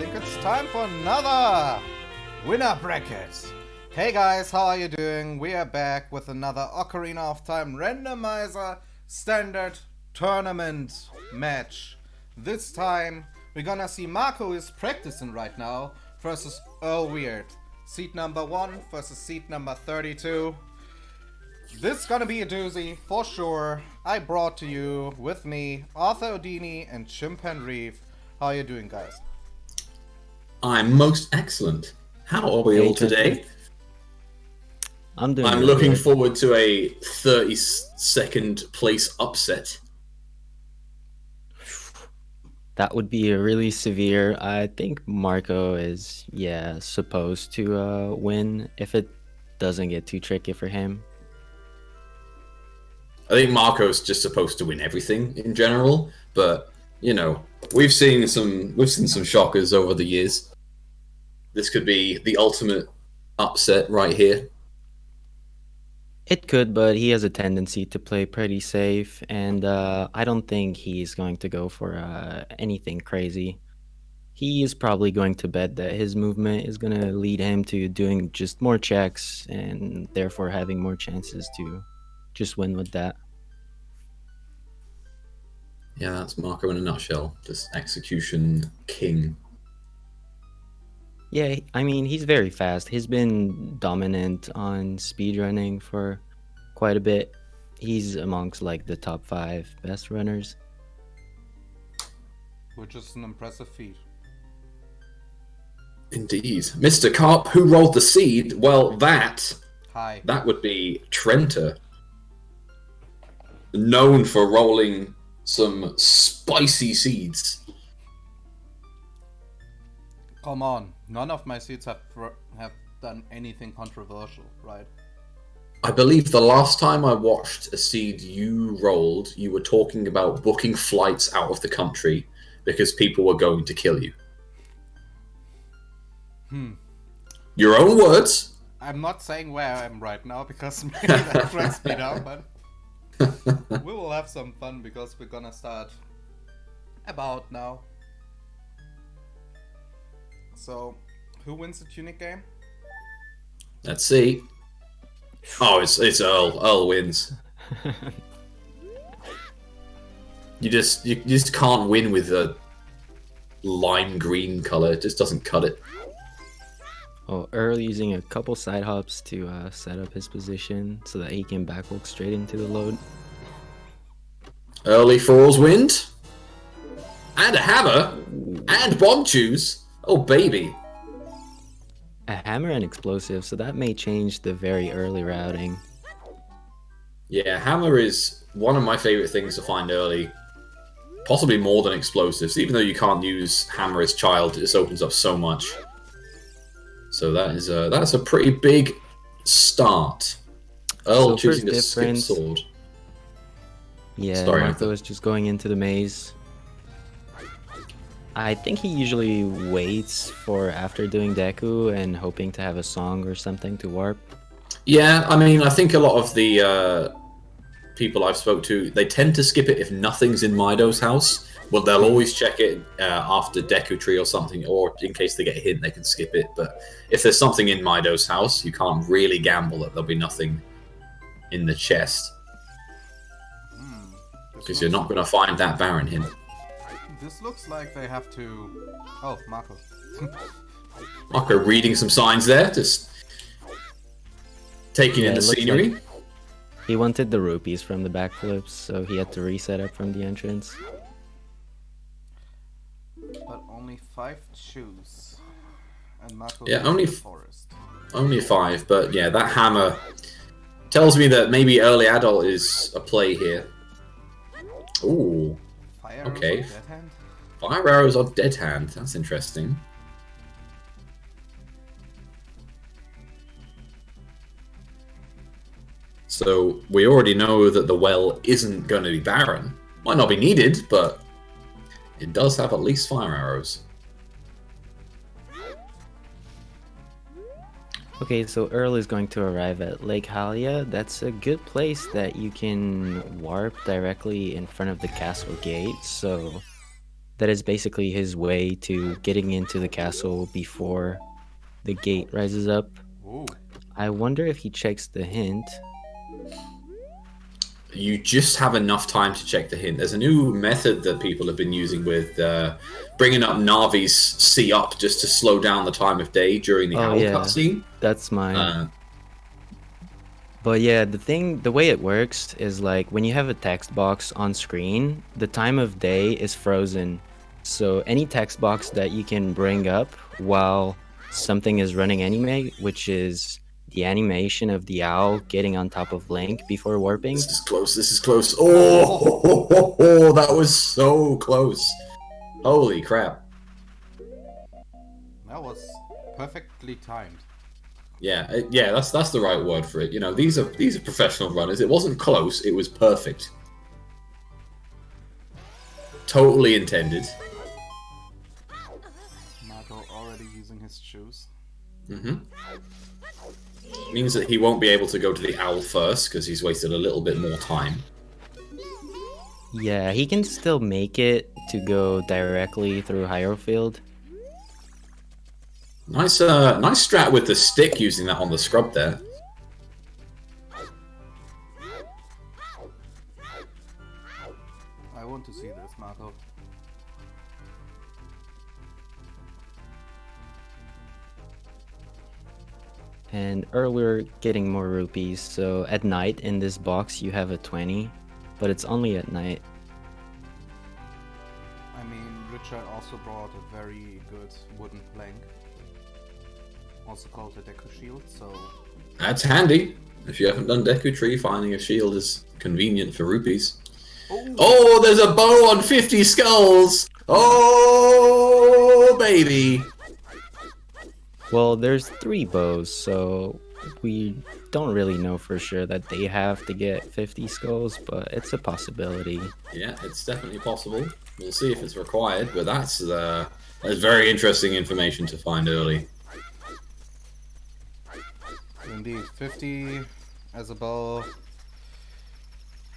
think it's time for another winner bracket. Hey guys, how are you doing? We are back with another Ocarina of Time Randomizer Standard Tournament match. This time, we're gonna see Marco, who is practicing right now, versus EarlWeird. Seed number 1 versus seed number 32. This is gonna be a doozy, for sure. I brought to you, with me, Arthur Odini and Chimpan Reeve. How are you doing, guys? I'm most excellent. How are we all today? I'm looking good. forward to a 32nd place upset. That would be really severe. I think Marco is, supposed to win if it doesn't get too tricky for him. I think Marco's just supposed to win everything in general, but you know, we've seen some shockers over the years. This could be the ultimate upset right here. It could, but he has a tendency to play pretty safe, and I don't think he's going to go for anything crazy. He is probably going to bet that his movement is going to lead him to doing just more checks, and therefore having more chances to just win with that. Yeah, that's Marco in a nutshell. Just execution king. Yeah, I mean, he's very fast. He's been dominant on speedrunning for quite a bit. He's amongst like the top 5 best runners. Which is an impressive feat. Indeed. Mr. Carp, who rolled the seed? Well, that would be Trenta. Known for rolling some spicy seeds. Come on, none of my seeds have done anything controversial, right? I believe the last time I watched a seed you rolled, you were talking about booking flights out of the country because people were going to kill you. Your own words. I'm not saying where I am right now because maybe that tracks me down, but we will have some fun because we're gonna start about now. So, who wins the tunic game? Let's see. Oh, it's Earl. Earl wins. You just can't win with a lime green color. It just doesn't cut it. Oh, Earl using a couple side hops to set up his position so that he can backwalk straight into the load. Early falls wind. And a hammer. And bomb choose. Oh, baby. A hammer and explosive, so that may change the very early routing. Yeah, hammer is one of my favorite things to find early. Possibly more than explosives. Even though you can't use hammer as child, it just opens up so much. So that's a pretty big start. Earl So choosing first to skip difference- sword. Yeah, Sorry, Marco Arthur. is just going into the maze. I think he usually waits for after doing Deku and hoping to have a song or something to warp. Yeah, I mean, I think a lot of the people I've spoke to, they tend to skip it if nothing's in Mido's house. Well, they'll always check it after Deku Tree or something, or in case they get a hint, they can skip it. But if there's something in Mido's house, you can't really gamble that there'll be nothing in the chest. Because you're not going to find that Baron hint. This looks like they have to... Oh, Marco. Marco reading some signs there, just taking in Yeah, the it looks scenery. like he wanted the rupees from the backflips, so he had to reset up from the entrance. But only 5 choose. And Marco Yeah, goes only to the forest. Only 5, but yeah, that hammer tells me that maybe early adult is a play here. Ooh, Fire okay. arrows on dead hand? Fire arrows on dead hand. That's interesting. So we already know that the well isn't going to be barren. Might not be needed, but it does have at least fire arrows. Okay, so Earl is going to arrive at Lake Hylia. That's a good place that you can warp directly in front of the castle gate, so That is basically his way to getting into the castle before the gate rises up. Ooh. I wonder if he checks the hint. You just have enough time to check the hint. There's a new method that people have been using with bringing up Navi's C up just to slow down the time of day during the owl cutscene. That's mine. But yeah, the way it works is like when you have a text box on screen, the time of day is frozen. So any text box that you can bring up while something is running anime, which is the animation of the owl getting on top of Link before warping. This is close. This is close. Oh, that was so close. Holy crap. That was perfectly timed. Yeah, that's the right word for it. You know, these are professional runners. It wasn't close. It was perfect. Totally intended. Marco already using his shoes. Means that he won't be able to go to the owl first because he's wasted a little bit more time. Yeah, he can still make it to go directly through Hierofield. Nice strat with the stick, using that on the scrub there. I want to see this, Marco. And we're getting more rupees, so at night in this box you have a 20, but it's only at night. I mean, Richard also brought a very good wooden plank, also called a Deku Shield, so... That's handy. If you haven't done Deku Tree, finding a shield is convenient for rupees. Ooh. Oh, there's a bow on 50 skulls! Oh, baby! Well, there's 3 bows, so we don't really know for sure that they have to get 50 skulls, but it's a possibility. Yeah, it's definitely possible. We'll see if it's required, but that's very interesting information to find early. Indeed, 50 as a bow.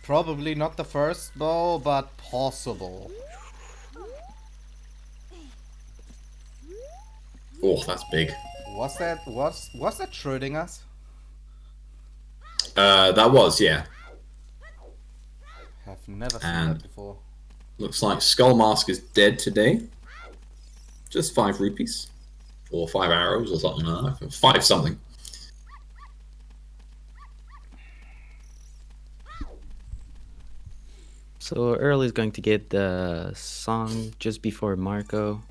Probably not the first bow, but possible. Oh, that's big. Was that Schrödinger's? That was, yeah. Have never seen And that before. looks like Skull Mask is dead today. Just 5 rupees. Or 5 arrows or something like that. 5 something. So Earl is going to get the song just before Marco.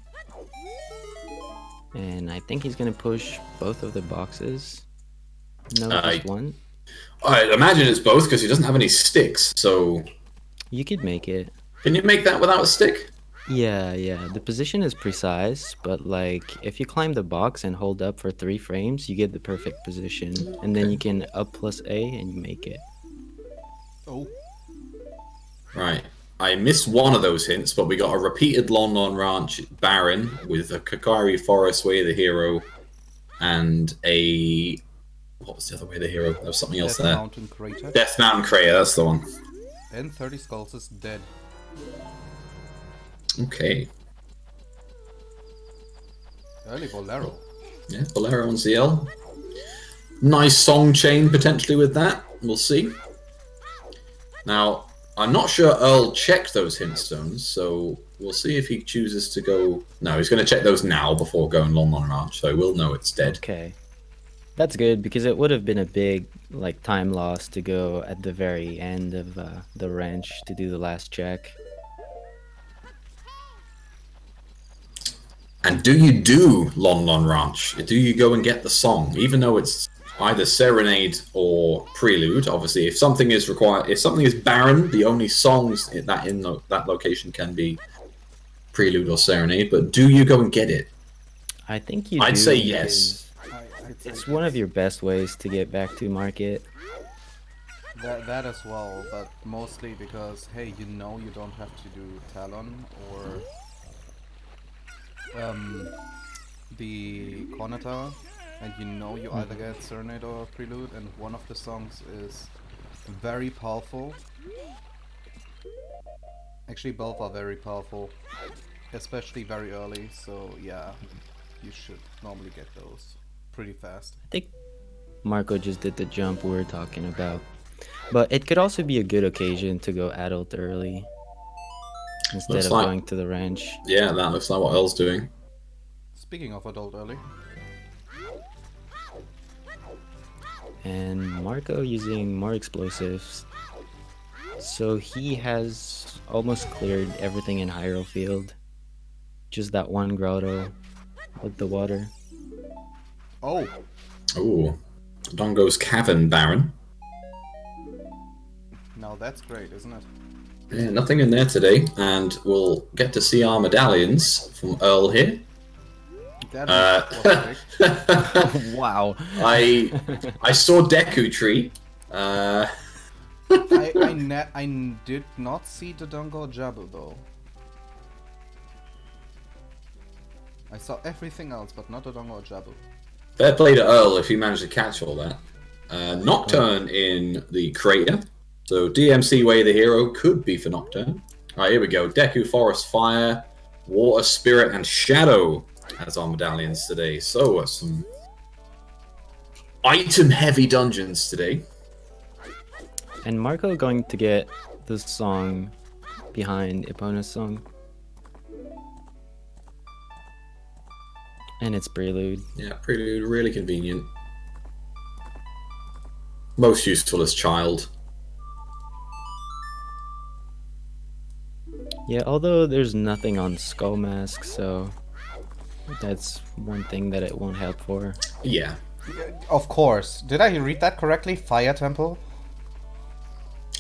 And I think he's going to push both of the boxes. No, just one. I imagine it's both because he doesn't have any sticks, so... You could make it. Can you make that without a stick? Yeah. The position is precise, but like if you climb the box and hold up for 3 frames, you get the perfect position. And then you can up plus A and you make it. Oh. Right. I missed one of those hints, but we got a repeated Lon Lon Ranch Baron with a Kakari Forest Way of the Hero and a... What was the other Way of the Hero? There was something else there. Mountain Crater. Death Mountain Crater, that's the one. And 30 Skulls is dead. Okay. Early Bolero. Yeah, Bolero on CL. Nice song chain potentially with that. We'll see. Now, I'm not sure Earl checked those hint stones, so we'll see if he chooses to go... No, he's going to check those now before going Lon Lon Ranch, so we'll know it's dead. Okay. That's good, because it would have been a big time loss to go at the very end of the ranch to do the last check. And do you do Lon Lon Ranch? Do you go and get the song, even though it's either Serenade or Prelude? Obviously, if something is required, if something is barren, the only songs in that location can be Prelude or Serenade. But do you go and get it? I think you. I'd say yes. It's one of your best ways to get back to market. That as well, but mostly because hey, you know you don't have to do Talon or the Corner Tower, and you know you either get Serenade or Prelude, and one of the songs is very powerful. Actually, both are very powerful. especially very early. So yeah, you should normally get those pretty fast. I think Marco just did the jump we were talking about. But it could also be a good occasion to go adult early instead Looks of like- going to the ranch. Yeah, that looks like what Earl's doing. Speaking of adult early, And Marco using more explosives. So he has almost cleared everything in Hyrule Field. Just that one grotto with the water. oh, Ooh. Dongo's Cavern Baron. now that's great, isn't it? Yeah, nothing in there today, and we'll get to see our medallions from Earl here. That was quick. Wow. I saw Deku Tree. I did not see the Dongo Jabu though. I saw everything else, but not the Dongo Jabu. Fair play to Earl if he managed to catch all that. Nocturne in the crater. So DMC Way the Hero could be for Nocturne. Alright, here we go. Deku, Forest, Fire, Water, Spirit, and Shadow as our medallions today. So, some item-heavy dungeons today. And Marco going to get the song behind Epona's song. And it's Prelude. Yeah, Prelude, really convenient. Most useful as child. Yeah, although there's nothing on Skull Mask, so that's one thing that it won't help for. Yeah. Of course. Did I read that correctly? Fire Temple?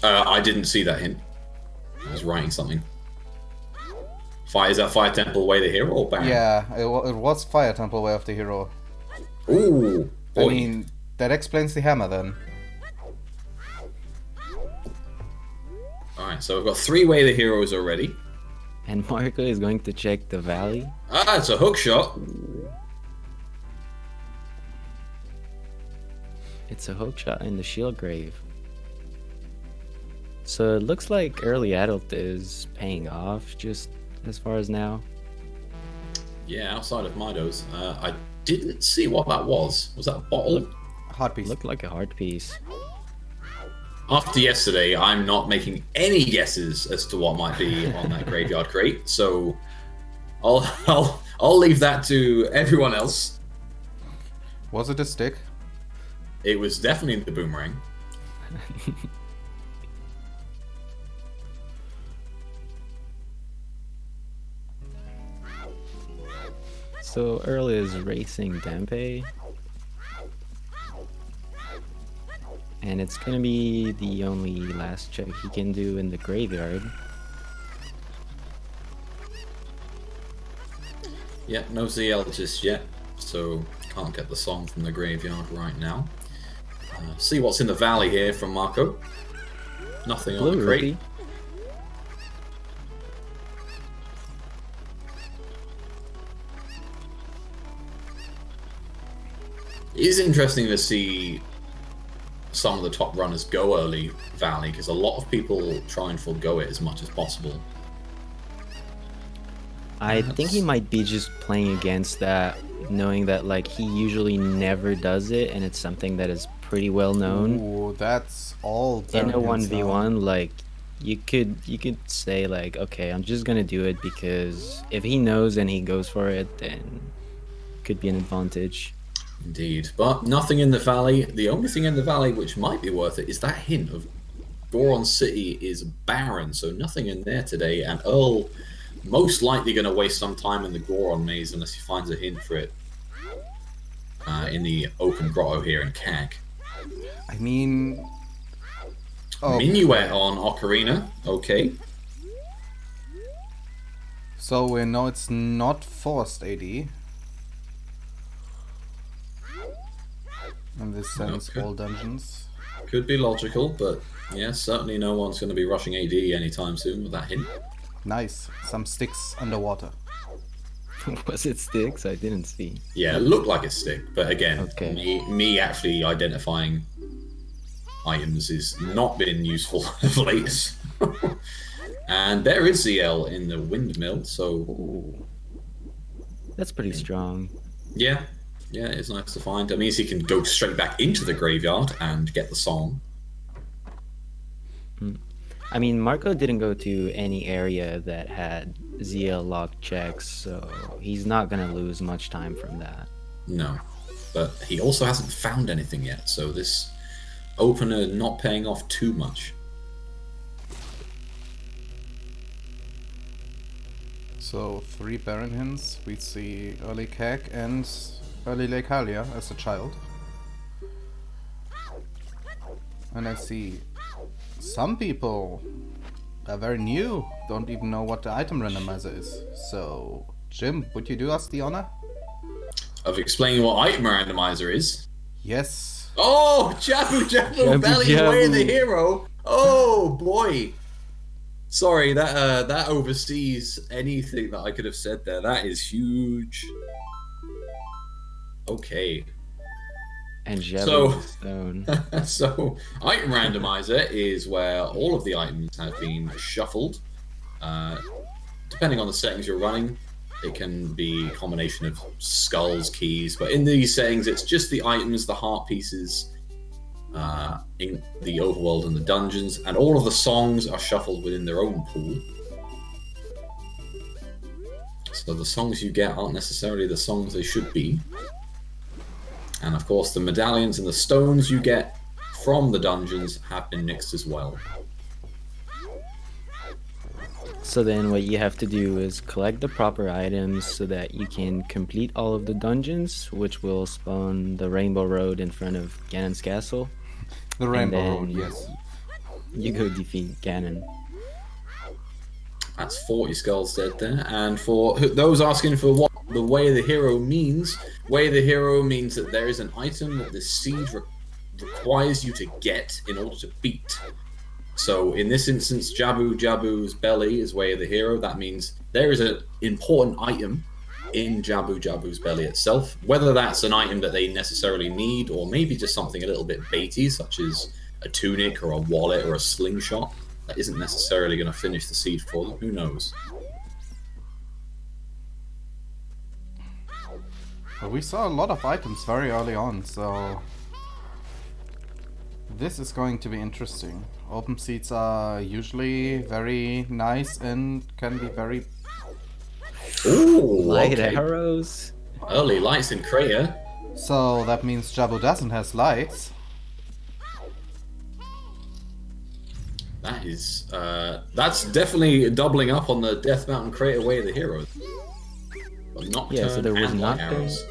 I didn't see that hint. I was writing something. Is that Fire Temple Way the Hero or Baron? Yeah, it was Fire Temple Way of the Hero. Ooh. Boy. I mean, that explains the hammer then. Alright, so we've got 3 Way the Heroes already. And Marco is going to check the valley. Ah, it's a hook shot. It's a hook shot in the shield grave. So it looks like early adult is paying off just as far as now. Yeah, outside of Mido's. I didn't see what that was. Was that a bottle? Heart piece. Looked like a heart piece. After yesterday, I'm not making any guesses as to what might be on that graveyard crate, so I'll leave that to everyone else. Was it a stick? It was definitely the boomerang. So Earl is racing Dampe. And it's gonna be the only last check he can do in the graveyard. Yeah, no ZL just yet, so can't get the song from the graveyard right now. See what's in the valley here from Marco. Nothing on the Blue crate. rupee. It is interesting to see some of the top runners go early Valley, because a lot of people try and forego it as much as possible. I think he might be just playing against that, knowing that like he usually never does it, and it's something that is pretty well known. Ooh, that's all. In a variants now. 1v1, like you could say like, okay, I'm just gonna do it because if he knows and he goes for it, then could be an advantage. Indeed, but nothing in the valley. The only thing in the valley which might be worth it is that hint of Goron City is barren, so nothing in there today, and Earl most likely going to waste some time in the Goron maze unless he finds a hint for it in the open grotto here in Kag. I mean, oh, Minuet on Ocarina, okay. so we know it's not forced AD. In this sense, Okay. all dungeons. Could be logical, but yeah, certainly no one's going to be rushing AD anytime soon with that hint. Nice. Some sticks underwater. Was it sticks? I didn't see. Yeah, it looked like a stick, but again, Okay. me actually identifying items has not been useful of late. And there is ZL in the windmill, so Ooh. That's pretty strong. yeah, it's nice to find. That means he can go straight back into the graveyard and get the song. I mean, Marco didn't go to any area that had ZL lock checks, so he's not gonna lose much time from that. No, but he also hasn't found anything yet, so this opener not paying off too much. So 3 Baron hints. We see early Keg and early Leikalia as a child. And I see some people are very new, don't even know what the item randomizer is. So, Jim, would you do us the honor? Of explaining what item randomizer is. Yes. Oh, Jabu Belly Way of the Hero. Oh boy. Sorry, that oversees anything that I could have said there. That is huge. Okay. And Jabu Stone. So, item randomizer is where all of the items have been shuffled. Depending on the settings you're running, it can be a combination of skulls, keys, but in these settings, it's just the items, the heart pieces, in the overworld and the dungeons, and all of the songs are shuffled within their own pool. So the songs you get aren't necessarily the songs they should be. And of course, the medallions and the stones you get from the dungeons have been mixed as well. So then what you have to do is collect the proper items so that you can complete all of the dungeons, which will spawn the Rainbow Road in front of Ganon's castle. The Rainbow And Road, then yes. You go defeat Ganon. That's 40 skulls dead there. And for those asking for what the Way of the Hero means, Way of the Hero means that there is an item that the seed requires you to get in order to beat. So in this instance, Jabu's belly is Way of the Hero. That means there is an important item in Jabu's belly itself. Whether that's an item that they necessarily need, or maybe just something a little bit baity, such as a tunic or a wallet or a slingshot, that isn't necessarily going to finish the seed for them. Who knows? Well, we saw a lot of items very early on, so this is going to be interesting. Open seeds are usually very nice and can be very... Ooh, Light okay. arrows. Early lights in Kreia. So that means Jabu doesn't have lights. That is, that's definitely doubling up on the Death Mountain Crater Way of the Hero. But Nocturne Yeah, so there was and light Nocturne. arrows.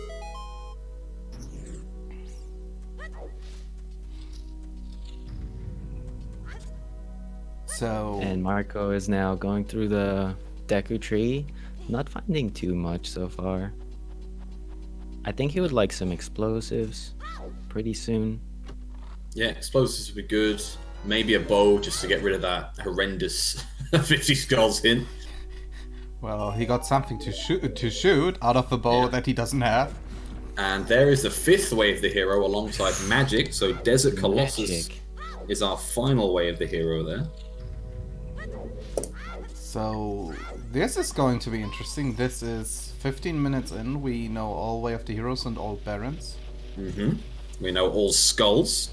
So... And Marco is now going through the Deku tree, not finding too much so far. I think he would like some explosives pretty soon. Yeah, explosives would be good. Maybe a bow just to get rid of that horrendous 50 skulls hint. Well, he got something to shoot out of the bow that he doesn't have. And there is the 5th Way of the Hero alongside Magic. So Desert Colossus Magic. is our final Way of the Hero there. So this is going to be interesting. This is 15 minutes in. We know all Way of the Heroes and all Barons. We know all skulls.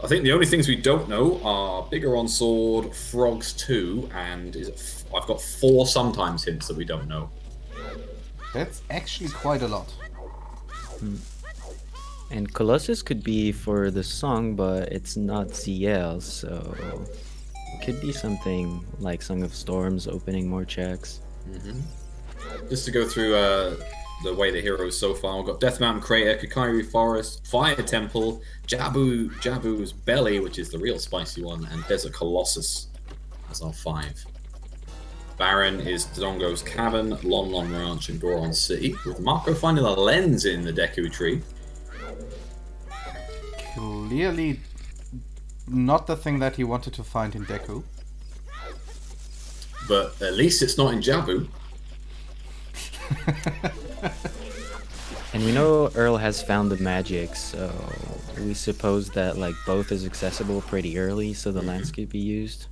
I think the only things we don't know are Bigger on Sword, Frogs 2, and I've got 4 sometimes hints that we don't know. That's actually quite a lot. And Colossus could be for the song, but it's not ZL, so it could be something like Song of Storms opening more checks. Just to go through the Way of the Heroes so far, we've got Death Mountain Crater, Kakairu Forest, Fire Temple, Jabu's Belly, which is the real spicy one, and Desert Colossus as our 5. Baron is Dodongo's Cavern, Lon Lon Ranch, and Goron City, with Marco finding a lens in the Deku tree. Clearly not the thing that he wanted to find in Deku. But at least it's not in Jabu. And we know Earl has found the magic, so we suppose that like both is accessible pretty early, so the lens could be used.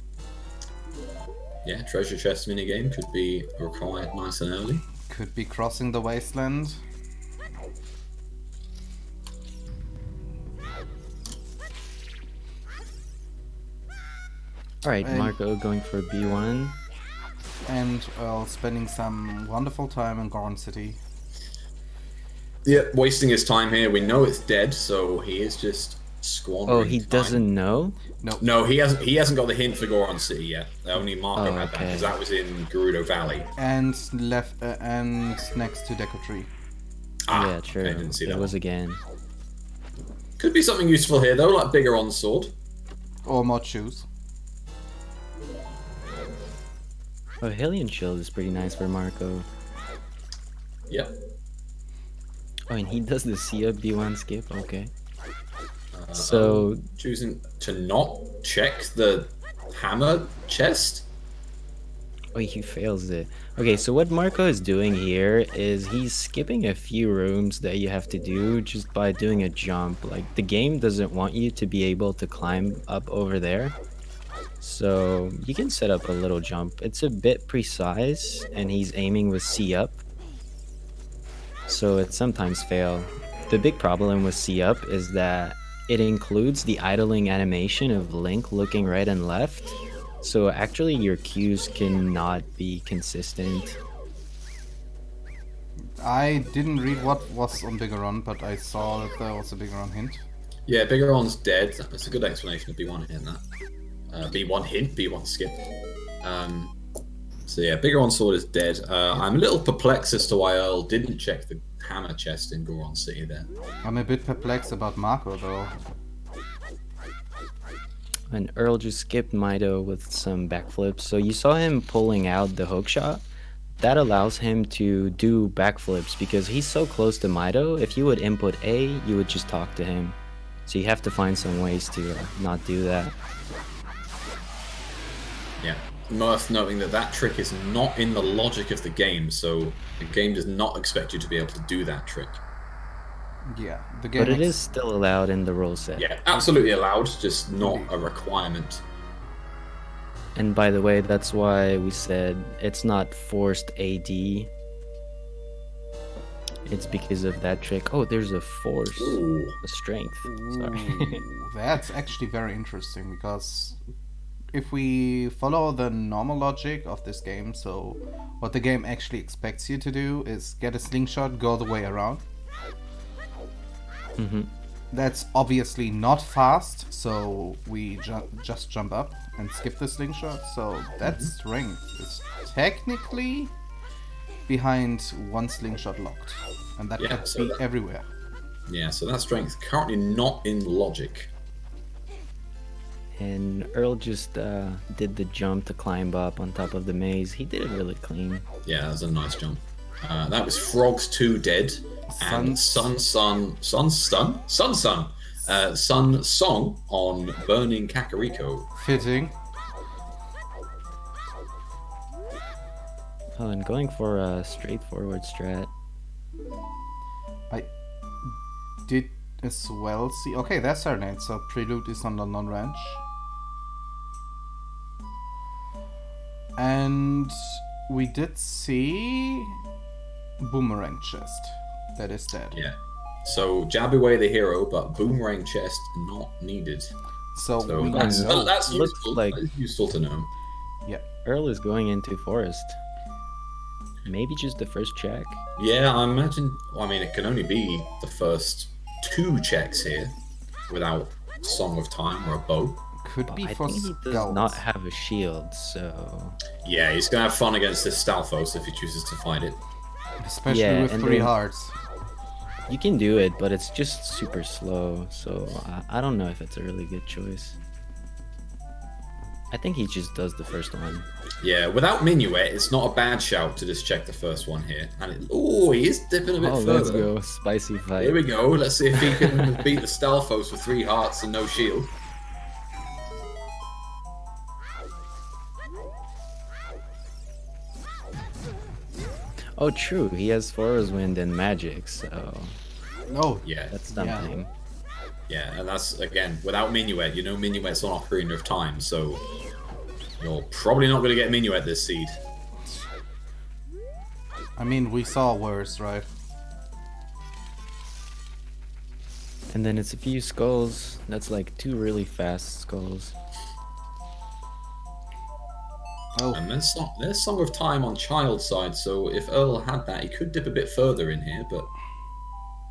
Yeah, treasure chest minigame could be required nice and early. Could be crossing the wasteland. Alright, And- Marco going for B1. And spending some wonderful time in Goron City. Yeah, wasting his time here. We know it's dead, so he is just squandering. Oh, he time. doesn't know? No, he hasn't got the hint for Goron City yet. Only Marco Oh, had that okay. because that was in Gerudo Valley. And left and next to Deku Tree. Yeah, true. Okay, didn't see that It was one. again. Could be something useful here though, like bigger on sword. Or more shoes. Oh, Hylian Shield is pretty nice for Marco. Yep. Oh, and he does the C up B1 skip? Okay. So, Choosing to not check the hammer chest. oh, he fails it. Okay, so what Marco is doing here is he's skipping a few rooms that you have to do just by doing a jump. Like, the game doesn't want you to be able to climb up over there. So, you can set up a little jump. It's a bit precise, and he's aiming with C up. So, it sometimes fail. The big problem with C up is that it includes the idling animation of Link looking right and left. So actually your cues cannot be consistent. I didn't read what was on Bigoron, but I saw that there was a Bigoron hint. Yeah, Bigoron's dead. That's a good explanation of B1 hint. That B1 hint, B1 skip. So yeah, Bigoron sword is dead. I'm a little perplexed as to why Earl didn't check the hammer chest in Goron City there. I'm a bit perplexed about Marco though. And Earl just skipped Mido with some backflips. So you saw him pulling out the hook shot. That allows him to do backflips because he's so close to Mido. If you would input A, you would just talk to him. So you have to find some ways to not do that. Yeah, worth noting that that trick is not in the logic of the game, so the game does not expect you to be able to do that trick. Yeah, the game. But it is still allowed in the rule set. Yeah, absolutely allowed, just not a requirement. And by the way, that's why we said it's not forced AD. It's because of that trick. Oh, there's a force. Ooh. A strength. Sorry. Ooh, that's actually very interesting because if we follow the normal logic of this game, so what the game actually expects you to do is get a slingshot, go the way around. Mm-hmm. That's obviously not fast, so we just jump up and skip the slingshot. So that strength is technically behind one slingshot locked, and that Yeah, can so be that- everywhere. Yeah, so that strength currently not in logic. And Earl just did the jump to climb up on top of the maze. He did it really clean. Yeah, that was a nice jump. That was Frogs 2 dead, and Sun Song on Burning Kakariko. Fitting. Oh, and going for a straightforward strat. I did as well see. Okay, that's Serenade, so Prelude is on London Ranch. And we did see Boomerang Chest. That is dead. Yeah. So jab away the hero, but boomerang chest not needed. So, So we that's, know. that's Looks useful. like- That is useful to know. Yeah. Earl is going into forest. Maybe just the first check. Yeah, I imagine. Well, I mean, it can only be the first 2 checks here without Song of Time or a bow. Could be I for think he does scouts. not have a shield, so... Yeah, he's gonna have fun against this Stalfos if he chooses to fight it. Especially Yeah, with and 3 then- hearts. You can do it, but it's just super slow, so I don't know if it's a really good choice. I think he just does the first one. Yeah, without Minuet, it's not a bad shout to just check the first one here. And he is dipping a bit Oh, further. let's go. Spicy fight. Here we go. Let's see if he can beat the Stalfos with 3 hearts and no shield. Oh, true. He has Forest Wind and Magic, so Oh, Yeah, that's Yeah. something. yeah, and that's again without Minuet. You know, Minuet's on Ocarina of Time, so You're probably not going to get Minuet this seed. I mean, we saw worse, right? And then it's a few skulls. That's like 2 really fast skulls. Oh, And there's Song of Time on Child's side, so if Earl had that, he could dip a bit further in here, but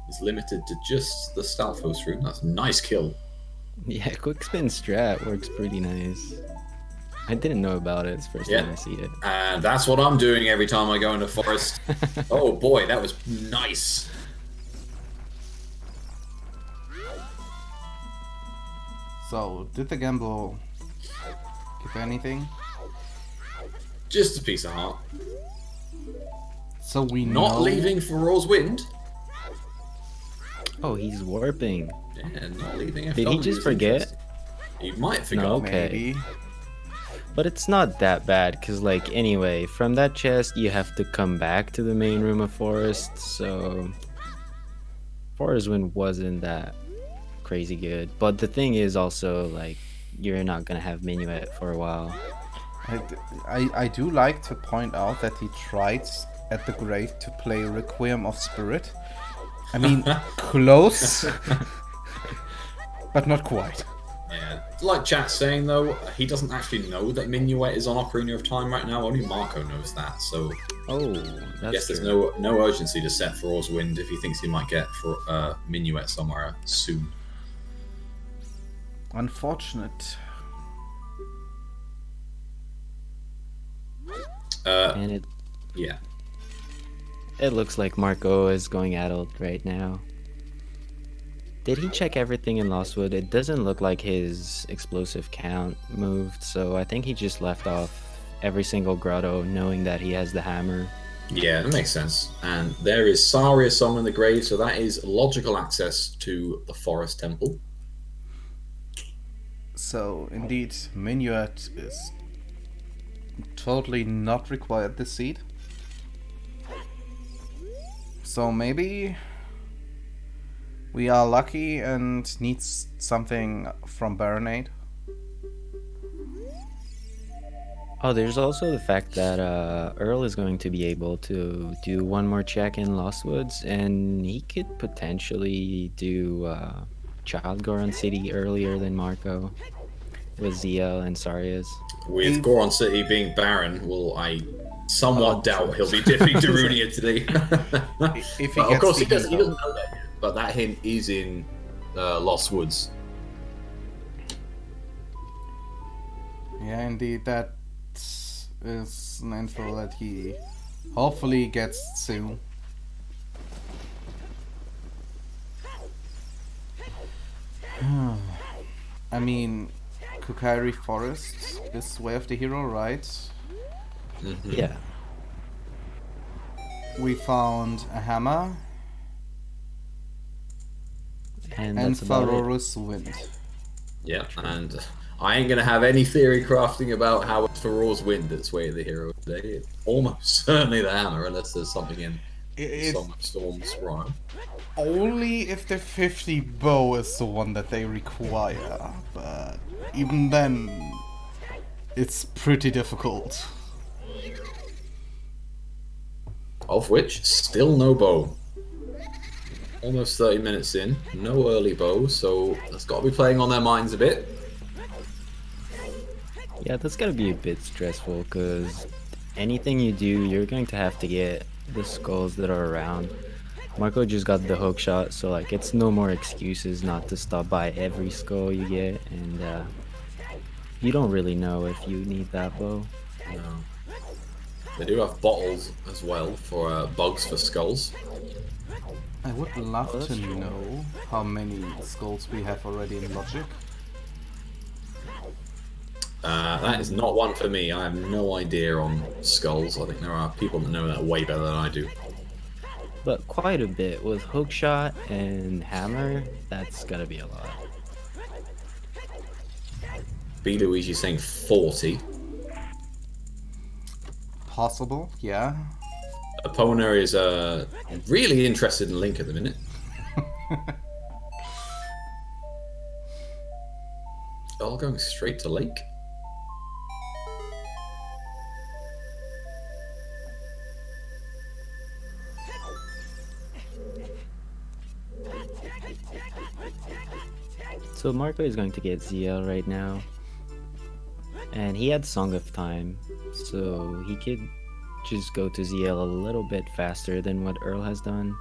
he's limited to just the Stalfos room. That's a nice kill. Yeah, quick spin strat works pretty nice. I didn't know about it. It's the first time I see it. And that's what I'm doing every time I go into forest. Oh boy, that was nice. so did the gamble give anything? Just a piece of heart. So we Not know... leaving for Roar's Wind. Oh, he's warping. Yeah, not leaving. Did he just forget? He might forget. No, okay. Maybe. But it's not that bad, because, like, anyway, from that chest, you have to come back to the main room of Forest, so... Forest Wind wasn't that crazy good. But the thing is also, like, you're not gonna have Minuet for a while. I do like to point out that he tried at the grave to play Requiem of Spirit. I mean, close, but not quite. Yeah. Like chat's saying though, he doesn't actually know that Minuet is on Ocarina of Time right now. Only Marco knows that. So Oh, that's yes, there's true. no urgency to set for Roar's Wind if he thinks he might get for Minuet somewhere soon. Unfortunate. And Yeah. it looks like Marco is going adult right now. Did he check everything in Lostwood? It doesn't look like his explosive count moved, so I think he just left off every single grotto knowing that he has the hammer. Yeah, that makes sense. And there is Saria's Song in the Grave, so that is logical access to the Forest Temple. So indeed, Minuet is totally not required this seed. So maybe we are lucky and need something from Baronade. Oh, there's also the fact that Earl is going to be able to do one more check in Lost Woods, and he could potentially do Child Goron City earlier than Marco with ZL and Sarias. With Goron City being barren, well, I somewhat doubt he'll be dipping Darunia today. If he But of gets course, the he doesn't hint, know that yet. But that hint is in Lost Woods. yeah, indeed, that is an info that he hopefully gets soon. I mean, Kukairi Forest is Way of the Hero, right? Mm-hmm. Yeah. We found a hammer And and that's about it. Farora's Wind. Yeah, and I ain't gonna have any theory crafting about how it's Farore's Wind that's Way of the Hero today. It's almost certainly the hammer, unless there's something in It's Song of Storms wrong. only if the 50 bow is the one that they require, but even then, it's pretty difficult. Of which, still no bow. Almost 30 minutes in, no early bow, so that's got to be playing on their minds a bit. Yeah, that's gotta be a bit stressful, because anything you do, you're going to have to get the skulls that are around. Marco just got the hook shot, so like it's no more excuses not to stop by every skull you get, and you don't really know if you need that bow. No. They do have bottles as well for bugs for skulls. I would love Oh, that's to true. know how many skulls we have already in Logic. That is not one for me. I have no idea on skulls. I think there are people that know that way better than I do. But quite a bit with hookshot and hammer. That's gotta be a lot. B. Luigi saying 40. Possible, yeah. Epona is really interested in Link at the minute. All going straight to Lake. So Marco is going to get ZL right now. And he had Song of Time, so he could just go to ZL a little bit faster than what Earl has done.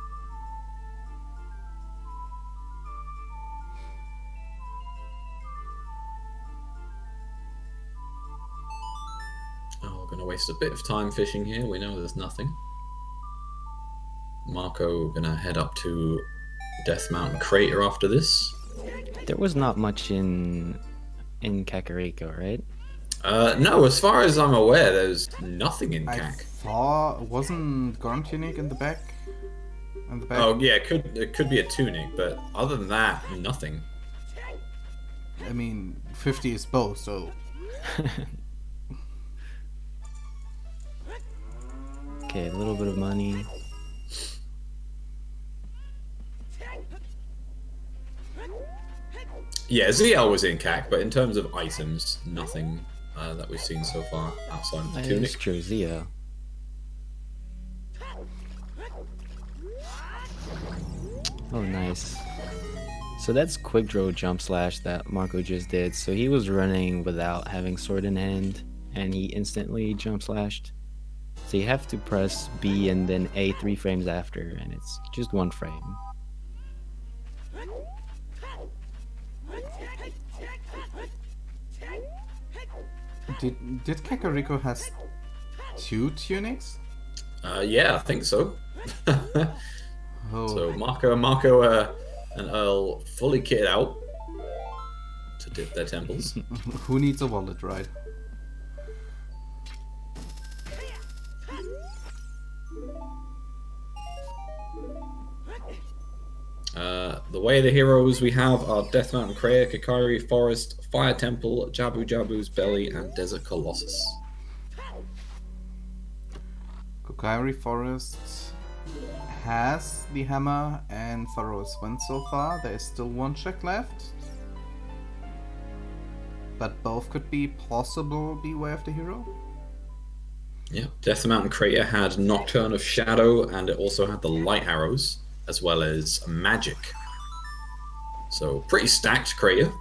Oh, we're going to waste a bit of time fishing here. We know there's nothing. Marco gonna head up to Death Mountain Crater after this. There was not much in Kakariko, right? No, as far as I'm aware, there's nothing in I Kak. thought wasn't Gorn Tunic in the back? Oh yeah, it could be a tunic, but other than that, nothing. I mean, 50 is both, so Okay, a little bit of money. Yeah, ZL was in Kak, but in terms of items, nothing that we've seen so far outside of the tunic. It's true, Zia. Oh, nice. So that's quick draw jump slash that Marco just did. So he was running without having sword in hand, and he instantly jump slashed. So you have to press B and then A 3 frames after, and it's just 1 frame. Did Kakariko has 2 tunics? Yeah, I think so. Oh. So Marco and Earl fully kitted out to dip their temples. Who needs a wallet, right? The way the heroes we have are Death Mountain Crater, Kakari Forest, Fire Temple, Jabu Jabu's Belly, and Desert Colossus. Kokiri Forest has the hammer and Pharaoh's Wind so far. There is still 1 check left. But both could be possible Beware of the Hero. Yeah, Death Mountain Crater had Nocturne of Shadow, and it also had the Light Arrows, as well as Magic. So, pretty stacked Crater.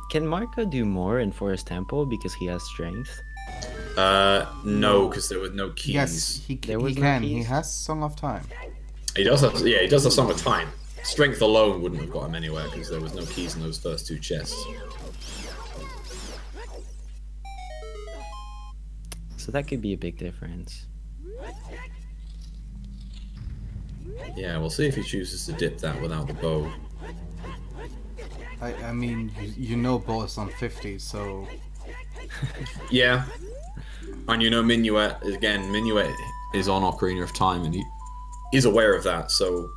Can Marco do more in Forest Temple because he has strength? No, because there were no keys. Yes, he There was no can. He keys? has Song of Time. He does have, yeah, he does have Song of Time. Strength alone wouldn't have got him anywhere because there was no keys in those first 2 chests. So that could be a big difference. Yeah, we'll see if he chooses to dip that without the bow. I mean, you know Bo is on 50, so... Yeah. And you know Minuet, again, Minuet is on Ocarina of Time and he is aware of that, so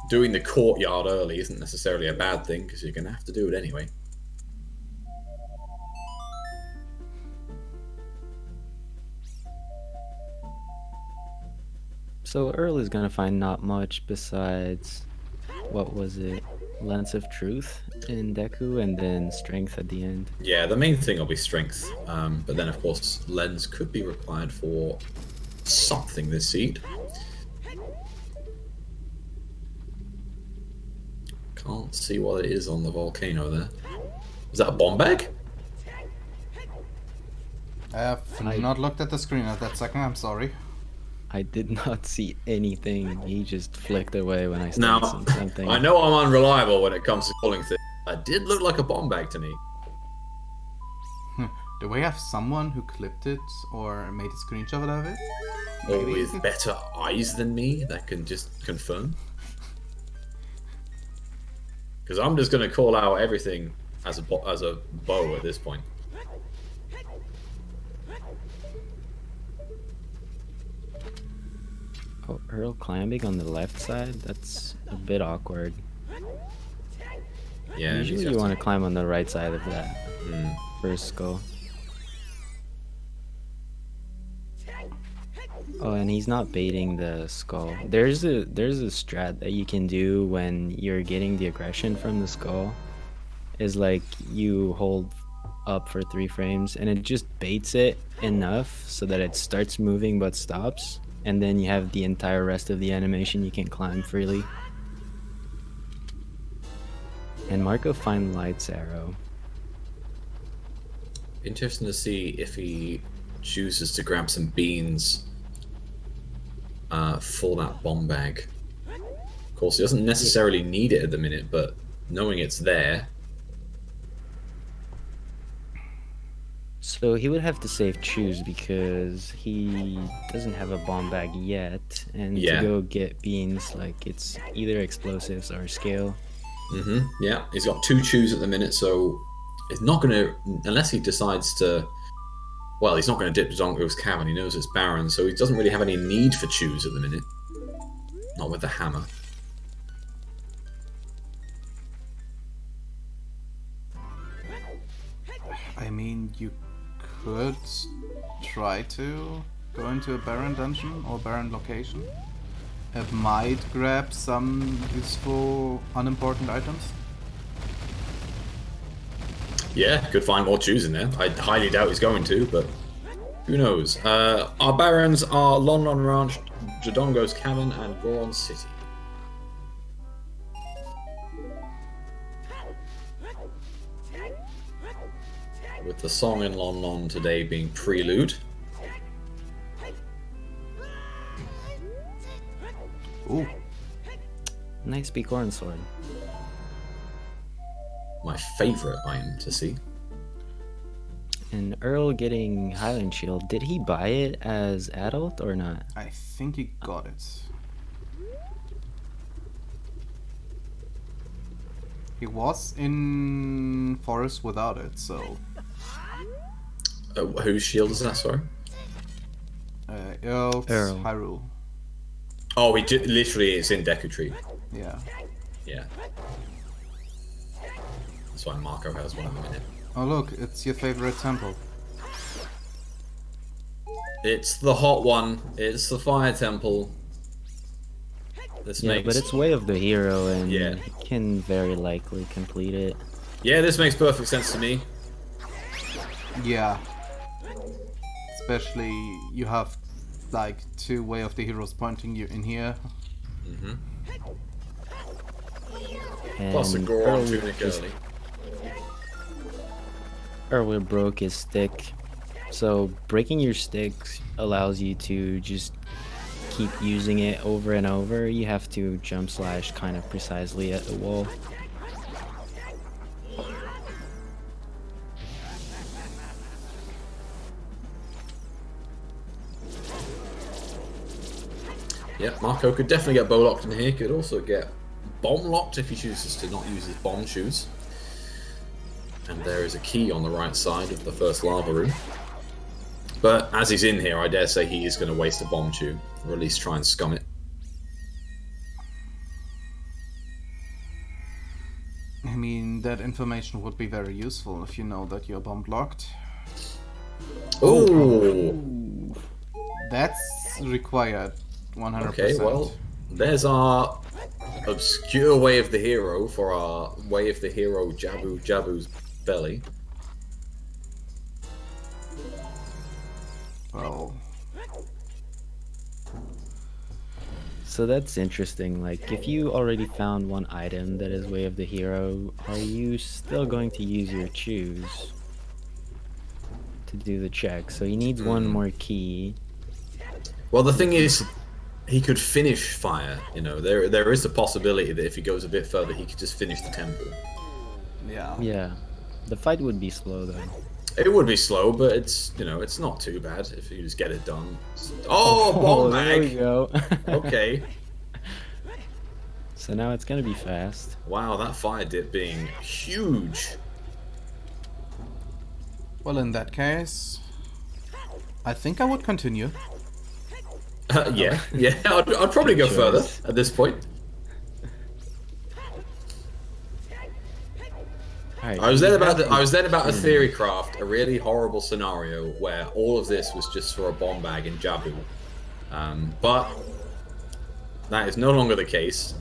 doing the courtyard early isn't necessarily a bad thing because you're going to have to do it anyway. So Earl is gonna find not much besides, what was it, Lens of Truth in Deku, and then Strength at the end. Yeah, the main thing will be strength, but then of course lens could be required for something this seed. Can't see what it is on the volcano there. Is that a bomb bag? I have not looked at the screen at that second, I'm sorry. I did not see anything. He just flicked away when I Now, started seeing something. I know I'm unreliable when it comes to calling things. It did look like a bomb bag to me. Do we have someone who clipped it or made a screenshot of it? Or Maybe? with better eyes than me that can just confirm. Because I'm just going to call out everything as a bow at this point. Oh, Earl climbing on the left side? That's a bit awkward. Yeah. Usually you want to climb on the right side of that first skull. Oh, and he's not baiting the skull. There's a strat that you can do when you're getting the aggression from the skull. Is like you hold up for 3 frames and it just baits it enough so that it starts moving but stops. And then you have the entire rest of the animation you can climb freely. And Marco find Light's arrow. Interesting to see if he chooses to grab some beans for that bomb bag. Of course, he doesn't necessarily need it at the minute, but knowing it's there. So he would have to save choose because he doesn't have a bomb bag yet, and Yeah. to go get beans, like it's either explosives or scale. Yeah, he's got 2 chews at the minute, so it's not going to, unless he decides to. Well, he's not going to dip Zongo's cavern. He knows it's barren, so he doesn't really have any need for chews at the minute. Not with the hammer. I mean, you could try to go into a barren dungeon or barren location. It might grab some useful, unimportant items. Yeah, could find more chews in there. I highly doubt he's going to, but who knows? Our barons are Lon Lon Ranch, Jadongo's Cavern, and Goron City. With the song in Lon Lon today being Prelude. Ooh, Nice Bicorn sword. My favourite item to see. And Earl getting Highland Shield. Did he buy it as adult or not? I think he got it. He was in Forest without it, so... Whose shield is that, sorry? Earl's Earl. Hyrule. Oh, literally it's in Deku Tree. Yeah. Yeah. That's why Marco has one in a minute. Oh look, it's your favorite temple. It's the hot one. It's the Fire Temple. This Yeah, makes but it's Way of the Hero, and Yeah. he can very likely complete it. Yeah, this makes perfect sense to me. Yeah. Especially you have like 2 Way of the Heroes pointing you in here. And Plus a Goron Earl tunic just- early. Earl broke his stick. So breaking your stick allows you to just keep using it over and over. You have to jump slash kind of precisely at the wall. Yeah, Marco could definitely get bow locked in here. Could also get bomb locked if he chooses to not use his bomb shoes. And there is a key on the right side of the first lava room. But as he's in here, I dare say he is going to waste a bomb chew, or at least try and scum it. I mean, that information would be very useful if you know that you're bomb blocked. Oh, That's required 100%. okay. Well, there's our obscure Way of the Hero for our Way of the Hero Jabu's belly. Well, So that's interesting. Like, if you already found one item that is Way of the Hero, are you still going to use your choose to do the check? So he needs one more key. Well, the thing is, he could finish fire. You know, there is a possibility that if he goes a bit further, he could just finish the temple. yeah. Yeah. The fight would be slow though. It would be slow, but it's it's not too bad if you just get it done. Oh, bomb there we mag! go. Okay. So now it's gonna be fast. Wow, that fire dip being huge. Well, in that case, I think I would continue. Yeah, I'd probably go Good further choice. at this point. Alright, I was we then about have to theory craft a really horrible scenario where all of this was just for a bomb bag in Jabu, but that is no longer the case.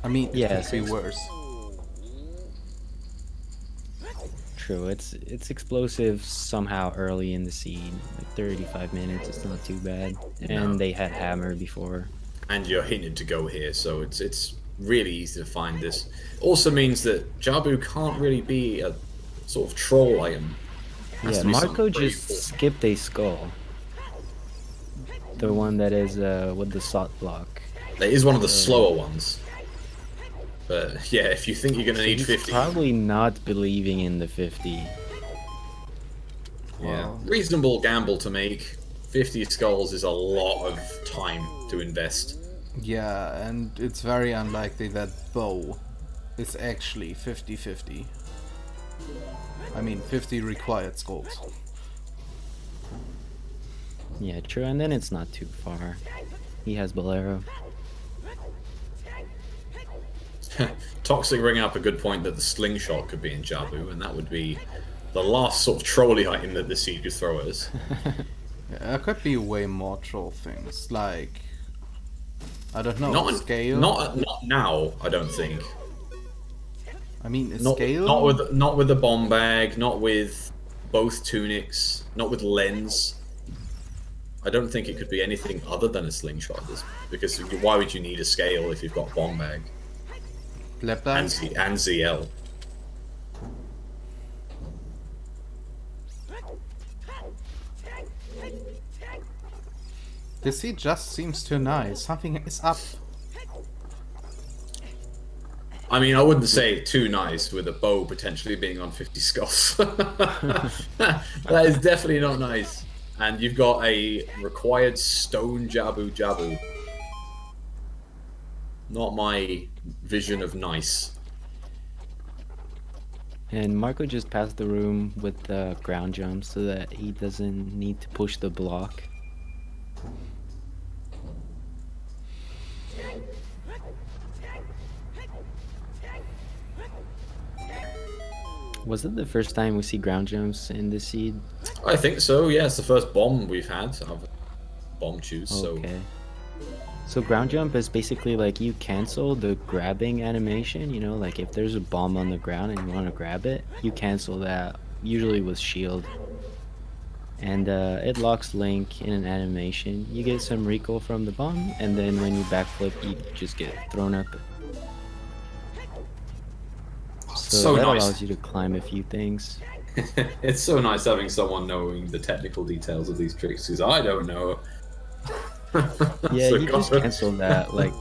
I mean, Yeah, it could be since- worse. True, it's explosive somehow early in the seed. Like 35 minutes, it's not too bad. And No. they had hammer before. And you're hinted to go here, so it's really easy to find this. Also means that Jabu can't really be a sort of troll item. Has Yeah, to be something Marco pretty just important. skipped a skull. The one that is with the salt block. It is one of the slower ones. But yeah, if you think you're going to need He's 50... probably not believing in the 50. Yeah, Well, reasonable gamble to make. 50 skulls is a lot of time to invest. yeah, and it's very unlikely that bow is actually 50-50. I mean, 50 required skulls. Yeah, true, and then it's not too far. He has Bolero. Toxic bringing up a good point that the slingshot could be in Jabu, and that would be the last sort of trolley item that the siege would throw at us. Yeah, there could be way more troll things, like... I don't know, Not scale? not now, I don't think. I mean, a Not, scale? not with the bomb bag, not with both tunics, not with lens. I don't think it could be anything other than a slingshot, because why would you need a scale if you've got bomb bag Lap and, dance? and ZL? This seat just seems too nice. Something is up. I mean, I wouldn't say too nice with a bow potentially being on 50 skulls. That is definitely not nice. And you've got a required stone Jabu. Not my vision of nice. And Marco just passed the room with the ground jump so that he doesn't need to push the block. Was it the first time we see ground jumps in the seed? I think so, yeah. It's the first bomb we've had. I've bomb choose, Okay. So ground jump is basically like you cancel the grabbing animation, you know, like if there's a bomb on the ground and you want to grab it, you cancel that, usually with shield. And it locks Link in an animation. You get some recoil from the bomb, and then when you backflip, you just get thrown up. So that nice. allows you to climb a few things. It's so nice having someone knowing the technical details of these tricks, because I don't know. Yeah, So you just God. cancel that. Like,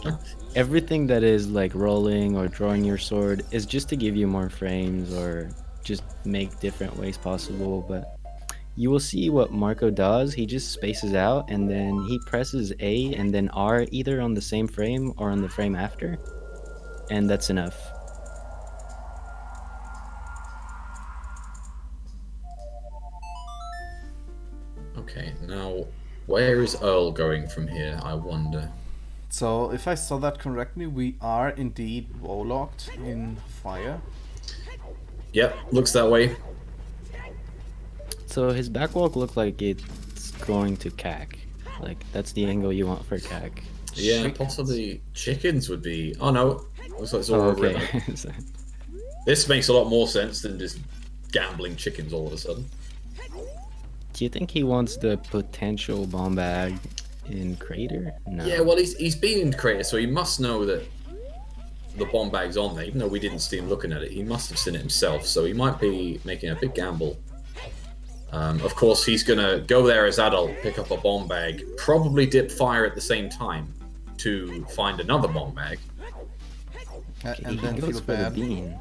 everything that is like rolling or drawing your sword is just to give you more frames or just make different ways possible. But you will see what Marco does. He just spaces out and then he presses A and then R either on the same frame or on the frame after. And that's enough. Okay, now where is Earl going from here, I wonder? So, if I saw that correctly, we are indeed locked in fire. Yep, looks that way. So his backwalk looked like it's going to CAC. Like, that's the angle you want for CAC. Yeah, Chick- possibly chickens would be... Oh no, looks like it's all Oh, over okay. it. This makes a lot more sense than just gambling chickens all of a sudden. Do you think he wants the potential bomb bag in Crater? No. Yeah, well, he's been in Crater, so he must know that the bomb bag's on there. Even though we didn't see him looking at it, he must have seen it himself, so he might be making a big gamble. Of course, he's going to go there as adult, pick up a bomb bag, probably dip fire at the same time to find another bomb bag. And he then goes feel for the bad. bean.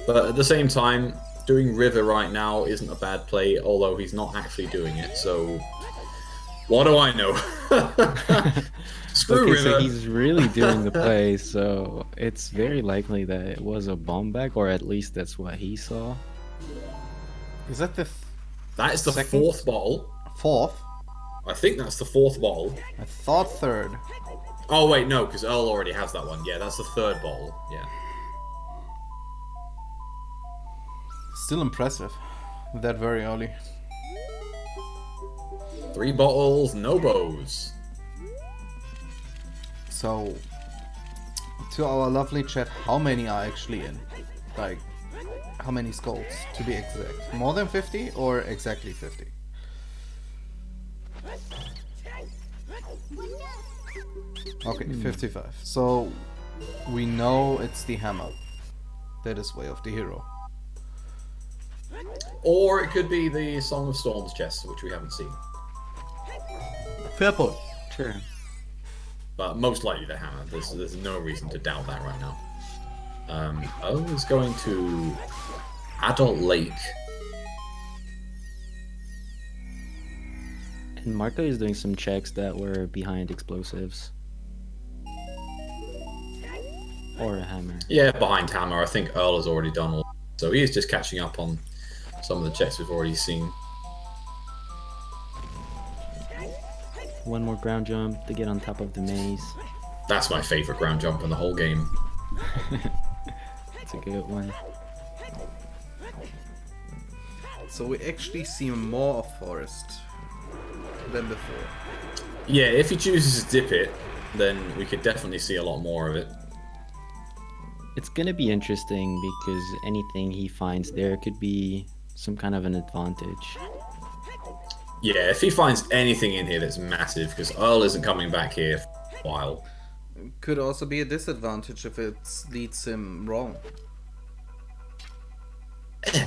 But at the same time, doing River right now isn't a bad play, although he's not actually doing it, so... What do I know? Screw Okay, River. so he's really doing the play, so it's very likely that it was a bomb bag, or at least that's what he saw. Is that the That is the Second? fourth bottle. fourth? I think that's the fourth bottle. I thought third. Oh wait, no, because Earl already has that one. Yeah, that's the third bottle. Yeah. Still impressive. That very early. 3 bottles, no bows. So, to our lovely chat, how many are actually in? Like, how many skulls, to be exact? More than 50 or exactly 50? Okay, 55. So we know it's the hammer. That is way of the hero. Or it could be the Song of Storms chest, which we haven't seen. Fair point. Sure. But most likely the hammer. There's no reason to doubt that right now. Earl is going to Adult Lake. And Marco is doing some checks that were behind explosives. Or a hammer. Yeah, behind hammer. I think Earl has already done all. So he is just catching up on some of the checks we've already seen. One more ground jump to get on top of the maze. That's my favorite ground jump in the whole game. That's a good one. So we actually see more of forest than before. Yeah, if he chooses to dip it, then we could definitely see a lot more of it. It's gonna be interesting because anything he finds there could be some kind of an advantage. Yeah, if he finds anything in here that's massive, because Earl isn't coming back here for a while. Could also be a disadvantage if it leads him wrong.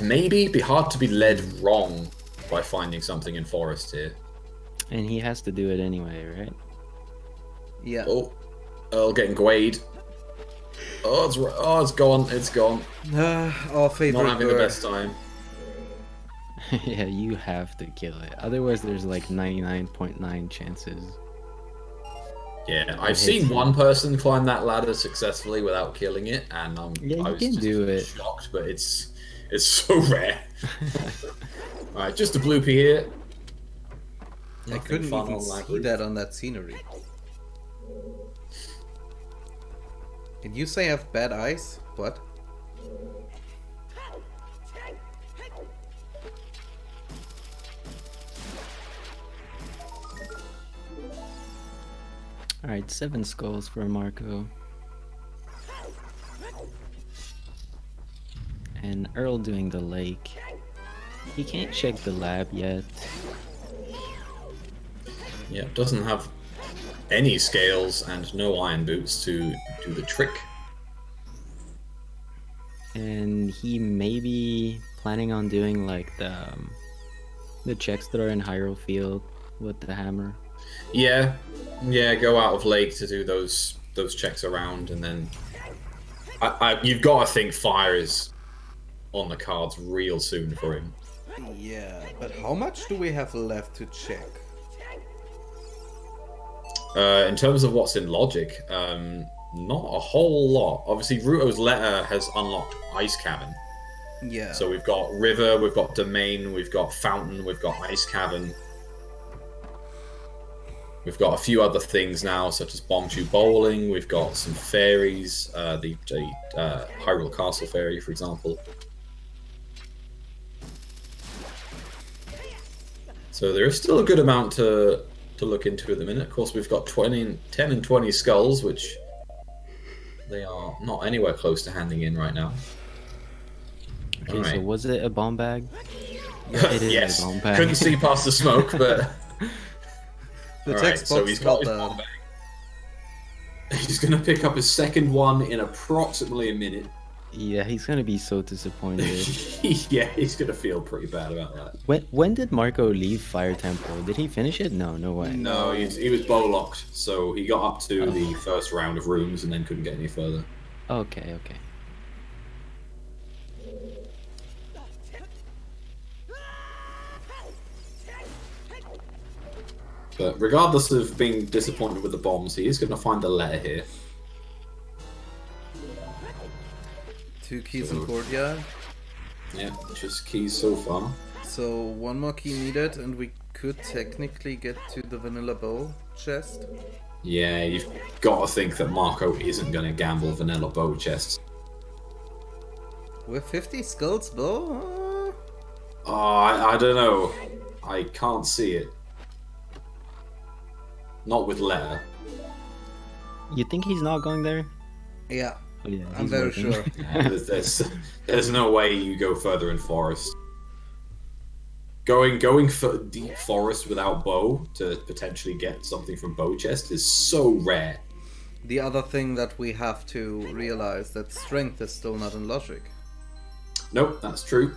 Maybe it'd be hard to be led wrong by finding something in forest here. And he has to do it anyway, right? Yeah. Oh, Earl getting gwayed. Oh, it's gone. It's gone. Our favorite Not having the bird. best time. Yeah, you have to kill it. Otherwise, there's like 99.9 chances. Yeah, I've seen one person climb that ladder successfully without killing it, and I you was can just do it. shocked, but it's so rare. Alright, just a bloopy here. I Nothing couldn't fun even on that see roof. that on that scenery. Did you say I have bad eyes? What? Alright, 7 skulls for Marco. And Earl doing the lake. He can't check the lab yet. Yeah, doesn't have any scales and no iron boots to do the trick. And he may be planning on doing like the checks that are in Hyrule Field with the hammer. Yeah, go out of lake to do those checks around, and then you've got to think fire is on the cards real soon for him. Yeah, but how much do we have left to check? In terms of what's in logic, not a whole lot. Obviously, Ruto's letter has unlocked Ice Cavern. Yeah. So we've got River, we've got Domain, we've got Fountain, we've got Ice Cavern. We've got a few other things now, such as Bombchu Bowling. We've got some fairies, the Hyrule Castle Fairy, for example. So there is still a good amount to look into at the minute. Of course, we've got 10 and 20 skulls, which they are not anywhere close to handing in right now. Okay, Alright. so was it a bomb bag? Yeah, it is Yes, a bomb bag. couldn't see past the smoke, but... The Alright, text so box he's got his not bomb bag. He's going to pick up his second one in approximately a minute. Yeah, he's gonna be so disappointed. Yeah, he's going to feel pretty bad about that. When did Marco leave Fire Temple? Did he finish it? No way. No, he was bow locked, so he got up to the first round of rooms and then couldn't get any further. Okay. But regardless of being disappointed with the bombs, he is going to find the letter here. 2 keys in courtyard. Yeah, just keys so far. So 1 more key needed, and we could technically get to the vanilla bow chest. Yeah, you've got to think that Marco isn't going to gamble vanilla bow chests. With 50 skulls bow? Oh, I don't know. I can't see it. Not with letter. You think he's not going there? Yeah, Oh, yeah, I'm he's very working. sure. There's no way you go further in forest. Going for deep forest without bow to potentially get something from bow chest is so rare. The other thing that we have to realize that strength is still not in logic. Nope, that's true.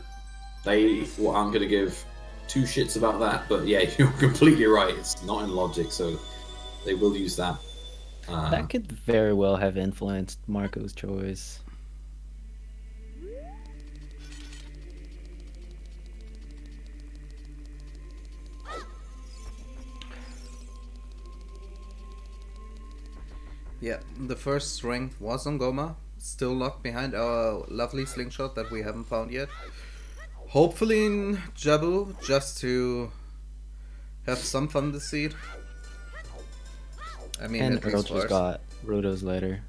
I'm going to give two shits about that, but yeah, you're completely right. It's not in logic, so they will use that. That could very well have influenced Marco's choice. Yeah, the first strength was on Goma, still locked behind our lovely slingshot that we haven't found yet. Hopefully in Jabu, just to have some fun this seed. I mean, And Earl just got Roto's letter.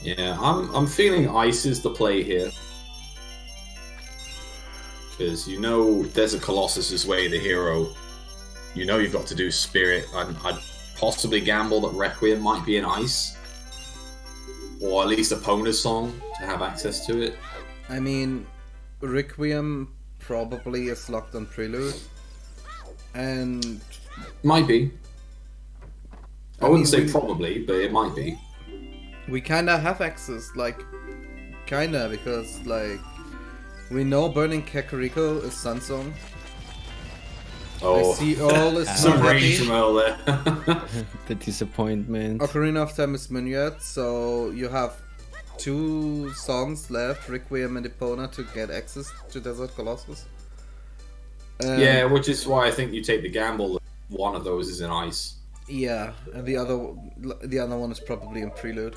Yeah, I'm feeling ice is the play here. Because you know there's a Colossus's way, the hero. You know you've got to do spirit. I'd possibly gamble that Requiem might be in ice. Or at least a Pona's song to have access to it. I mean, Requiem probably is locked on Prelude. And... Might be. I wouldn't say probably, but it might be. We kinda have access, like... Kinda, because, like... We know Burning Kakariko is Sunsong. Oh, I see Earl is some not range happy. from Earl there. The disappointment. Ocarina of Time is Minuet, so you have 2 songs left, Requiem and Epona, to get access to Desert Colossus. Yeah, which is why I think you take the gamble that one of those is in ice. Yeah, and the other one is probably in Prelude.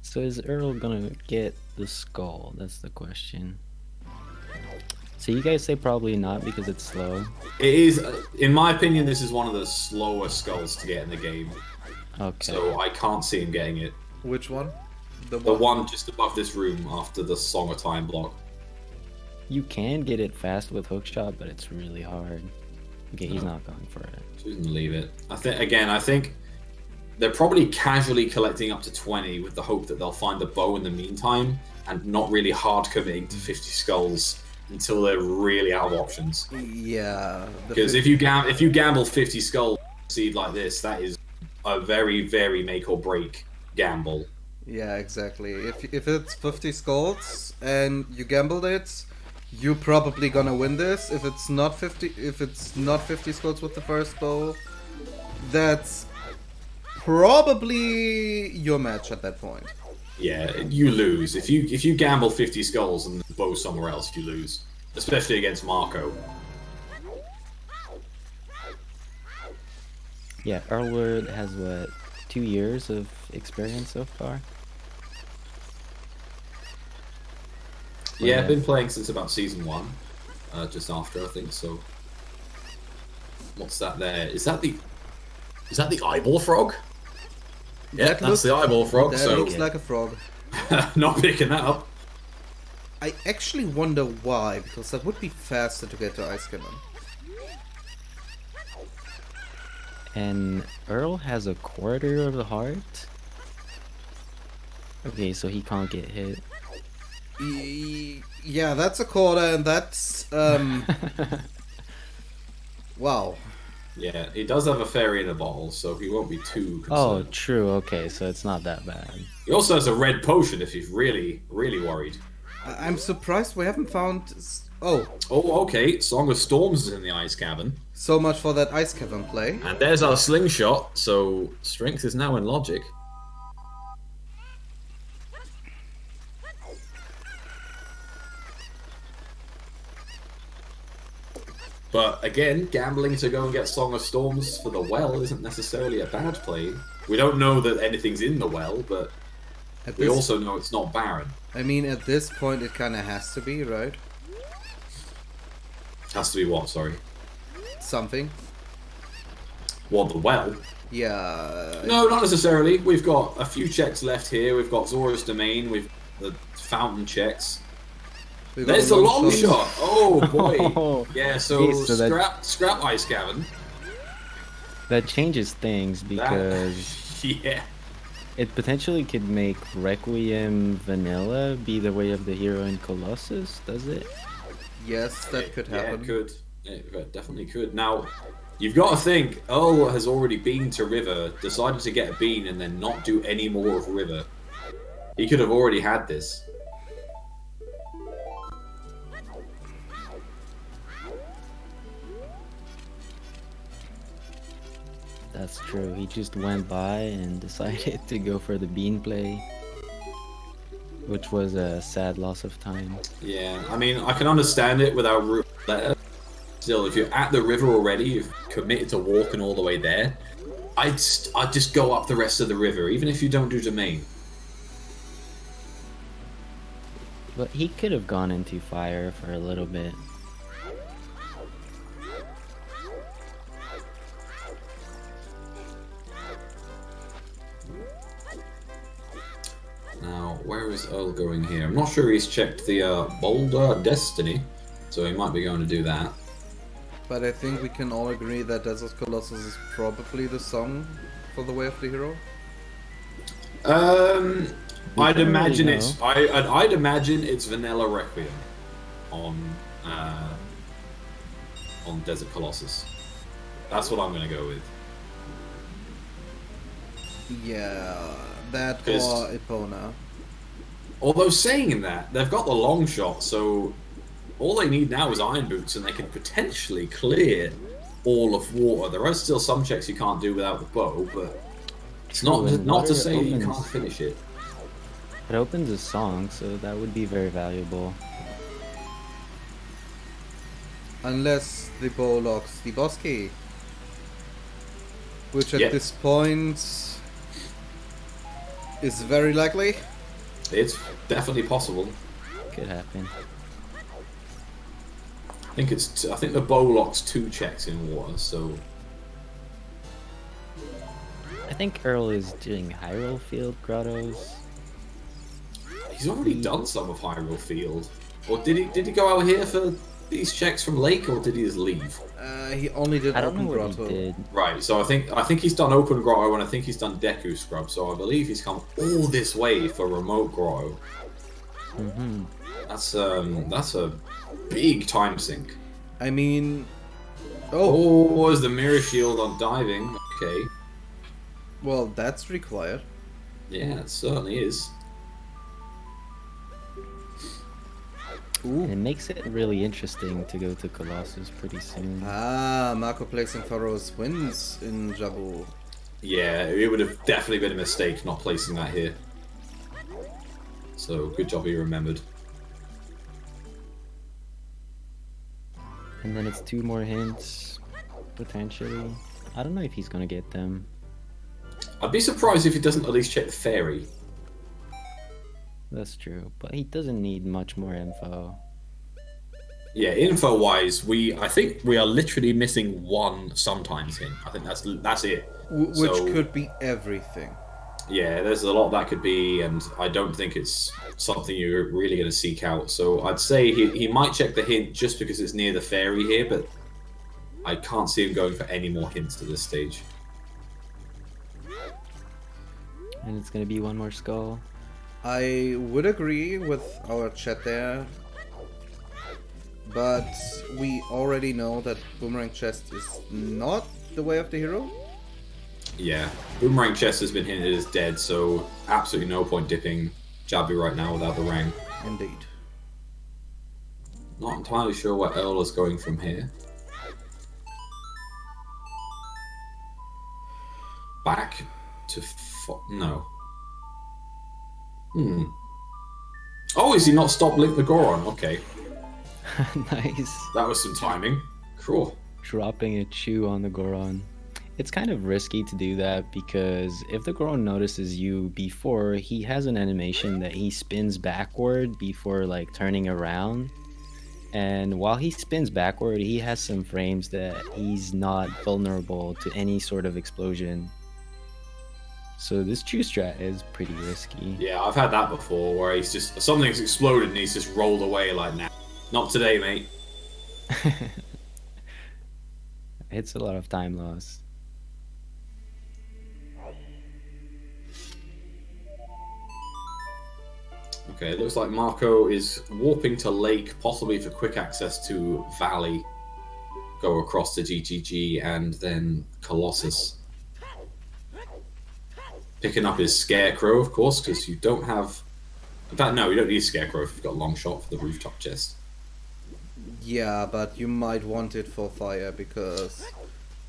So is Earl gonna get the skull? That's the question. So you guys say probably not because it's slow? It is, in my opinion, this is one of the slower skulls to get in the game. Okay. So I can't see him getting it. Which one? The one just above this room after the Song of Time block. You can get it fast with hookshot, but it's really hard. Okay, he's not going for it. Shouldn't leave it. I think they're probably casually collecting up to 20 with the hope that they'll find the bow in the meantime and not really hard committing to 50 skulls until they're really out of options. Yeah. Because if you gamble 50 skulls seed like this, that is a very, very make or break gamble. Yeah, exactly. If it's 50 skulls and you gambled it, you're probably gonna win this. If it's not 50 skulls with the first bow, that's probably your match at that point. Yeah, you lose. If you gamble 50 skulls and bow somewhere else, you lose. Especially against Marco. Yeah, EarlWeird has what, 2 years of experience so far? Yeah, I've been playing since about season 1. Just after, I think, so. What's that there? Is that the eyeball frog? Yeah, that's the eyeball frog, That so... looks like a frog. Not picking that up. I actually wonder why, because that would be faster to get to Ice Cannon. And Earl has a quarter of the heart? Okay, so he can't get hit. Yeah, that's a quarter, and that's wow. Yeah, he does have a fairy in a bottle, so he won't be too concerned. Oh, true. Okay, so it's not that bad. He also has a red potion if he's really, really worried. I'm surprised we haven't found... Oh, okay. Song of Storms is in the ice cavern. so much for that Ice Cavern play. And there's our slingshot, so strength is now in logic. But again, gambling to go and get Song of Storms for the well isn't necessarily a bad play. We don't know that anything's in the well, but we also know it's not barren. I mean, at this point it kinda has to be, right? Has to be what, sorry? Something. What, the well? Yeah. No, not necessarily. We've got a few checks left here. We've got Zora's Domain. We've the fountain checks. We got There's a the long shot. Oh boy. Oh, Yeah. So, okay, so that- scrap ice cavern. That changes things because Yeah. it potentially could make Requiem Vanilla be the way of the hero in Colossus, does it? Yes, that could Yeah, happen. it could. It definitely could. Now, you've got to think, Earl has already been to River, decided to get a bean, and then not do any more of River. He could have already had this. That's true. He just went by and decided to go for the bean play, which was a sad loss of time. Yeah, I mean, I can understand it without root letter. Still, if you're at the river already, you've committed to walking all the way there, I'd just go up the rest of the river, even if you don't do domain. But he could have gone into fire for a little bit. Now, where is Earl going here? I'm not sure he's checked the Boulder Destiny, so he might be going to do that. But I think we can all agree that Desert Colossus is probably the song for the Way of the Hero. I'd don't imagine really it's I'd imagine it's Vanilla Requiem on Desert Colossus. That's what I'm gonna go with. Yeah, that or 'Cause- Epona. Although saying that, they've got the long shot, so all they need now is Iron Boots, and they can potentially clear all of water. There are still some checks you can't do without the bow, but it's not True, and not to water say you opens- can't finish it. It opens a song, so that would be very valuable. Unless the bow locks the boss key. Which at Yeah. this point is very likely. It's definitely possible. Could happen. I think the bow locks 2 checks in water, so I think Earl is doing Hyrule Field grottos. he's already done some of Hyrule Field. Or did he go out here for these checks from Lake, or did he just leave? He only did I don't know Open what Grotto. he did. Right, so I think he's done Open Grotto, and I think he's done Deku Scrub, so I believe he's come all this way for Remote Grotto. Mm-hmm. That's a big time sink. I mean... Oh, Oh, is the Mirror Shield on diving? Okay. well, that's required. Yeah, it certainly is. And it makes it really interesting to go to Colossus pretty soon. Ah, Marco placing Pharaoh's Winds in Jabu. Yeah, it would have definitely been a mistake not placing that here. So, good job you remembered. And then it's 2 more hints, potentially. I don't know if he's gonna get them. I'd be surprised if he doesn't at least check the fairy. That's true, but he doesn't need much more info. Yeah, info-wise, I think we are literally missing 1 sometimes hint. I think that's it. Which So- could be everything. Yeah, there's a lot that could be, and I don't think it's something you're really going to seek out. So I'd say he might check the hint just because it's near the fairy here, but I can't see him going for any more hints at this stage. And it's gonna be 1 more skull. I would agree with our chat there, but we already know that Boomerang Chest is not the Way of the Hero. Yeah, Boomerang Chest has been hinted as dead, so absolutely no point dipping Jabu right now without the rang. Indeed. Not entirely sure where Earl is going from here. Back to no. Oh, is he not stopped Link the Goron? Okay, Nice. that was some timing. Cool. Dropping a chew on the Goron. It's kind of risky to do that because if the Goron notices you before, he has an animation that he spins backward before like turning around. And while he spins backward, he has some frames that he's not vulnerable to any sort of explosion. So this Chew strat is pretty risky. Yeah, I've had that before, where he's just something's exploded and he's just rolled away like, nah, not today, mate. It's a lot of time loss. Okay, it looks like Marco is warping to Lake, possibly for quick access to Valley. Go across to GGG and then Colossus. Picking up his Scarecrow, of course, because you don't have... In fact, no, you don't need Scarecrow if you've got Long Shot for the rooftop chest. Yeah, but you might want it for fire, because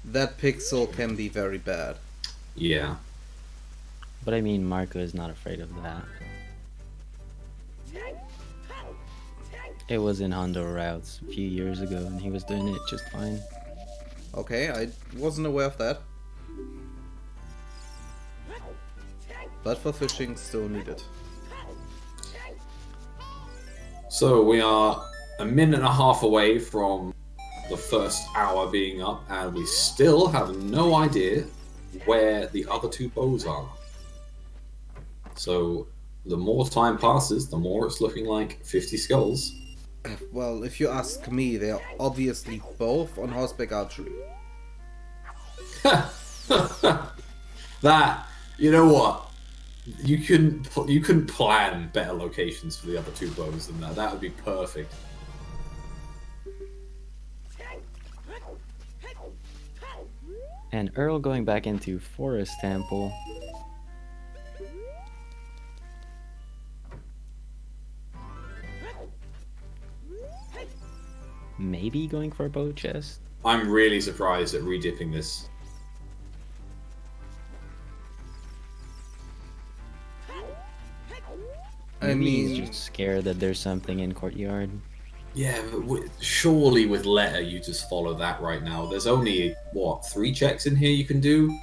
that pixel can be very bad. Yeah. But I mean, Marco is not afraid of that. It was in Hondo routes a few years ago, and he was doing it just fine. Okay, I wasn't aware of that. But for fishing, still needed. So we are a minute and a half away from the first hour being up, and we still have no idea where the other two bows are. So the more time passes, the more it's looking like 50 skulls. Well, if you ask me, they are obviously both on horseback archery. That, you know what? You couldn't plan better locations for the other two bows than that. That would be perfect. And Earl going back into Forest Temple. Maybe going for a bow chest. I'm really surprised at redipping this. I Maybe mean, he's just scared that there's something in courtyard. Yeah, but surely with letter you just follow that right now. There's only, what, 3 checks in here you can do?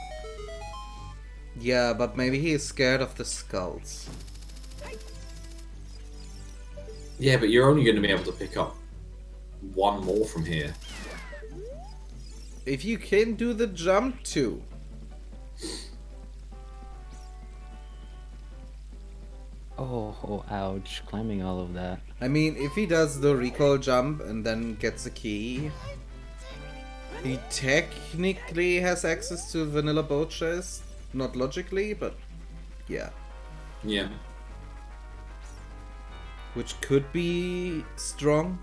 yeah, but maybe he is scared of the skulls. Yeah, but you're only going to be able to pick up 1 more from here. If you can do the jump too. Oh, ouch. Climbing all of that. I mean, if he does the recoil jump and then gets a key, he technically has access to vanilla bow chest. Not logically, but yeah. Yeah. Which could be strong.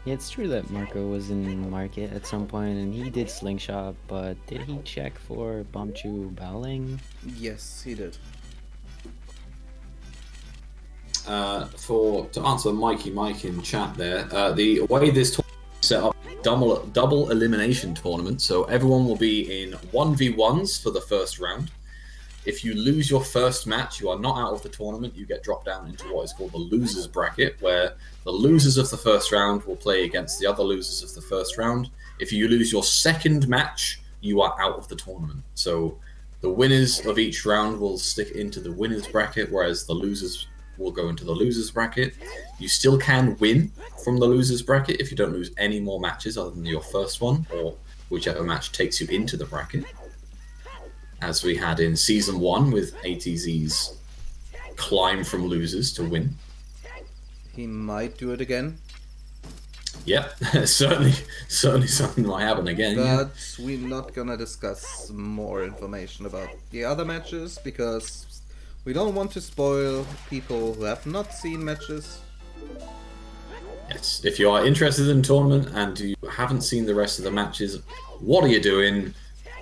Yeah, it's true that Marco was in market at some point and he did slingshot, but did he check for Bumchu Bowling? Yes, he did. To answer Mikey Mike in chat there, the way this tournament is set up, double elimination tournament, so everyone will be in 1v1s for the first round. If you lose your first match, you are not out of the tournament. You get dropped down into what is called the losers bracket, where the losers of the first round will play against the other losers of the first round. If you lose your second match, you are out of the tournament. So the winners of each round will stick into the winners bracket, whereas the losers will go into the losers bracket. You still can win from the losers bracket if you don't lose any more matches other than your first one, or whichever match takes you into the bracket, as we had in Season 1 with ATZ's climb from losers to win. He might do it again. Yep, certainly something might happen again. But we're not gonna discuss more information about the other matches, because we don't want to spoil people who have not seen matches. Yes, if you are interested in the tournament and you haven't seen the rest of the matches, what are you doing?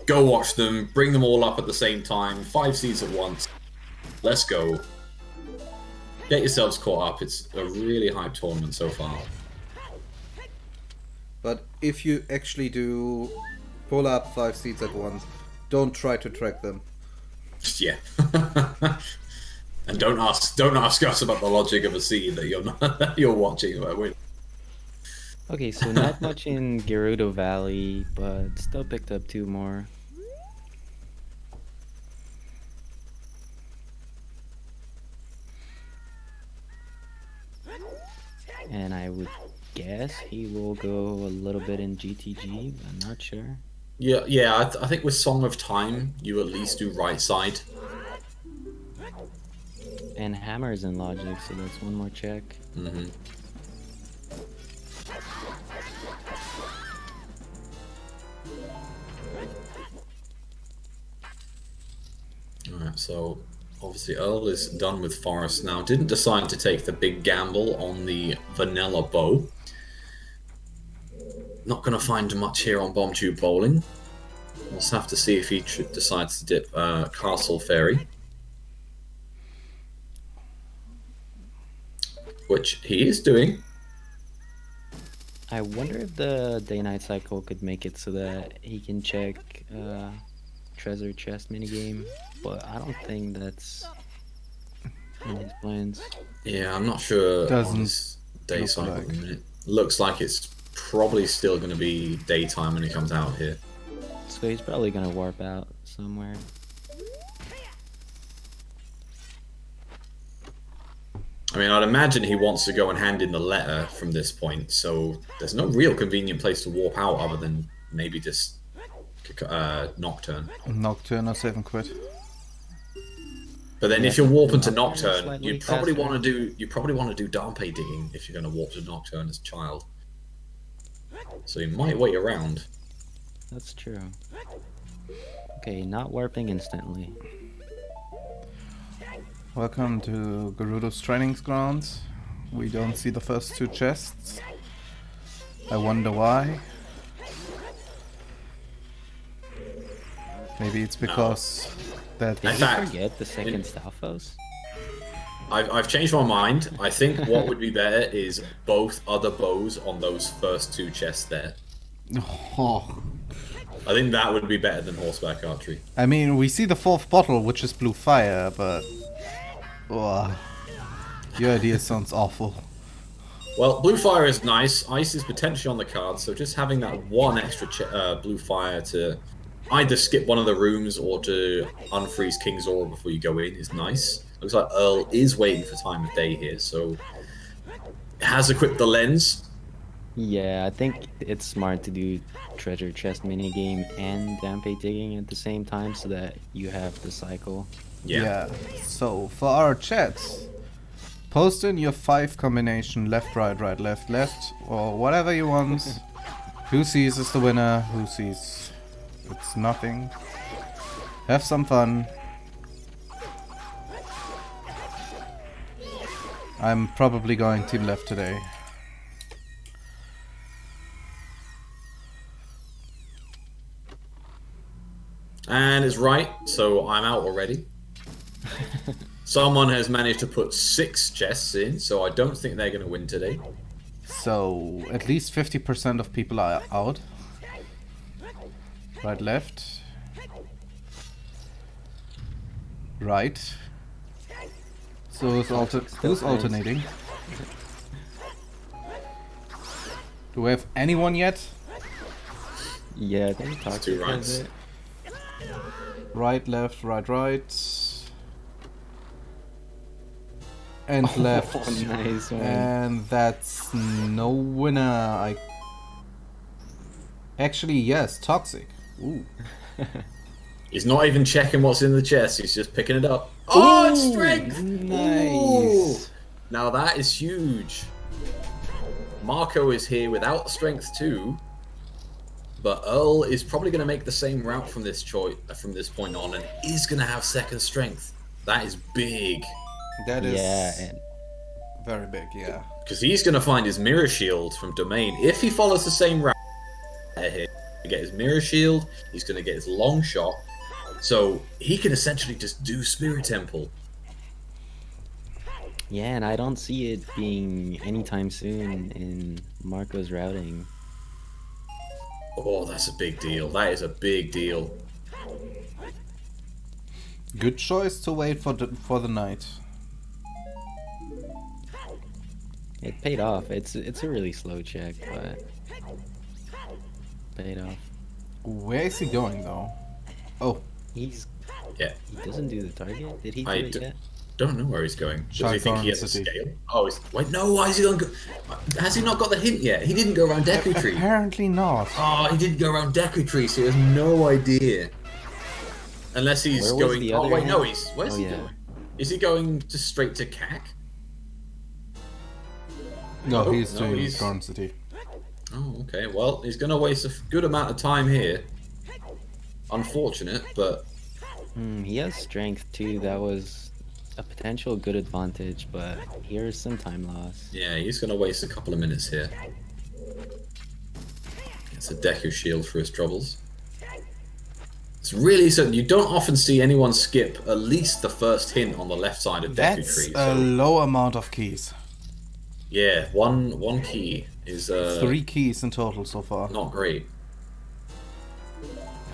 Go watch them, bring them all up at the same time, 5 seeds at once. Let's go. Get yourselves caught up. It's a really hype tournament so far. But if you actually do pull up 5 seeds at once, don't try to track them. Yeah. And don't ask us about the logic of a seed that you're watching. Okay, so not much in Gerudo Valley, but still picked up 2 more. And I would guess he will go a little bit in GTG, but I'm not sure. Yeah. I think with Song of Time, you at least do right side. And Hammer's in Logic, so that's one more check. Mm-hmm. Alright, so obviously Earl is done with Forest now. Didn't decide to take the big gamble on the vanilla bow. Not going to find much here on Bomb Tube Bowling. We'll just have to see if he decides to dip Castle Fairy. Which he is doing. I wonder if the day-night cycle could make it so that he can check treasure chest minigame, but I don't think that's in his plans. Yeah, I'm not sure Doesn't on his day look cycle like. at the minute. Looks like it's probably still going to be daytime when he comes out here. So he's probably gonna warp out somewhere. I mean, I'd imagine he wants to go and hand in the letter from this point, so there's no real convenient place to warp out other than maybe just Nocturne. Nocturne or 7 quid. But then Yeah, if you're warping to Nocturne is Nocturne, slightly you'd probably faster. want to do Darnpay digging if you're going to warp to Nocturne as a child. So you might wait around. That's true. Okay, not warping instantly. Welcome to Gerudo's training grounds. We don't see the first 2 chests. I wonder why. Maybe it's because that Did In you fact, forget the second Stalfos? I've changed my mind. I think what would be better is both other bows on those first 2 chests there. Oh. I think that would be better than horseback archery. I mean, we see the 4th bottle, which is blue fire, but oh, your idea sounds awful. Well, blue fire is nice. Ice is potentially on the card, so just having that one extra blue fire to either skip one of the rooms or to unfreeze King's Aura before you go in is nice. Looks like Earl is waiting for time of day here, so has equipped the lens. Yeah, I think it's smart to do treasure chest minigame and Dampé digging at the same time so that you have the cycle. Yeah. So for our chat, post in your 5 combination left, right, right, left, left, or whatever you want. Who sees is the winner, who sees it's nothing. Have some fun. I'm probably going team left today. And it's right, so I'm out already. Someone has managed to put 6 chests in, so I don't think they're going to win today. So at least 50% of people are out. Right, left. Right. So who's alternating? Do we have anyone yet? Yeah, I think Toxic 2 has rights. it. Right, left, right, right. And left. Oh, nice one. And that's no winner. Actually, yes, Toxic. Ooh. He's not even checking what's in the chest, he's just picking it up. Oh, it's strength! Nice. Ooh. Now that is huge. Marco is here without strength too. But Earl is probably going to make the same route from this point on, and is going to have second strength. That is big, That is Yeah, and very big, yeah. because he's going to find his mirror shield from Domain. If he follows the same route here, to get his mirror shield, he's going to get his long shot, so he can essentially just do Spirit Temple. yeah, and I don't see it being anytime soon in Marco's routing. Oh, that's a big deal. That is a big deal. Good choice to wait for the night. It paid off. It's a really slow check, but paid off. Where is he going though? Oh, He's Yeah. he doesn't do the target. Did he do I it d- yet? don't know where he's going. Does he think he has a City. scale? Oh, wait, no, why is he going to go... Has he not got the hint yet? He didn't go around Deku Tree. Apparently not. Oh, he didn't go around Deku Tree, so he has no idea. Unless he's Where was going... the Oh, other wait, no, hint? Where's he going? Is he going just straight to CAC? No, Oh, he's no, to he's- Garden City. Oh, okay. Well, he's going to waste a good amount of time here. Unfortunate, but... He has strength too. That was a potential good advantage, but here's some time loss. Yeah, he's going to waste a couple of minutes here. It's a Deku shield for his troubles. It's really so you don't often see anyone skip at least the first hint on the left side of Deku That's Tree. a So, low amount of keys. yeah, one key is 3 keys in total so far. not great.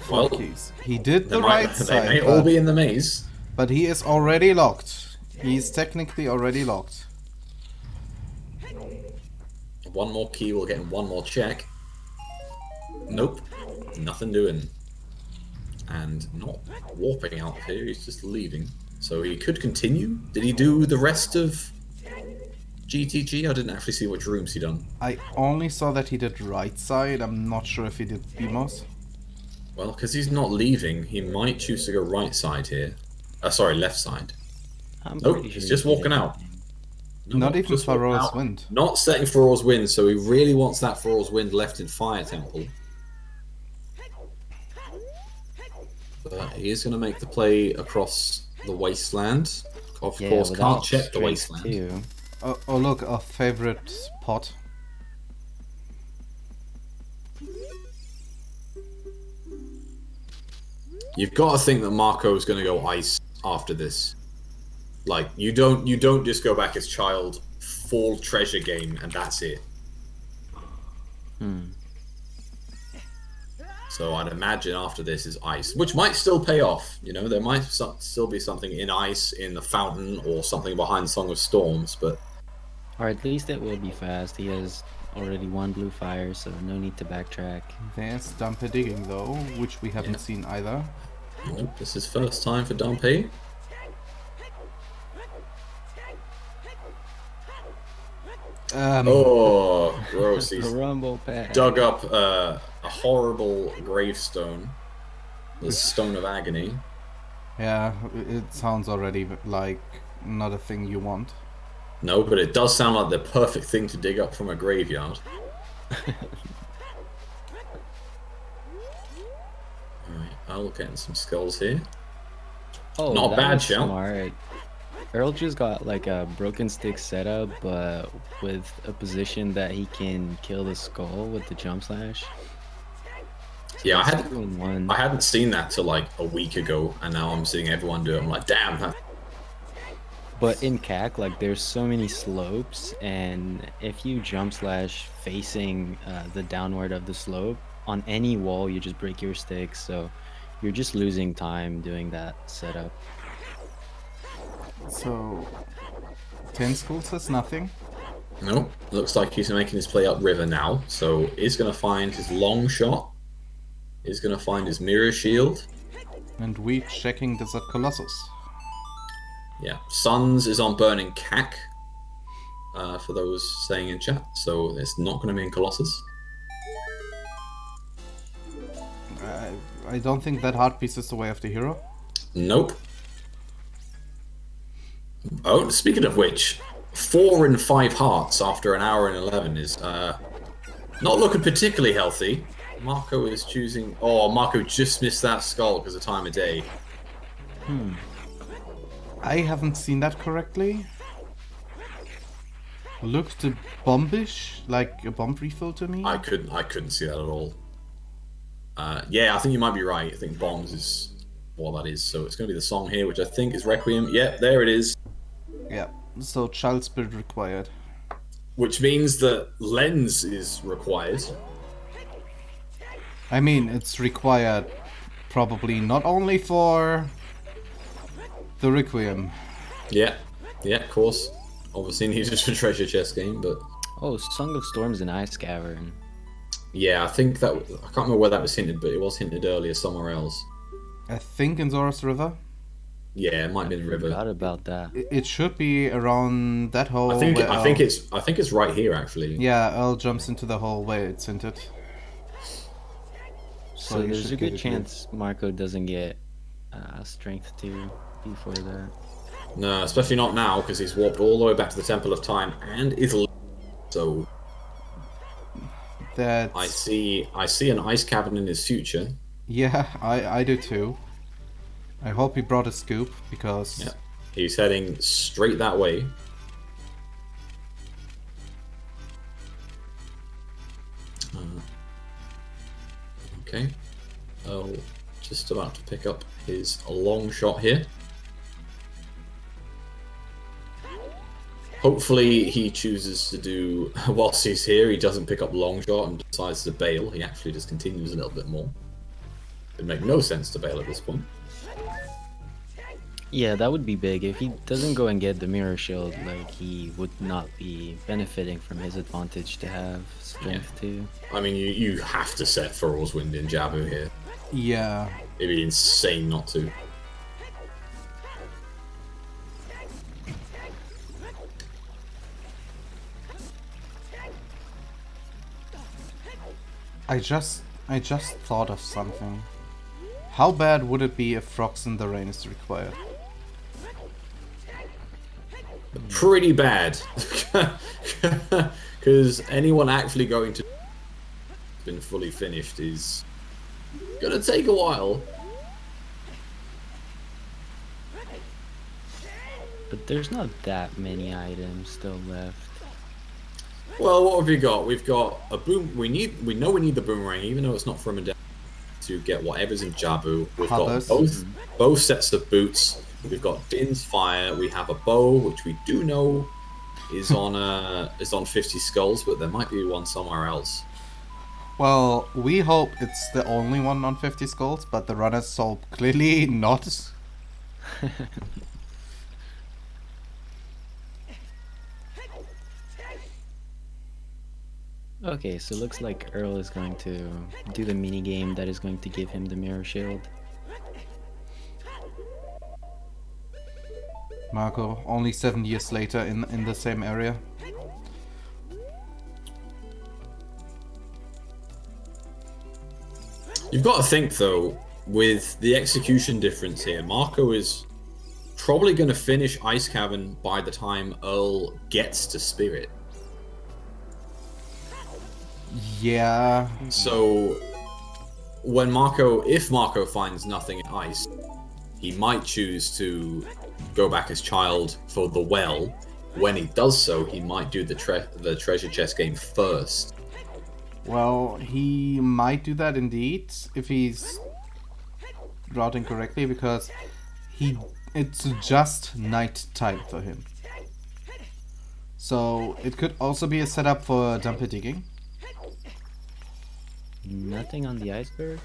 4 keys. He did the right They side, may all be in the maze. but he is already locked. He's technically already locked. One more key will get him one more check. Nope, nothing doing. And not warping out here, he's just leaving. So he could continue. Did he do the rest of GTG? I didn't actually see which rooms he done. I only saw that he did right side. I'm not sure if he did BMOS. Well, because he's not leaving, he might choose to go right side here. Sorry, left side. I'm Nope, pretty sure he's just he did walking it. out. No, Not even just walking Pharaoh's out. Wind. Not setting Pharaoh's Wind, so he really wants that Pharaoh's Wind left in Fire Temple. But he is going to make the play across the wasteland. Of Yeah, course, without can't check the strength, wasteland. too. Oh, look, a favorite spot. You've got to think that Marco's going to go ice after this. Like you don't just go back as child, full treasure game, and that's it. So I'd imagine after this is ice, which might still pay off. You know, there might still be something in ice in the fountain or something behind Song of Storms, but Or at least it will be fast. He has already 1 blue fire, so no need to backtrack. There's Dumper digging though, which we haven't Yeah. seen either. nope, this is first time for Dumpy. Oh, gross! The He's rumble pad. dug up a horrible gravestone, the Stone of Agony. Yeah, it sounds already like not a thing you want. No, but it does sound like the perfect thing to dig up from a graveyard. Alright, I'll get some skulls here. Oh, Not that bad, was Shell. smart. Earl just got like a broken stick setup, but with a position that he can kill the skull with the jump slash. Yeah, That's 2 in 1. I hadn't seen that till like a week ago, and now I'm seeing everyone do it. I'm like, damn. But in CAC, like there's so many slopes, and if you jump slash facing the downward of the slope on any wall, you just break your stick. So you're just losing time doing that setup. So, 10 School says nothing. Nope. Looks like he's making his play upriver now. So he's going to find his long shot. He's going to find his mirror shield. And we checking Desert Colossus. Yeah. Suns is on Burning Cac. For those saying in chat. So it's not going to be in Colossus. I don't think that heart piece is the way of the hero. Nope. Oh, speaking of which, 4 and 5 hearts after an hour and 11 is not looking particularly healthy. Marco is choosing... Oh, Marco just missed that skull because of time of day. I haven't seen that correctly. Looked bombish, like a bomb refill to me. I couldn't see that at all. Yeah, I think you might be right. I think bombs is what that is. So it's going to be the song here, which I think is Requiem. Yep, there it is. Yeah, so child spirit required. Which means that lens is required. I mean, it's required probably not only for the Requiem. Yeah, of course. Obviously needed for treasure chest game, but Oh, Song of Storms and Ice Cavern. yeah, I think that I can't remember where that was hinted, but it was hinted earlier somewhere else. I think in Zora's River. Yeah, it might be in the river. Forgot about that. It should be around that hole. I think where I think it's right here actually. Yeah, Earl jumps into the hole where it's hinted. So you there's should a get good it here. chance Marco doesn't get strength 2 before that. No, especially not now because he's warped all the way back to the Temple of Time and is so. That I see an ice cavern in his future. Yeah, I do too. I hope he brought a scoop because Yeah, he's heading straight that way. Okay. Oh, just about to pick up his long shot here. Hopefully he chooses to do, whilst he's here, he doesn't pick up long shot and decides to bail. He actually just continues a little bit more. It'd make no sense to bail at this point. Yeah, that would be big. If he doesn't go and get the mirror shield, like, he would not be benefiting from his advantage to have strength 2. I mean, you have to set Furrow's Wind in Jabu here. yeah, It'd be insane not to. I just thought of something. How bad would it be if Frogs in the Rain is required? Pretty bad. Because anyone actually going to been fully finished is gonna take a while. But there's not that many items still left. Well, what have we got? We've got a boom. We know we need the boomerang, even though it's not from a deck, to get whatever's in Jabu. We've Others. got both sets of boots. We've got Din's Fire. We have a bow, which we do know is on 50 skulls, but there might be one somewhere else. Well, we hope it's the only one on 50 skulls, but the runners so clearly not. Okay, so it looks like Earl is going to do the mini game that is going to give him the mirror shield. Marco, only 7 years later in the same area. You've got to think though, with the execution difference here, Marco is probably going to finish Ice Cavern by the time Earl gets to Spirit. Yeah. So when if Marco finds nothing in ice, he might choose to go back as child for the well. When he does so, he might do the treasure chest game first. Well, he might do that indeed if he's routing correctly, because it's just night time for him. So it could also be a setup for dumper digging. Nothing on the iceberg?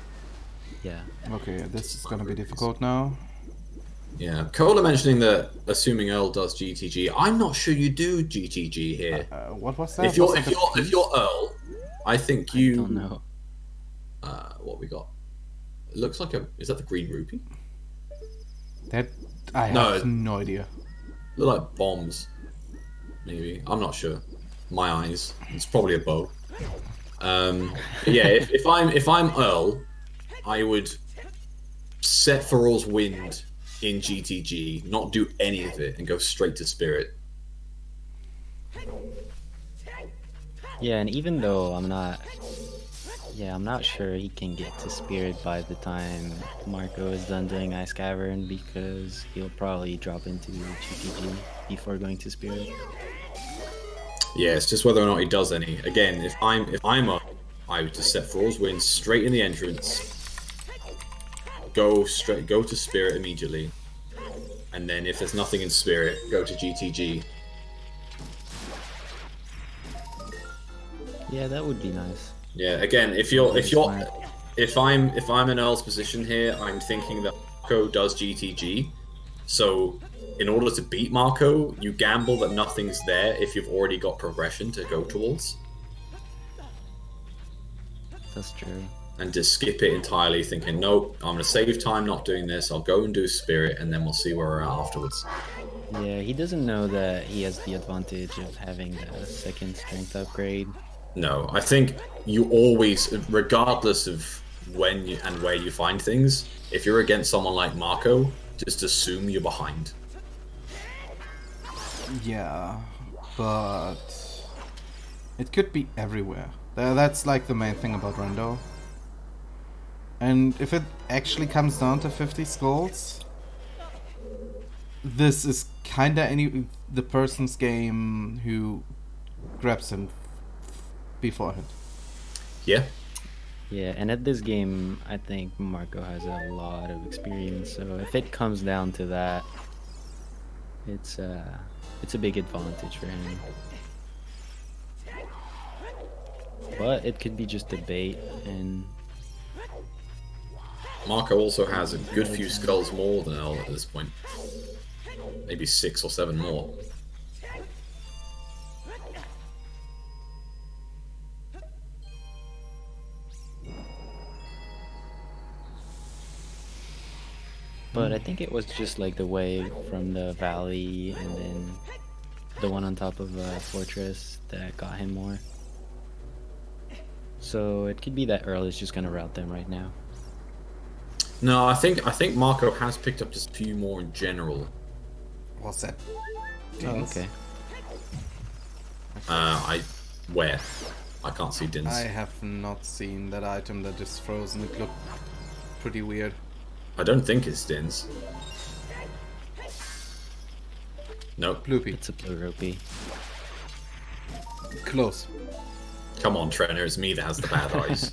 Yeah. Okay, this is gonna be difficult now. Yeah, Cola mentioning that assuming Earl does GTG, I'm not sure you do GTG here. What was that? If you're Was that a if you're Earl, I think you. I don't know. What we got? It looks like is that the green rupee? That I have no idea. Look like bombs. Maybe. I'm not sure. My eyes. It's probably a bow. But yeah, if I'm Earl, I would set Furrow's Wind in GTG, not do any of it, and go straight to Spirit. Yeah, and even though I'm not sure he can get to Spirit by the time Marco is done doing Ice Cavern, because he'll probably drop into GTG before going to Spirit. Yeah, it's just whether or not he does any. Again, if I'm up, I would just set Furrow's Wind straight in the entrance. Go to Spirit immediately, and then if there's nothing in Spirit, go to GTG. Yeah, that would be nice. Yeah, again, if I'm in Earl's position here, I'm thinking that Marco does GTG. So in order to beat Marco, you gamble that nothing's there if you've already got progression to go towards. That's true. and just skip it entirely, thinking, nope, I'm gonna save time not doing this. I'll go and do Spirit, and then we'll see where we're at afterwards. Yeah, he doesn't know that he has the advantage of having the second strength upgrade. No, I think you always, regardless of when you, and where you find things, if you're against someone like Marco, just assume you're behind. Yeah, but it could be everywhere. That's like the main thing about Rando. And if it actually comes down to 50 skulls, this is kinda the person's game who grabs him beforehand. Yeah. Yeah, and at this game, I think Marco has a lot of experience. So if it comes down to that, it's a big advantage for him. But it could be just a bait, and Marco also has a good few skulls more than Elle at this point. Maybe 6 or 7 more. but I think it was just like the way from the valley and then the one on top of Fortress that got him more. So it could be that Earl is just gonna route them right now. No, I think Marco has picked up just a few more in general. What's that? Oh, okay. Where? I can't see Dins. I have not seen that item that is frozen. It looked pretty weird. I don't think it's Dins. Nope. Bloopy. It's a blue rupee. Close. Come on, Trenner, it's me that has the bad eyes.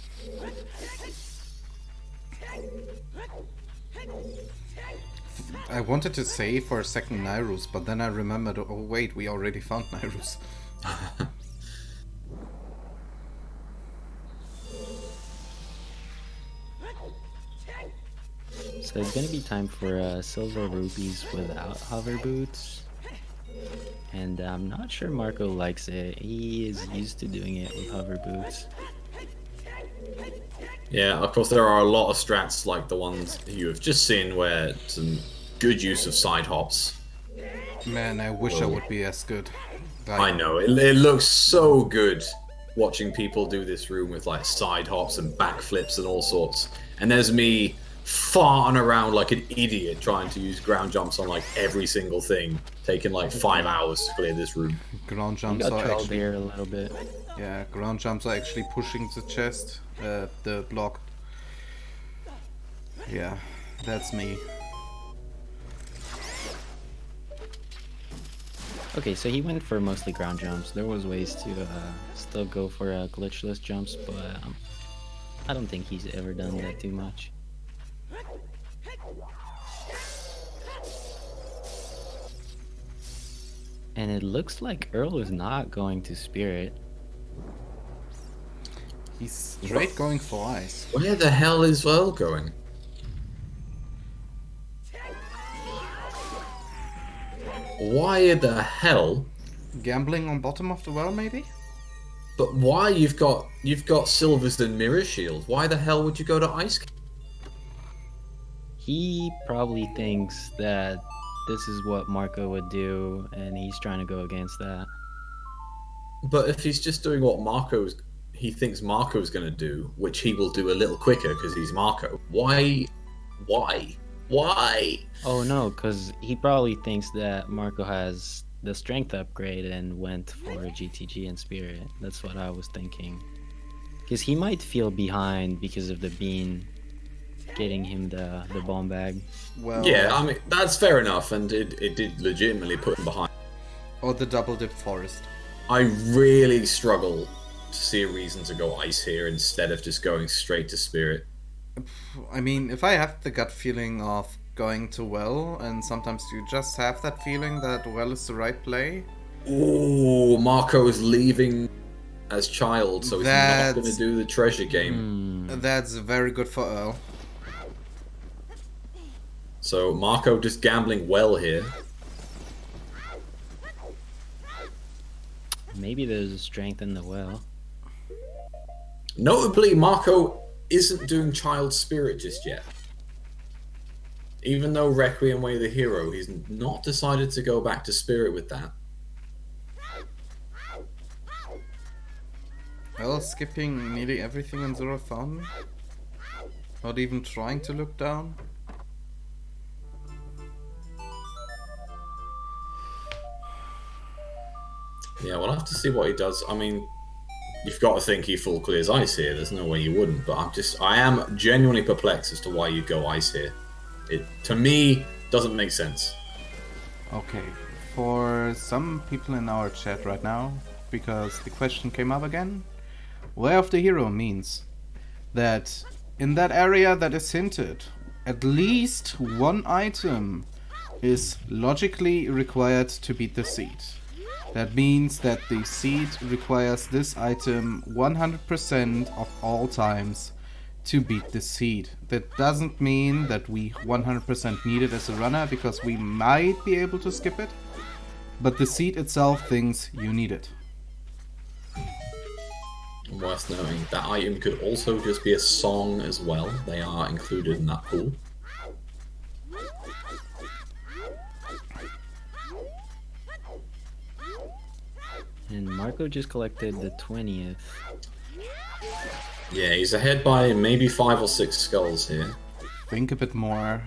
I wanted to say for a second Nairus, but then I remembered, oh wait, we already found Nairus. So it's gonna be time for silver rupees without hover boots. And I'm not sure Marco likes it. He is used to doing it with hover boots. Yeah, of course there are a lot of strats like the ones you have just seen where some good use of side hops. Man, I wish I would be as good. I know, it looks so good watching people do this room with like side hops and backflips and all sorts. And there's me farting around like an idiot trying to use ground jumps on like every single thing, taking like 5 hours to clear this room. Ground He jumps got are trolled actually... here a little bit. Yeah, ground jumps are actually pushing the chest, the block. Yeah, that's me. Okay, so he went for mostly ground jumps. There was ways to still go for glitchless jumps, but I don't think he's ever done that too much. And it looks like Earl is not going to Spirit. He's straight going for ice. Where the hell is Earl going? Why the hell? Gambling on bottom of the well, maybe? But why you've got Silvers and Mirror Shield? Why the hell would you go to Ice? He probably thinks that this is what Marco would do, and he's trying to go against that. But if he's just doing what he thinks Marco's going to do, which he will do a little quicker because he's Marco. Why? Oh no, because he probably thinks that Marco has the strength upgrade and went for GTG and Spirit. That's what I was thinking. Because he might feel behind because of the bean getting him the bomb bag. Well, Yeah, I mean, that's fair enough, and it did legitimately put him behind. or the double dip forest. I really struggle to see a reason to go Ice here instead of just going straight to Spirit. I mean, if I have the gut feeling of going to well, and sometimes you just have that feeling that well is the right play. Ooh, Marco is leaving as child, so he's not That's- going to do the treasure game. That's very good for Earl. So Marco just gambling well here. Maybe there's a strength in the well. Notably, Marco isn't doing Child Spirit just yet. Even though Requiem Way the hero, he's not decided to go back to Spirit with that. Well, skipping nearly everything in Zorothon. Not even trying to look down. Yeah, we'll have to see what he does. I mean, you've got to think he full clears ice here. There's no way you wouldn't. But I am genuinely perplexed as to why you go ice here. It, to me, doesn't make sense. Okay, for some people in our chat right now, because the question came up again, Way of the Hero means that in that area that is hinted, at least one item is logically required to beat the seed. That means that the seed requires this item 100% of all times to beat the seed. That doesn't mean that we 100% need it as a runner, because we might be able to skip it, but the seed itself thinks you need it. Worth noting, that item could also just be a song as well. They are included in that pool. And Marco just collected the 20th. Yeah, he's ahead by maybe 5 or 6 skulls here. Think a bit more.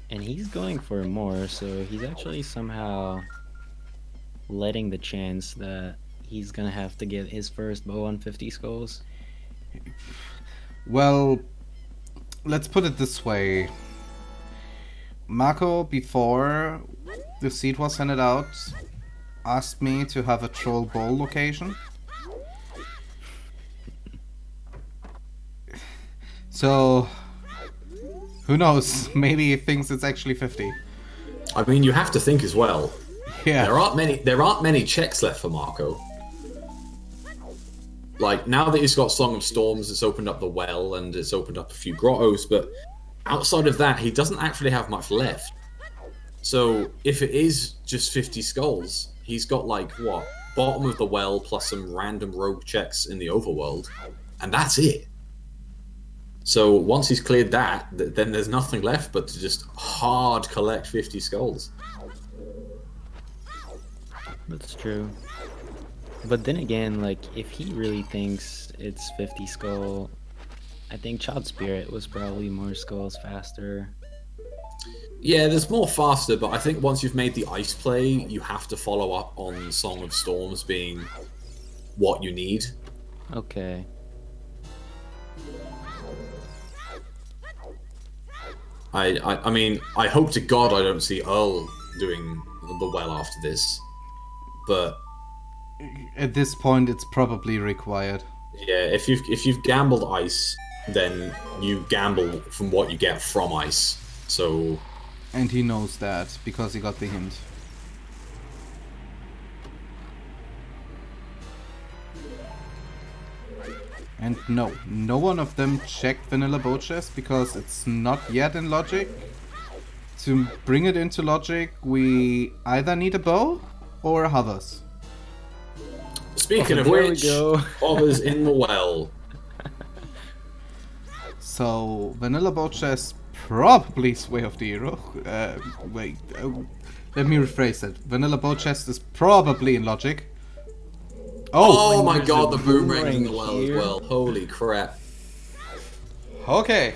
And he's going for more, so he's actually somehow letting the chance that he's gonna have to get his first bow on 50 skulls. Well, let's put it this way. Marco, before the seed was handed out, asked me to have a troll bowl location. So, who knows? Maybe he thinks it's actually 50. I mean, you have to think as well. Yeah. There aren't many checks left for Marco. Like, now that he's got Song of Storms, it's opened up the well and it's opened up a few grottos, but outside of that, he doesn't actually have much left. So, if it is just 50 skulls, he's got, like, what? Bottom of the well plus some random rogue checks in the overworld, and that's it. So, once he's cleared that, then there's nothing left but to just hard collect 50 skulls. That's true. But then again, like, if he really thinks it's 50 skull, I think Child Spirit was probably more skulls faster. Yeah, there's more faster, but I think once you've made the ice play, you have to follow up on Song of Storms being what you need. Okay. I mean, I hope to God I don't see Earl doing the well after this, but At this point, it's probably required. yeah, if you've gambled ice, then you gamble from what you get from ice. So, And he knows that, because he got the hint. And no one of them checked Vanilla Bow Chest, because it's not yet in Logic. To bring it into Logic, we either need a bow or hovers. speaking of there we which, go. Hovers in the well. So, Vanilla Bow Chest probably is Way of the Hero. Wait, let me rephrase that. Vanilla Bow Chest is probably in Logic. Oh my there's God, a the boomerang in the boomerang well as here. well. Holy crap. Okay.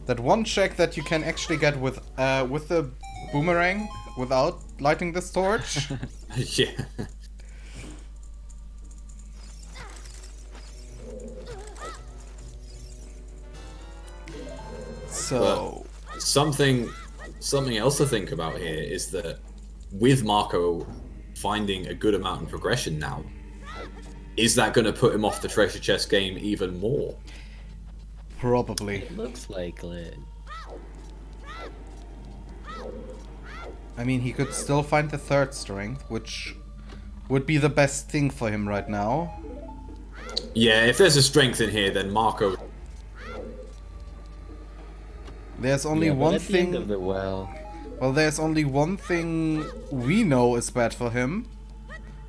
That one check that you can actually get with the boomerang without lighting this torch. Yeah. So, Something else to think about here is that with Marco finding a good amount in progression now, is that going to put him off the treasure chest game even more? probably. Looks like it. I mean, he could still find the third strength, which would be the best thing for him right now. Yeah, if there's a strength in here, then Marco. There's only Yeah, but one at the end thing. of the well. Well, there's only one thing we know is bad for him,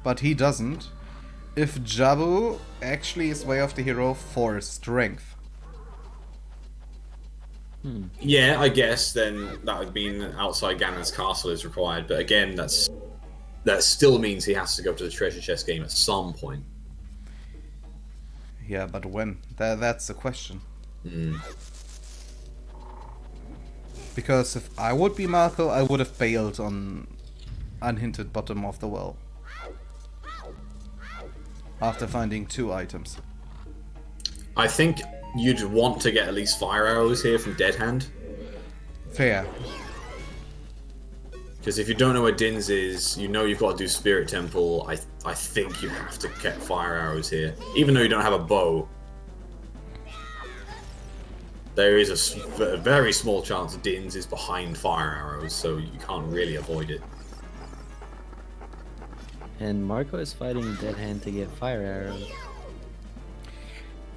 but he doesn't. if Jabu actually is Way of the Hero for strength. Yeah, I guess then that would mean outside Ganon's castle is required. But again, that still means he has to go to the treasure chest game at some point. Yeah, but when? That's the question. Because if I would be Marco, I would have bailed on unhinted bottom of the well. After finding 2 items. I think you'd want to get at least fire arrows here from Dead Hand. Fair. Because if you don't know where Din's is, you know you've got to do Spirit Temple. I think you have to get fire arrows here. Even though you don't have a bow. There is a very small chance Din's is behind fire arrows, so you can't really avoid it. And Marco is fighting Dead Hand to get fire arrows.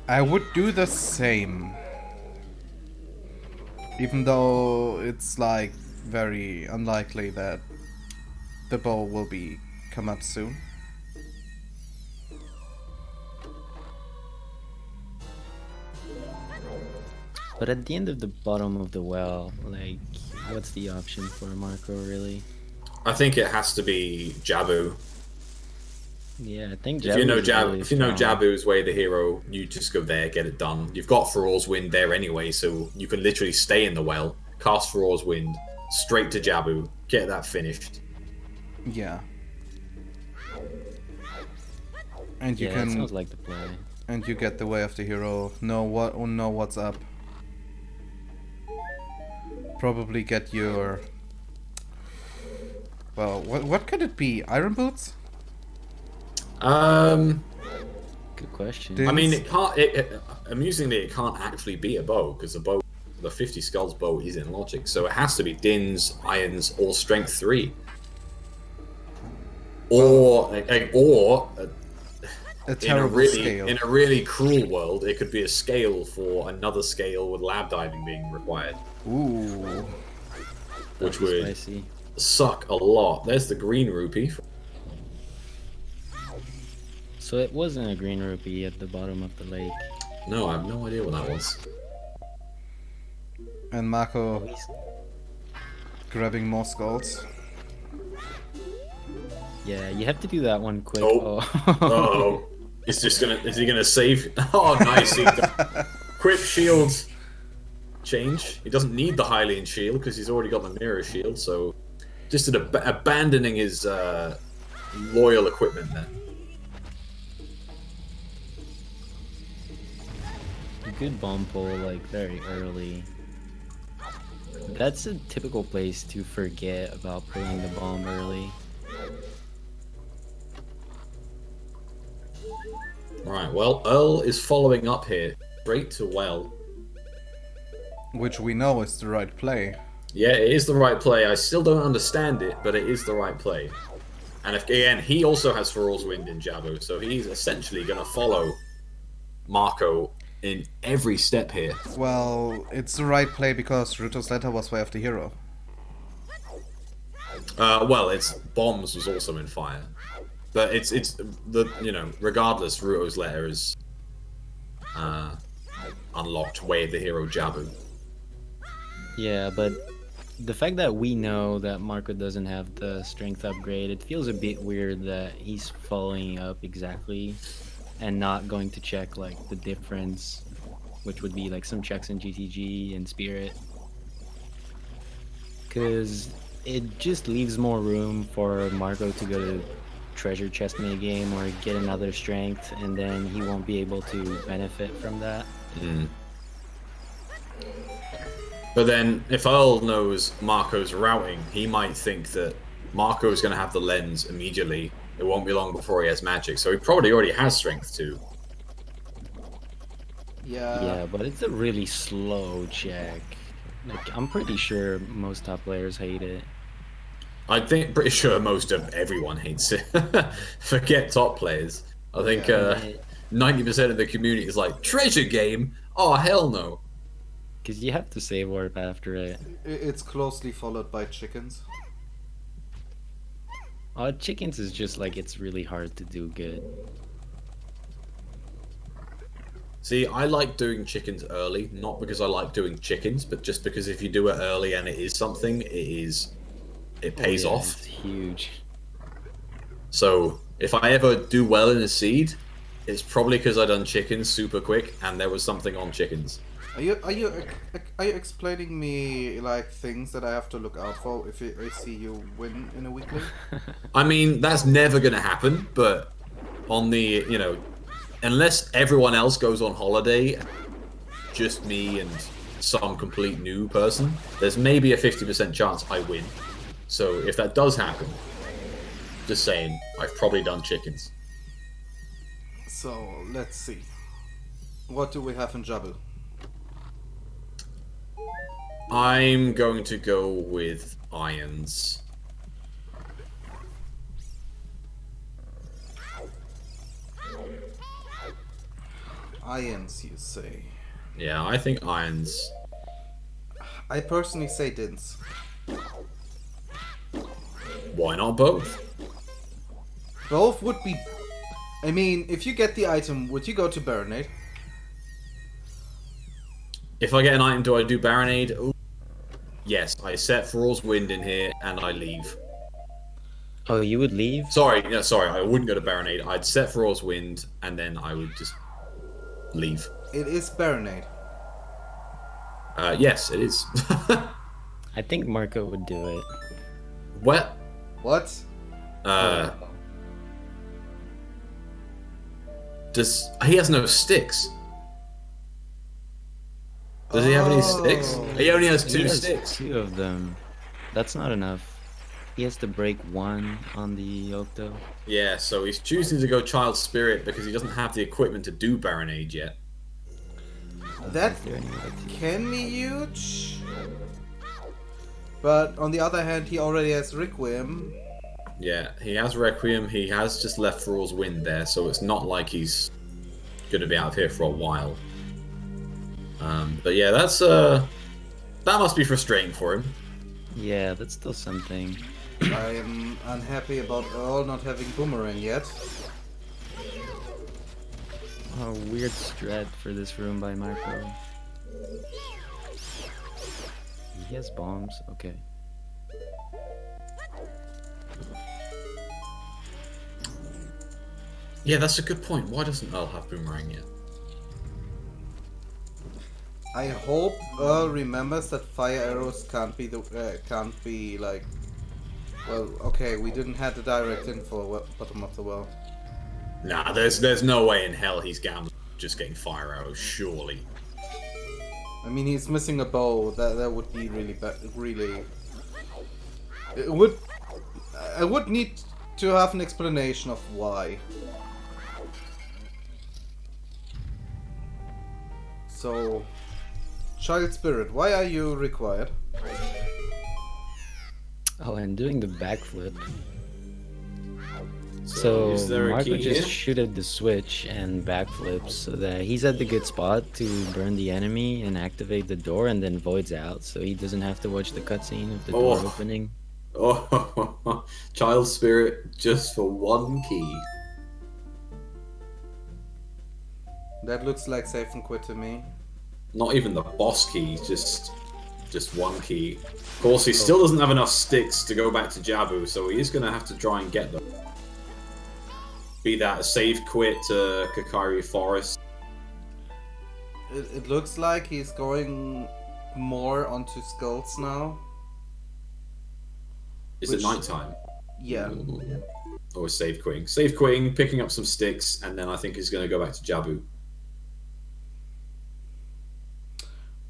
I would do the same. Even though it's like very unlikely that the bow will come up soon. But at the end of the bottom of the well, like, what's the option for Marco, really? I think it has to be Jabu. Yeah, I think If you know really Jabu's Way of the Hero, you just go there, get it done. You've got Feroz Wind there anyway, so you can literally stay in the well, cast Feroz Wind, straight to Jabu, get that finished. Yeah. And you yeah, can. that sounds like the play. And you get the Way of the Hero. Know what's up. Probably get your. Well, what could it be? Iron boots? Good question. I mean, it can't. Amusingly, it can't actually be a bow because the 50 Skulls bow is in logic, so it has to be Din's, Irons, or Strength 3, or a terrible scale. in a really cruel world, it could be a scale for another scale with lab diving being required. Ooh. Which would spicy. Suck a lot. There's the green rupee. So it wasn't a green rupee at the bottom of the lake. No, I have no idea what that was. And Marco grabbing more skulls. Yeah, you have to do that one quick. Oh. Is he gonna save? Oh, nice. Quick shield change. He doesn't need the Hylian shield because he's already got the mirror shield. So, just abandoning his loyal equipment there. Good bomb pull, like very early. That's a typical place to forget about pulling the bomb early. Right, well, Earl is following up here, straight to well. Which we know is the right play. Yeah, it is the right play. I still don't understand it, but it is the right play. And again, he also has Feroz Wind in Jabu, so he's essentially going to follow Marco in every step here. Well, it's the right play because Ruto's letter was Way of the Hero. Well, it's bombs was also in fire, but it's the regardless, Ruto's letter is unlocked Way of the Hero Jabu. Yeah, but the fact that we know that Marco doesn't have the strength upgrade, it feels a bit weird that he's following up exactly and not going to check like the difference, which would be like some checks in GTG and Spirit, because it just leaves more room for Marco to go to treasure chest minigame or get another strength, and then he won't be able to benefit from that. But then, if Earl knows Marco's routing, he might think that Marco's going to have the lens immediately. It won't be long before he has magic, so he probably already has strength too. Yeah, but it's a really slow check. Like, I'm pretty sure most top players hate it. Pretty sure most of everyone hates it. Forget top players. I think 90% of the community is like, treasure game? Oh, hell no. Because you have to save warp after it. It's closely followed by chickens. Chickens is just like, it's really hard to do good. See, I like doing chickens early, not because I like doing chickens, but just because if you do it early and it is something, it Oh pays yeah, off. it's huge. So if I ever do well in a seed, it's probably because I done chickens super quick and there was something on chickens. Are you explaining me like things that I have to look out for if I see you win in a weekly? I mean, that's never gonna happen, but on the, unless everyone else goes on holiday, just me and some complete new person, there's maybe a 50% chance I win. So if that does happen, just saying, I've probably done chickens. So let's see. What do we have in Jabu? I'm going to go with irons. Irons, you say? Yeah, I think irons. I personally say Dins. Why not both? Both would be. I mean, if you get the item, would you go to Baronade? If I get an item, do I do Baronade? Ooh. Yes, I set Thrall's Wind in here and I leave. Oh, you would leave? Sorry, I wouldn't go to Baronade. I'd set Thrall's Wind and then I would just leave. It is Baronade. Yes, it is. I think Marco would do it. What? What? He has no sticks? Does he have any sticks? He only has He two has sticks. 2 of them. That's not enough. He has to break 1 on the Octo. Yeah, so he's choosing to go Child Spirit because he doesn't have the equipment to do Baronade yet. That Is there any way to- can be huge. But on the other hand, he already has Requiem. Yeah, he has Requiem, he has just left Thrall's Wind there, so it's not like he's going to be out of here for a while. But yeah, that must be frustrating for him. Yeah, that's still something. I am unhappy about Earl not having Boomerang yet. Oh, weird strat for this room by Marco. He has bombs, okay. Yeah, that's a good point. Why doesn't Earl have Boomerang yet? I hope Earl remembers that fire arrows can't be like. Well, okay, we didn't have the direct info bottom of the well. Nah, there's no way in hell he's gambling just getting fire arrows, surely. I mean, he's missing a bow. That would be really bad. Really, it would. I would need to have an explanation of why. So, Child Spirit, why are you required? Oh, and doing the backflip. So is there a Marco key just here? shooted the switch and backflips so that he's at the good spot to burn the enemy and activate the door and then voids out so he doesn't have to watch the cutscene of the door opening. Oh, Child Spirit just for one key. That looks like save and quit to me. Not even the boss key, just one key. Of course, he still doesn't have enough sticks to go back to Jabu, so he is going to have to try and get them. Be that a save quit to Kakari Forest. It looks like he's going more onto skulls now. Is Which- it nighttime? Yeah. Or save quitting? Save quitting, picking up some sticks, and then I think he's going to go back to Jabu.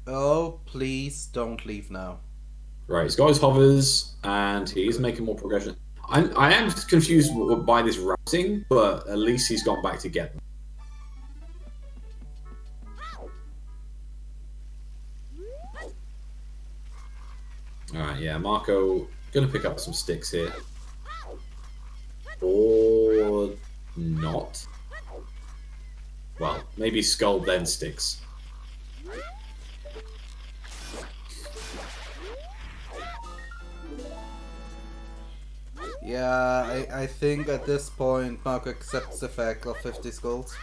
Oh, please don't leave now. Right, he's got his hovers, and he's making more progression. I am confused by this routing, but at least he's gone back to get them. Alright, yeah, Marco gonna pick up some sticks here. Or not. Well, maybe skull then sticks. Yeah, I think at this point Marco accepts the fact of 50 skulls.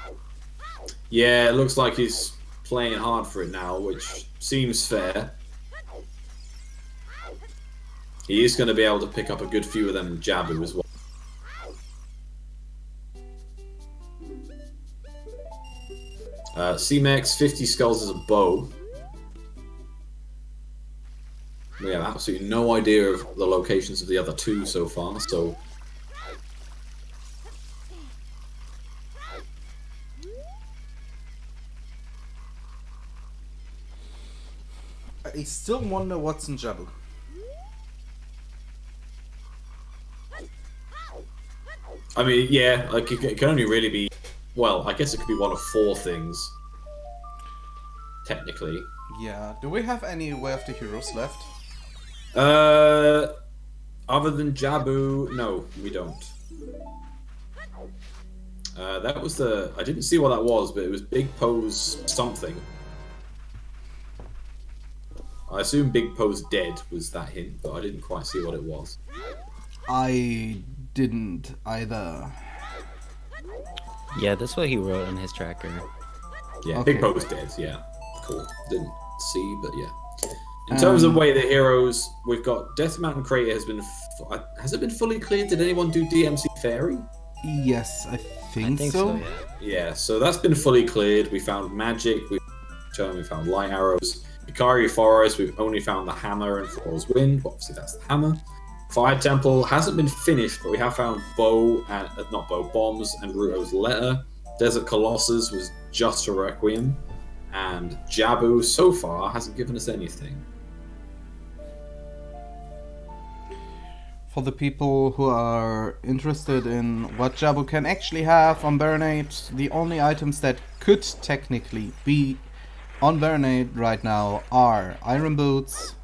Yeah, it looks like he's playing hard for it now, which seems fair. He is going to be able to pick up a good few of them in Jabu as well. C-Mex, 50 skulls as a bow. We have absolutely no idea of the locations of the other two so far, so... I still wonder what's in Jabu. I mean, yeah, like it can only really be... Well, I guess it could be one of 4 things. Technically. Yeah. Do we have any Way of the Heroes left? Other than Jabu, no, we don't. That was the... I didn't see what that was, but it was Big Poe's something. I assume Big Poe's dead was that hint, but I didn't quite see what it was. I didn't either. Yeah, that's what he wrote on his tracker. Yeah, Okay. Big Poe's dead, yeah. Cool. Didn't see, but yeah. In terms of Way of the Heroes, we've got Death Mountain Crater has been... has it been fully cleared? Did anyone do DMC Fairy? Yes, I I think, think so. so, yeah. Yeah, so that's been fully cleared. We found magic, we found light arrows. Ikari Forest, we've only found the hammer and Floral's Wind. Well, obviously, that's the hammer. Fire Temple hasn't been finished, but we have found bombs and Ruto's letter. Desert Colossus was just a Requiem. And Jabu, so far, hasn't given us anything. For the people who are interested in what Jabu can actually have on Baronade, the only items that could technically be on Baronade right now are Iron Boots,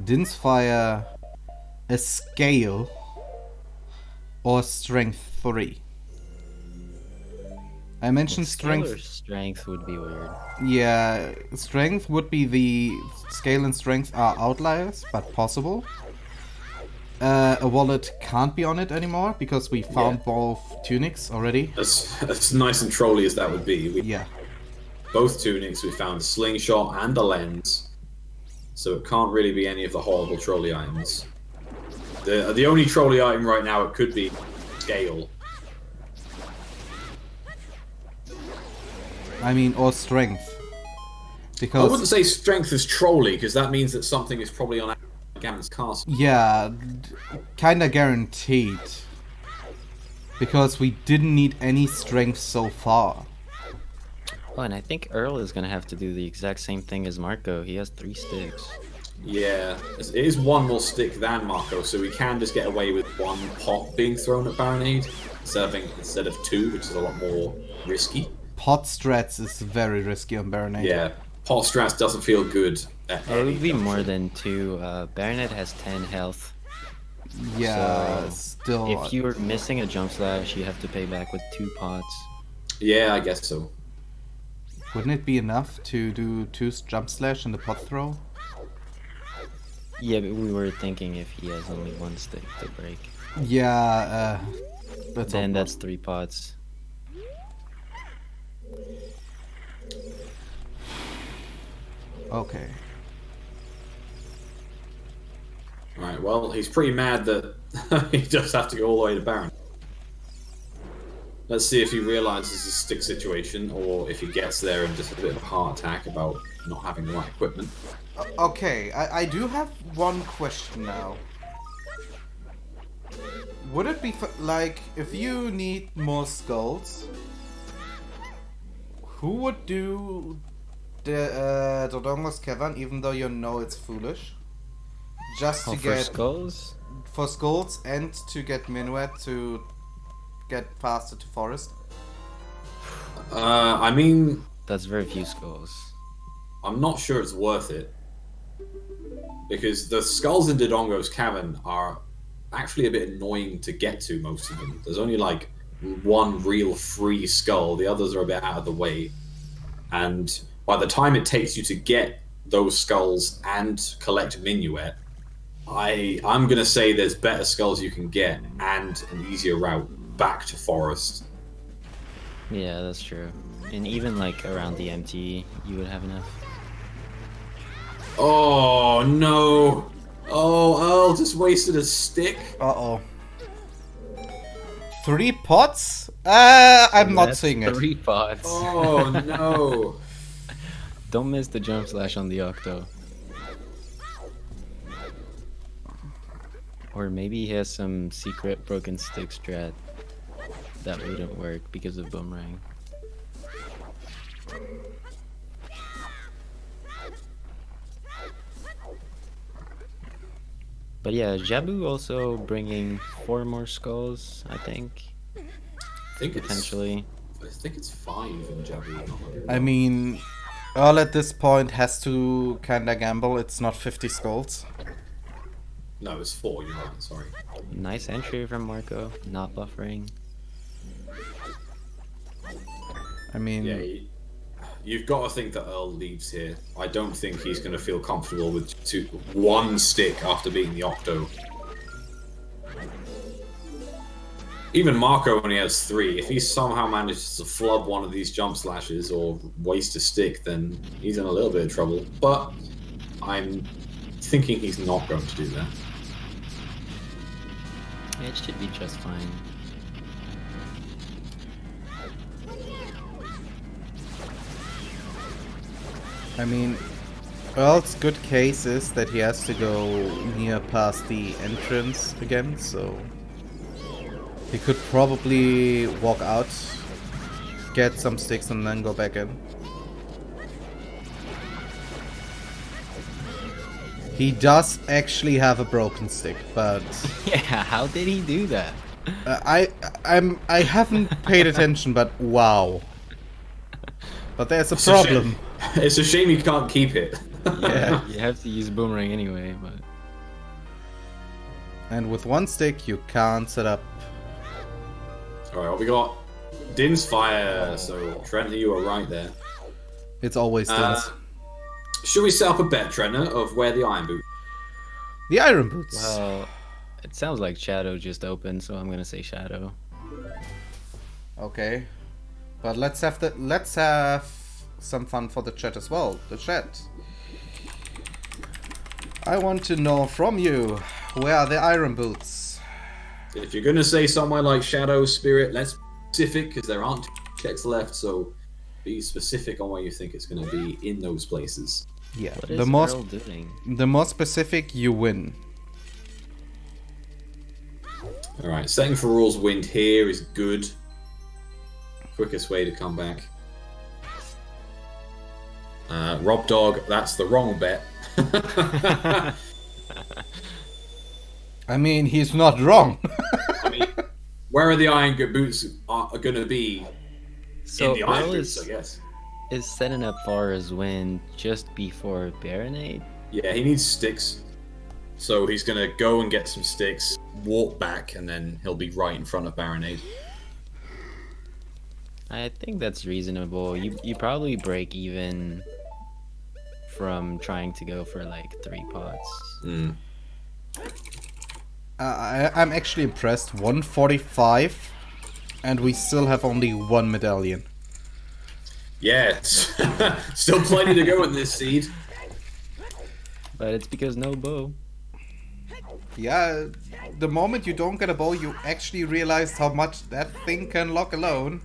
Din's Fire, a Scale, or Strength 3. I mentioned Skill or Strength. strength would be weird. Yeah, Strength would be the Scale and Strength are outliers, but possible. A wallet can't be on it anymore because we found both tunics already. As nice and trolly as that would be, Yeah. both tunics, we found a slingshot and a lens. So it can't really be any of the horrible trolley items. The only trolley item right now it could be Scale. I mean, or Strength. I Because, wouldn't say strength is trolley, because that means that something is probably on Gammon's castle. yeah, kinda guaranteed. Because we didn't need any strength so far. Oh, and I think Earl is gonna have to do the exact same thing as Marco. He has 3 sticks. Yeah, it is one more stick than Marco, so we can just get away with 1 pot being thrown at Baronade instead of 2, which is a lot more risky. Pot strats is very risky on Baronade. Yeah, pot strats doesn't feel good at It any would be more junction. than 2. Baronet has 10 health. Yeah, So, still. If you're missing a jump slash, you have to pay back with 2 pots. Yeah, I guess so. Wouldn't it be enough to do 2 jump slash and the pot throw? Yeah, but we were thinking if he has only 1 stick to break. Yeah, that's Then all. that's 3 pots. Okay. Right, well, he's pretty mad that he does have to go all the way to Baron. Let's see if he realizes his stick situation, or if he gets there and just has a bit of a heart attack about not having the right equipment. Okay, I do have one question now. Would it be like, if you need more skulls, who would do the Dodongo's Cavern, even though you know it's foolish? Just to Oh, for get skulls? for skulls and to get Minuet to get faster to forest. I mean, That's very few skulls. I'm not sure it's worth it. Because the skulls in Dodongo's Cavern are actually a bit annoying to get to, most of them. There's only like 1 real free skull, the others are a bit out of the way. And by the time it takes you to get those skulls and collect Minuet, I'm going to say there's better skulls you can get and an easier route back to forest. Yeah, that's true. And even like around the MT, you would have enough. Oh no! Oh, Earl just wasted a stick. Uh-oh. 3 pots? I'm not That's seeing it. 3 pots. Oh no! Don't miss the jump slash on the Octo. Or maybe he has some secret broken stick strat that wouldn't work because of Boomerang. But yeah, Jabu also bringing 4 more skulls, I think. I think Potentially. I think it's 5 in Jabu. I mean, Earl at this point has to kinda gamble. It's not 50 skulls. No, it's 4. You're right. Sorry. Nice entry from Marco, not buffering. I mean, Yeah, you've got to think that Earl leaves here. I don't think he's going to feel comfortable with 1 stick after beating the Octo. Even Marco only has 3. If he somehow manages to flub one of these jump slashes or waste a stick, then he's in a little bit of trouble. But I'm thinking he's not going to do that. It should be just fine. I mean, Earl's good case is that he has to go near past the entrance again, so he could probably walk out, get some sticks, and then go back in. He does actually have a broken stick, but Yeah, how did he do that? I haven't paid attention, but wow. But there's a problem. It's a shame you can't keep it. Yeah. You have to use Boomerang anyway, but... And with 1 stick, you can't set up. Alright, well, we got Din's fire, so Trent, you were right there. It's always Din's. Should we set up a bet, Trentner, of where the iron boot? The iron boots. Well, it sounds like Shadow just opened, so I'm gonna say Shadow. Okay. But let's have some fun for the chat as well. The chat. I want to know from you, where are the iron boots? If you're gonna say somewhere like Shadow, Spirit, let's be specific, because there aren't 2 checks left, so be specific on where you think it's gonna be in those places. Yeah, What is Earl doing? the more specific you win. Alright, setting for rules wind here is good. Quickest way to come back. Rob Dog, that's the wrong bet. I mean, he's not wrong. I mean, where are the iron boots are going to be So in the iron Earl boots, I guess. is setting up Farah's win just before Baronade. Yeah, he needs sticks. So he's going to go and get some sticks, walk back, and then he'll be right in front of Baronade. I think that's reasonable. You probably break even from trying to go for like 3 pots. Mm. I'm actually impressed. 145, and we still have only 1 medallion. Yeah, still plenty to go in this seed. But it's because no bow. Yeah, the moment you don't get a bow, you actually realize how much that thing can lock alone.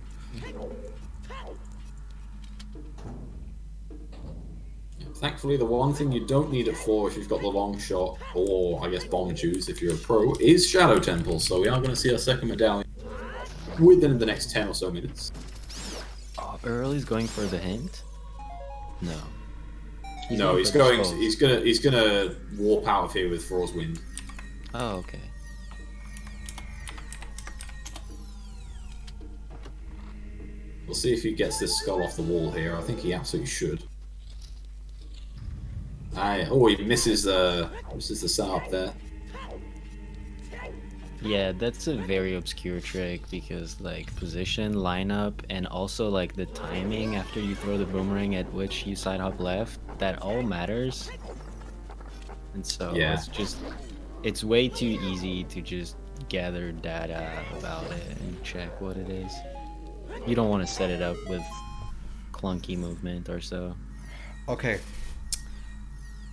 Thankfully, the one thing you don't need it for if you've got the long shot, or I guess bomb juice if you're a pro, is Shadow Temple. So we are going to see our second medallion within the next 10 or so minutes. Oh, Earl is going for the hint? No. No, going he's for the going. skulls. He's gonna warp out of here with Thrall's Wind. Oh, okay. We'll see if he gets this skull off the wall here. I think he absolutely should. Oh, he misses the setup there. Yeah, that's a very obscure trick because like position, lineup, and also like the timing after you throw the boomerang at which you side hop left, that all matters. And so Yeah. it's way too easy to just gather data about it and check what it is. You don't want to set it up with clunky movement or so. Okay.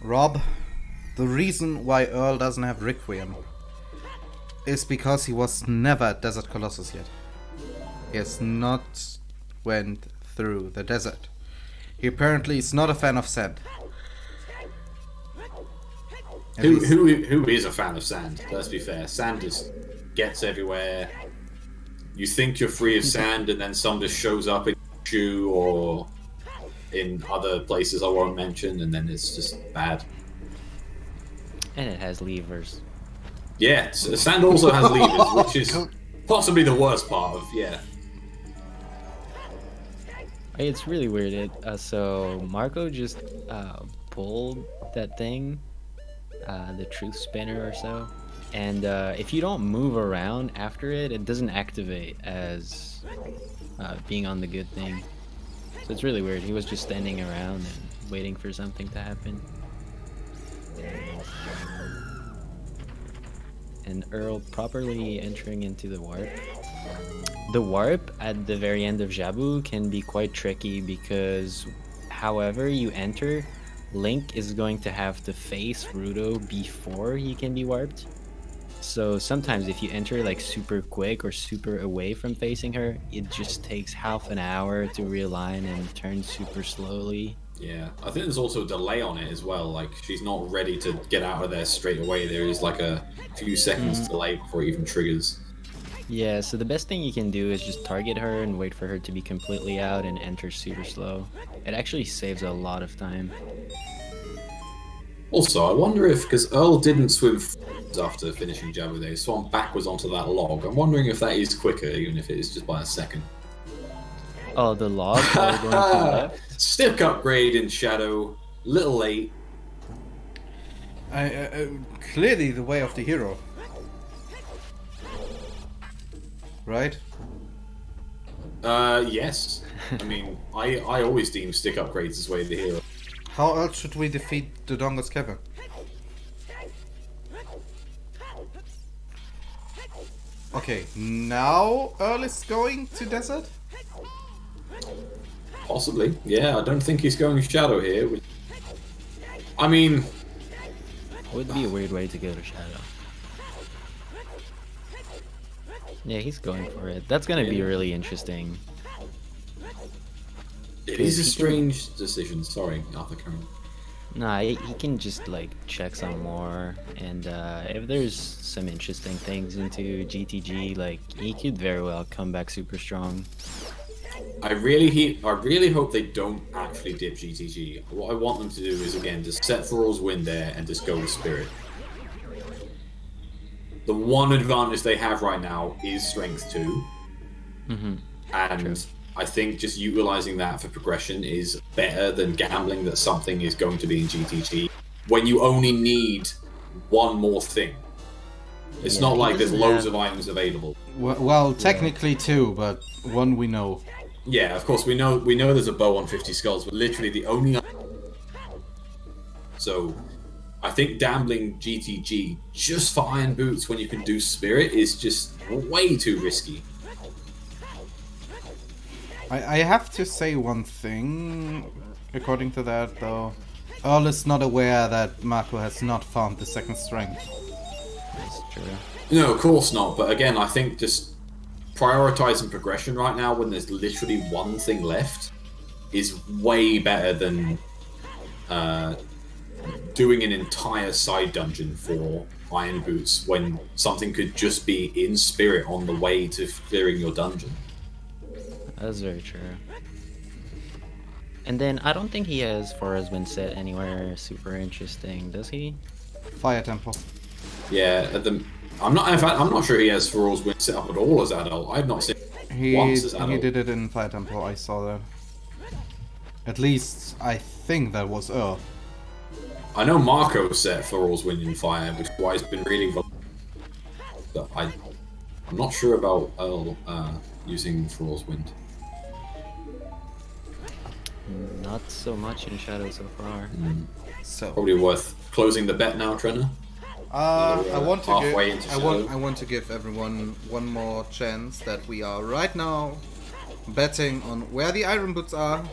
Rob, the reason why Earl doesn't have Requiem is because he was never at Desert Colossus yet. He has not went through the desert. He apparently is not a fan of sand. Who is a fan of sand? Let's be fair. Sand just gets everywhere. You think you're free of sand, and then some just shows up in your shoe or in other places I won't mention, and then it's just bad. And it has levers. Yeah, sand also has levers, which is possibly the worst part of, yeah. It's really weird. So Marco just pulled that thing, the truth spinner or so, and if you don't move around after it, it doesn't activate as being on the good thing. So it's really weird. He was just standing around and waiting for something to happen. And Earl properly entering into the warp. The warp at the very end of Jabu can be quite tricky because however you enter, Link is going to have to face Ruto before he can be warped. So sometimes if you enter like super quick or super away from facing her, it just takes half an hour to realign and turn super slowly. Yeah, I think there's also a delay on it as well. Like, she's not ready to get out of there straight away. There is like a few seconds delay before it even triggers. Yeah, so the best thing you can do is just target her and wait for her to be completely out and enter super slow. It actually saves a lot of time. Also, I wonder if, because Earl didn't swim after finishing Jabu there, he swam backwards onto that log. I'm wondering if that is quicker, even if it is just by a second. Oh, the log are going to left? Stick upgrade in Shadow, little late. Clearly the way of the hero. Right? Yes. I mean, I always deem stick upgrades as way of the hero. How else should we defeat the Dongus Cavern? Okay, now Earl is going to desert? Possibly, yeah. I don't think he's going Shadow here. I mean... Would be a weird way to go to Shadow. Yeah, he's going for it. That's gonna be really interesting. It is a strange decision. Sorry, Arthur Cameron. Nah, he can just like check some more, and if there's some interesting things into GTG, like he could very well come back super strong. I really hope they don't actually dip GTG. What I want them to do is again just set Furl's win there and just go with Spirit. The one advantage they have right now is Strength 2, and true. I think just utilizing that for progression is better than gambling that something is going to be in GTG when you only need one more thing. It's not like there's loads of items available. Well, technically two, but one we know. Yeah, of course we know there's a bow on 50 skulls, but literally the only. So, I think gambling GTG just for Iron Boots when you can do Spirit is just way too risky. I have to say one thing, according to that though. Earl is not aware that Marco has not found the second strength. That's true. No, of course not, but again, I think just prioritizing progression right now when there's literally one thing left is way better than doing an entire side dungeon for Iron Boots when something could just be in Spirit on the way to clearing your dungeon. That's very true. And then I don't think he has Forest Wind set anywhere super interesting, does he? Fire Temple. Yeah, I'm not sure he has Forest Wind set up at all as adult. I've not seen once as adult. He did it in Fire Temple, I saw that. At least I think that was Earl. I know Marco set Forest Wind in Fire, which is why he's been really but I'm not sure about Earl using Forest Wind. Not so much in Shadow so far. So probably worth closing the bet now, Trenna. I want to give everyone one more chance that we are right now betting on where the iron boots are.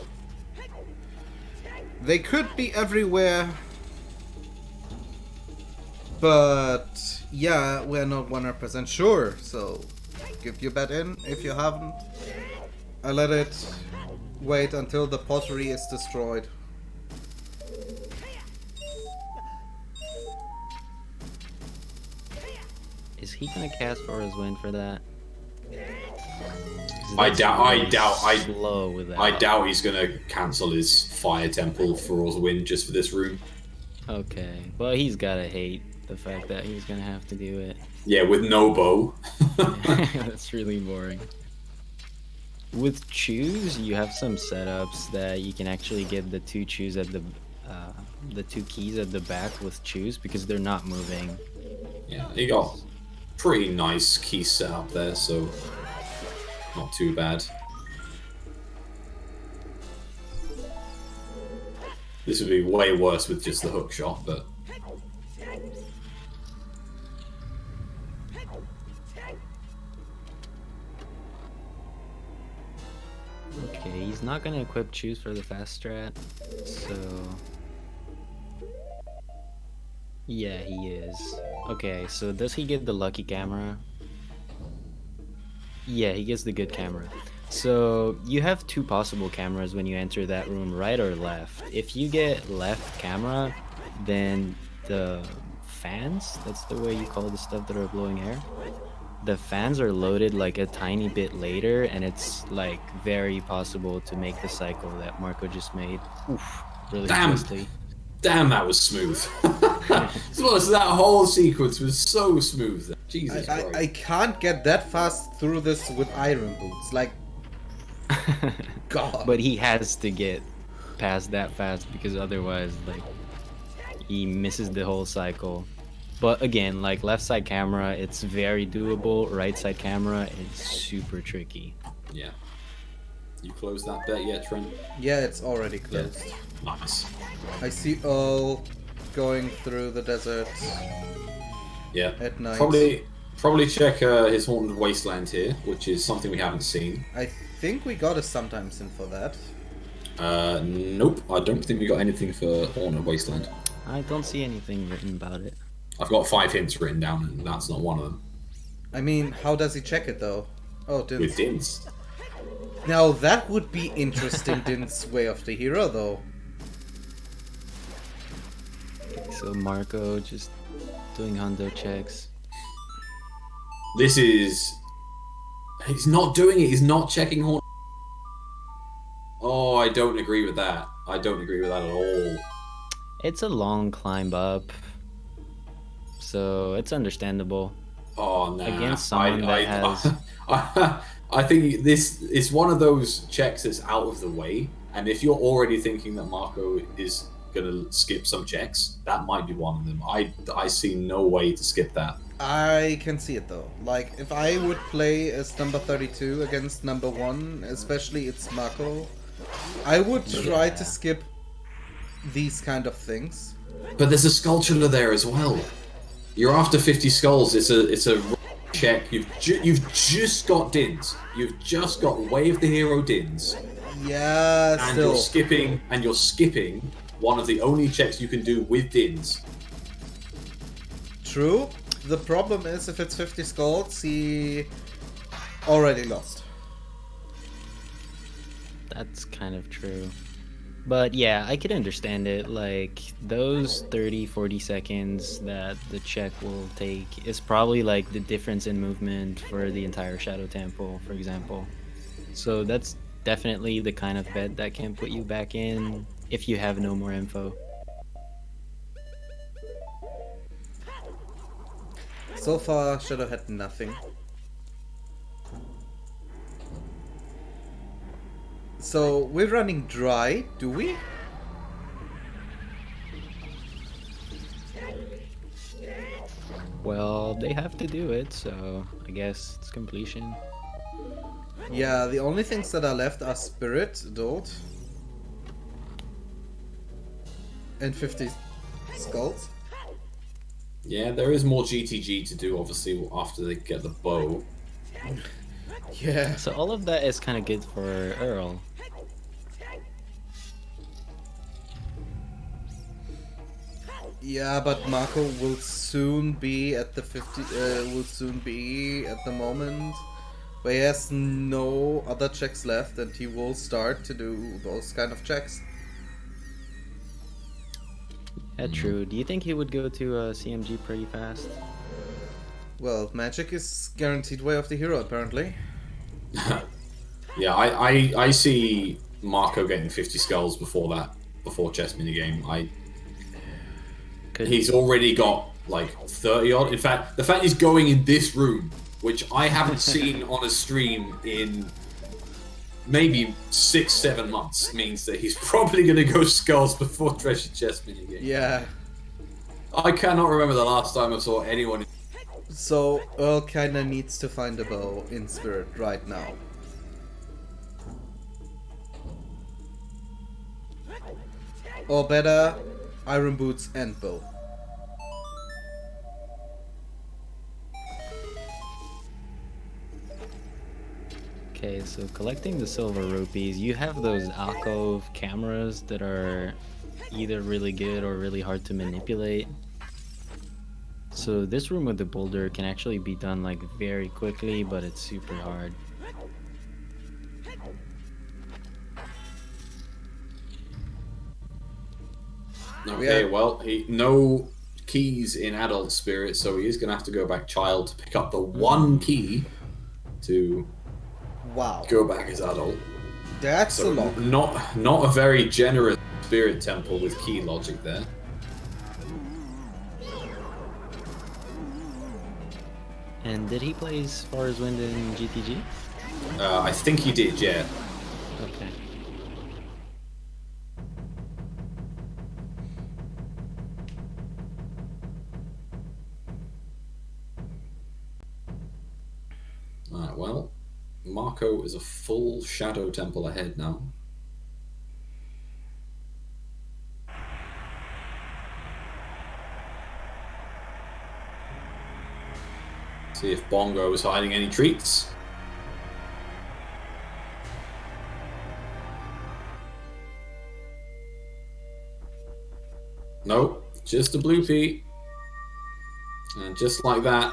They could be everywhere. But yeah, we're not 100% sure, so give your bet in if you haven't. I let it wait until the pottery is destroyed. Is he gonna cast Aura's Wind for that? I doubt he's gonna cancel his Fire Temple for Aura's Wind just for this room. Okay, well he's gotta hate the fact that he's gonna have to do it. Yeah, with no bow. That's really boring. With choose, you have some setups that you can actually get the two keys at the back with choose because they're not moving. Yeah, he got pretty nice key set up there, so not too bad. This would be way worse with just the hook shot, but okay, he's not gonna equip choose for the fast strat, so yeah, he is. Okay, so does he get the lucky camera? Yeah, he gets the good camera. So you have two possible cameras when you enter that room, right or left. If you get left camera, then the fans, that's the way you call the stuff that are blowing air, the fans are loaded like a tiny bit later, and it's like very possible to make the cycle that Marco just made. Oof, really closely. Damn, that was smooth. So that whole sequence was so smooth. Jesus Christ. I can't get that fast through this with iron boots. Like, God. But he has to get past that fast because otherwise, like, he misses the whole cycle. But again, like left side camera, it's very doable. Right side camera, it's super tricky. Yeah. You closed that bet yet, Trent? Yeah, it's already closed. Yeah. Nice. I see Earl going through the desert. Yeah. At night. Probably check his Haunted Wasteland here, which is something we haven't seen. I think we got a sometimes in for that. Nope. I don't think we got anything for Haunted Wasteland. I don't see anything written about it. I've got 5 hints written down, and that's not one of them. I mean, how does he check it though? Oh, Dins. With Dins. Now that would be interesting, Din's way of the hero though. So Marco just doing hundo checks. This is... He's not doing it. He's not checking Haunted. Oh, I don't agree with that. I don't agree with that at all. It's a long climb up, so it's understandable. Oh no! Against someone that has... I think this is one of those checks that's out of the way, and if you're already thinking that Marco is gonna skip some checks, that might be one of them. I see no way to skip that. I can see it though. Like, if I would play as number 32 against number 1, especially it's Marco, I would try to skip these kind of things. But there's a Skulltula there as well. You're after 50 skulls. It's a check. You've just got Dins. You've just got Way of the Hero Dins. Yeah, and still. You're skipping one of the only checks you can do with Dins. True. The problem is if it's 50 skulls, he already lost. That's kind of true. But yeah, I could understand it. Like, those 30-40 seconds that the check will take is probably like the difference in movement for the entire Shadow Temple, for example. So that's definitely the kind of bet that can put you back in if you have no more info. So far, Shadow had nothing. So, we're running dry, do we? Well, they have to do it, so I guess it's completion. Yeah, the only things that are left are Spirit, Dolt, and 50 skulls. Yeah, there is more GTG to do, obviously, after they get the bow. Yeah. So all of that is kind of good for Earl. Yeah, but Marco will soon be at the 50. Will soon be at the moment where he has no other checks left, and he will start to do those kind of checks. Yeah, true. Do you think he would go to CMG pretty fast? Well, magic is guaranteed way of the hero, apparently. Yeah, I see Marco getting 50 skulls before chess minigame. He's already got like 30 odd. In fact, the fact he's going in this room, which I haven't seen on a stream in maybe 6-7 months, means that he's probably going to go skulls before treasure chest minigame. Yeah. I cannot remember the last time I saw anyone. So Earl kinda needs to find a bow in spirit right now. Or better, iron boots and bow. Okay, so collecting the silver rupees, you have those alcove cameras that are either really good or really hard to manipulate. So this room with the boulder can actually be done like very quickly, but it's super hard. Okay, well, no keys in adult spirit, so he is going to have to go back child to pick up the one key to go back as adult. That's a lot. Not a very generous spirit temple with key logic there. And did he play as far as Wind in GTG? I think he did, yeah. Okay. Alright, well, Marco is a full shadow temple ahead now. See if Bongo is hiding any treats. Nope, just a blue pea. And just like that,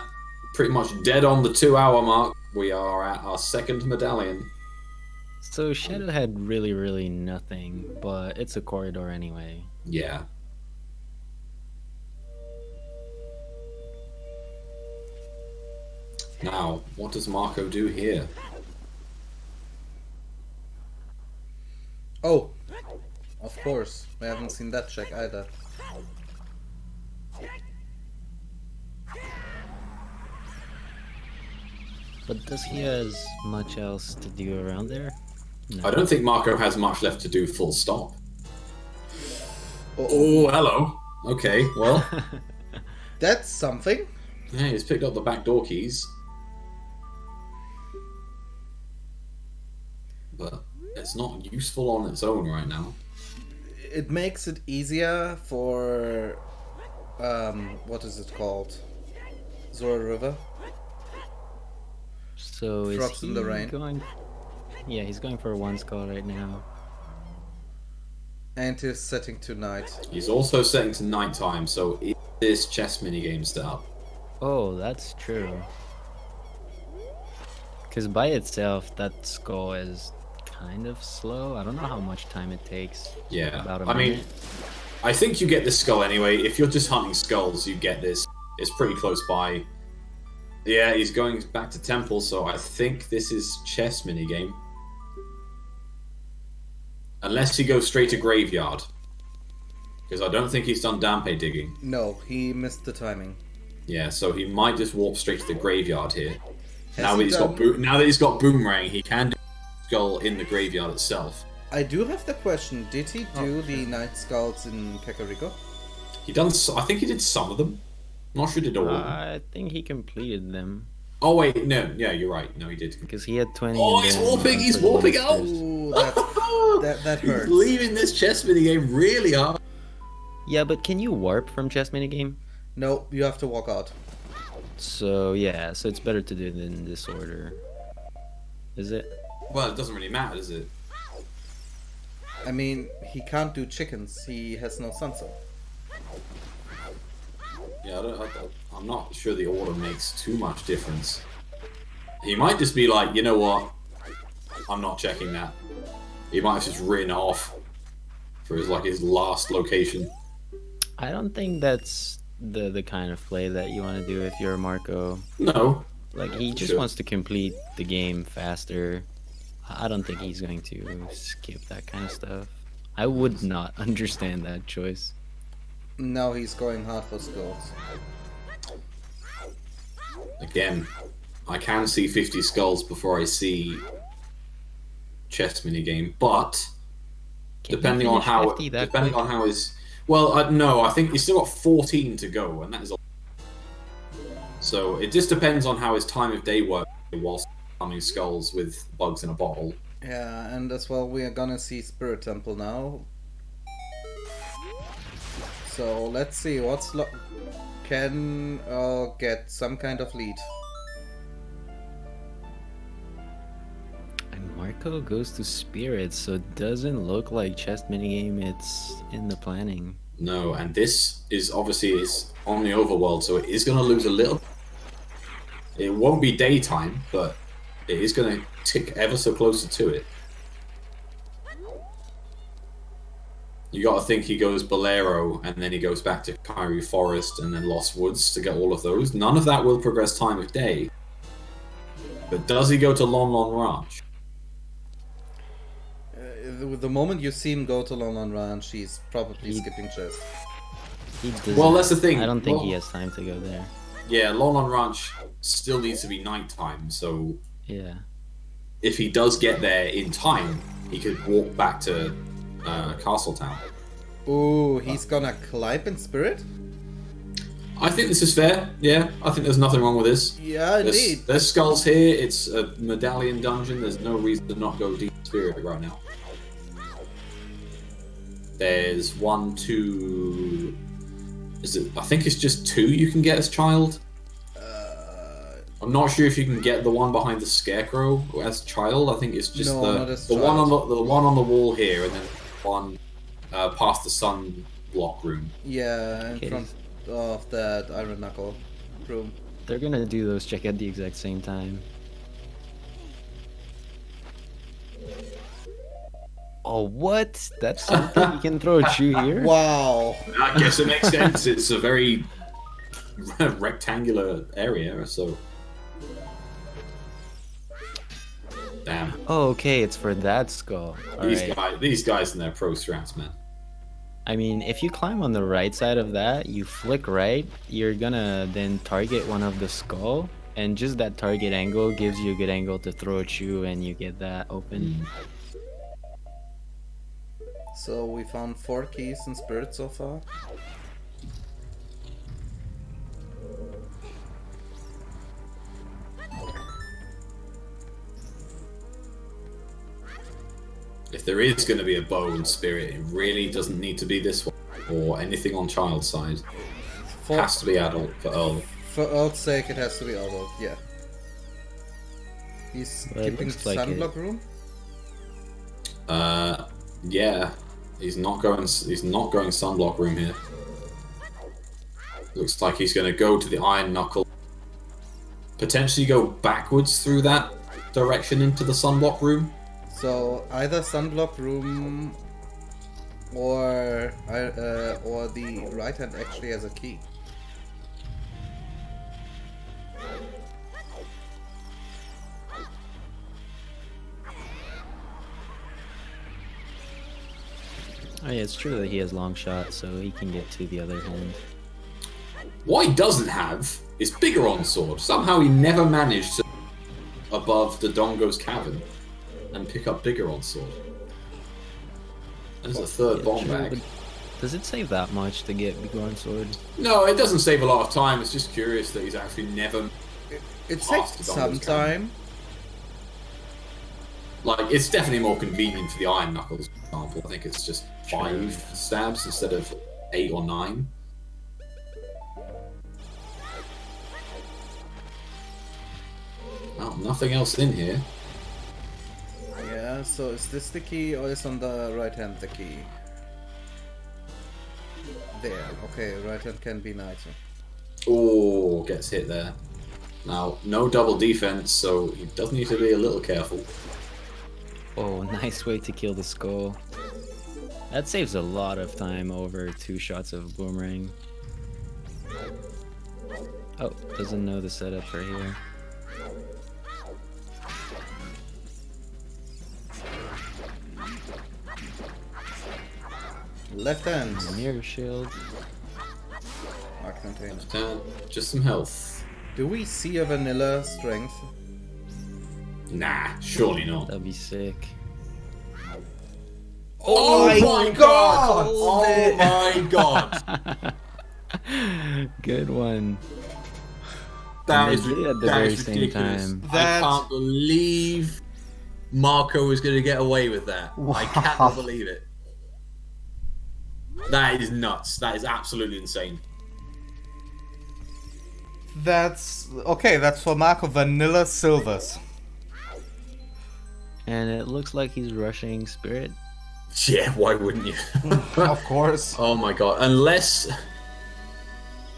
pretty much dead on the 2-hour mark, we are at our second medallion. So Shadow had really nothing, but it's a corridor anyway. Yeah. Now, what does Marco do here? Oh, of course. We haven't seen that check either. But does he has much else to do around there? No. I don't think Marco has much left to do, full stop. Oh, hello. Okay, well. That's something. Yeah, he's picked up the back door keys. But it's not useful on its own right now. It makes it easier for... what is it called? Zora River? So is Frogs he in the rain. going... Yeah, he's going for one skull right now. And he's setting to night. He's also setting to nighttime, so is this chess minigame start? Oh, that's true. Because by itself, that skull is kind of slow. I don't know how much time it takes. Yeah, About a I mean, minute. I think you get this skull anyway. If you're just hunting skulls, you get this. It's pretty close by. Yeah, he's going back to temple, so I think this is chess minigame. Unless he goes straight to graveyard. Because I don't think he's done Dampe digging. No, he missed the timing. Yeah, so he might just warp straight to the graveyard here. Has Now he that he's got Boomerang, he can do skull in the graveyard itself. I do have the question, did he do the Night Skulls in Kakariko? He done. I think he did some of them. I'm not sure he did all of them. I think he completed them. Oh wait, no, yeah, you're right. No, he did. Because he had 20. Oh, and he's then warping! He's for the warping out! monsters. Ooh, that hurts. He's leaving this chess minigame really hard. Yeah, but can you warp from chess minigame? No, you have to walk out. So yeah, so it's better to do it in this order. is it? Well, it doesn't really matter, does it? I mean, he can't do chickens. He has no sun soul. Yeah, I'm not sure the order makes too much difference. He might just be like, you know what? I'm not checking that. He might have just written it off for his last location. I don't think that's the kind of play that you want to do if you're Marco. No. Like, he just wants to complete the game faster. I don't think he's going to skip that kind of stuff. I would not understand that choice. Now he's going hard for skulls. Again, I can see 50 skulls before I see chess minigame, but depending on how his no, I think he's still got 14 to go, and that is a... So it just depends on how his time of day works whilst farming skulls with bugs in a bottle. Yeah, and as well we are gonna see Spirit Temple now. So let's see what's can get some kind of lead. And Marco goes to Spirit, so it doesn't look like chess minigame. It's in the planning. No, and this is obviously is on the overworld, so it is going to lose a little. It won't be daytime, but it is going to tick ever so closer to it. You got to think he goes Bolero, and then he goes back to Kyrie Forest, and then Lost Woods to get all of those. None of that will progress time of day. But does he go to Lon Lon Ranch? The moment you see him go to Lon Lon Ranch, he's probably skipping chess. Well, that's the thing. I don't think he has time to go there. Yeah, Lon Lon Ranch still needs to be nighttime, so yeah, if he does get there in time, he could walk back to Castletown. Ooh, he's gonna climb in Spirit? I think this is fair. Yeah, I think there's nothing wrong with this. Yeah, indeed. There's skulls here. It's a Medallion dungeon. There's no reason to not go deep Spirit right now. There's 1, 2. Is it? I think it's just 2 you can get as child. I'm not sure if you can get the one behind the scarecrow as child. I think it's just the one on the wall here, and then one past the sun block room. Yeah, in front of that Iron Knuckle room. They're gonna do those check at the exact same time. Oh, what? That's something you can throw a shoe here? Wow. I guess it makes sense. It's a very rectangular area, so. Damn. Oh, okay, it's for that skull. These guys and their pro strats, man. I mean, if you climb on the right side of that, you flick right, you're gonna then target one of the skull, and just that target angle gives you a good angle to throw a shoe, and you get that open. So we found 4 keys in Spirit so far. If there is going to be a bow in Spirit, it really doesn't need to be this one or anything on child side. It has to be adult for Earl. For Earl's sake, it has to be adult. Yeah. He's skipping sunblock room. Yeah, he's not going sunblock room here. Looks like he's going to go to the Iron Knuckle. Potentially go backwards through that direction into the sunblock room. So either sunblock room or the right hand actually has a key. Oh yeah, it's true that he has long shot, so he can get to the other hand. What he doesn't have is Bigoron Sword. Somehow he never managed to above the Dongo's cavern and pick up Bigoron Sword. There's a third bomb bag. Does it save that much to get Bigoron Sword? No, it doesn't save a lot of time. It's just curious that he's actually never. It saves some time. Like, it's definitely more convenient for the Iron Knuckles, for example. I think it's just 5 stabs instead of 8 or 9. Well, nothing else in here. So is this the key or is on the right hand the key? There, okay, right hand can be nicer. Oh, gets hit there. Now, no double defense, so he does need to be a little careful. Oh, nice way to kill the skull. That saves a lot of time over 2 shots of boomerang. Oh, doesn't know the setup for here. Left hand. Mirror shield. Mark contained. Just some health. Do we see a vanilla strength? Nah, surely not. That'd be sick. Oh my god! Oh my god! Good one. That And is, they did at the that very is same ridiculous. time. I can't believe Marco is going to get away with that. I cannot believe it. That is nuts. That is absolutely insane. That's okay. That's for Marco Vanilla Silvers. And it looks like he's rushing Spirit. Yeah, why wouldn't you? Of course. Oh my god! Unless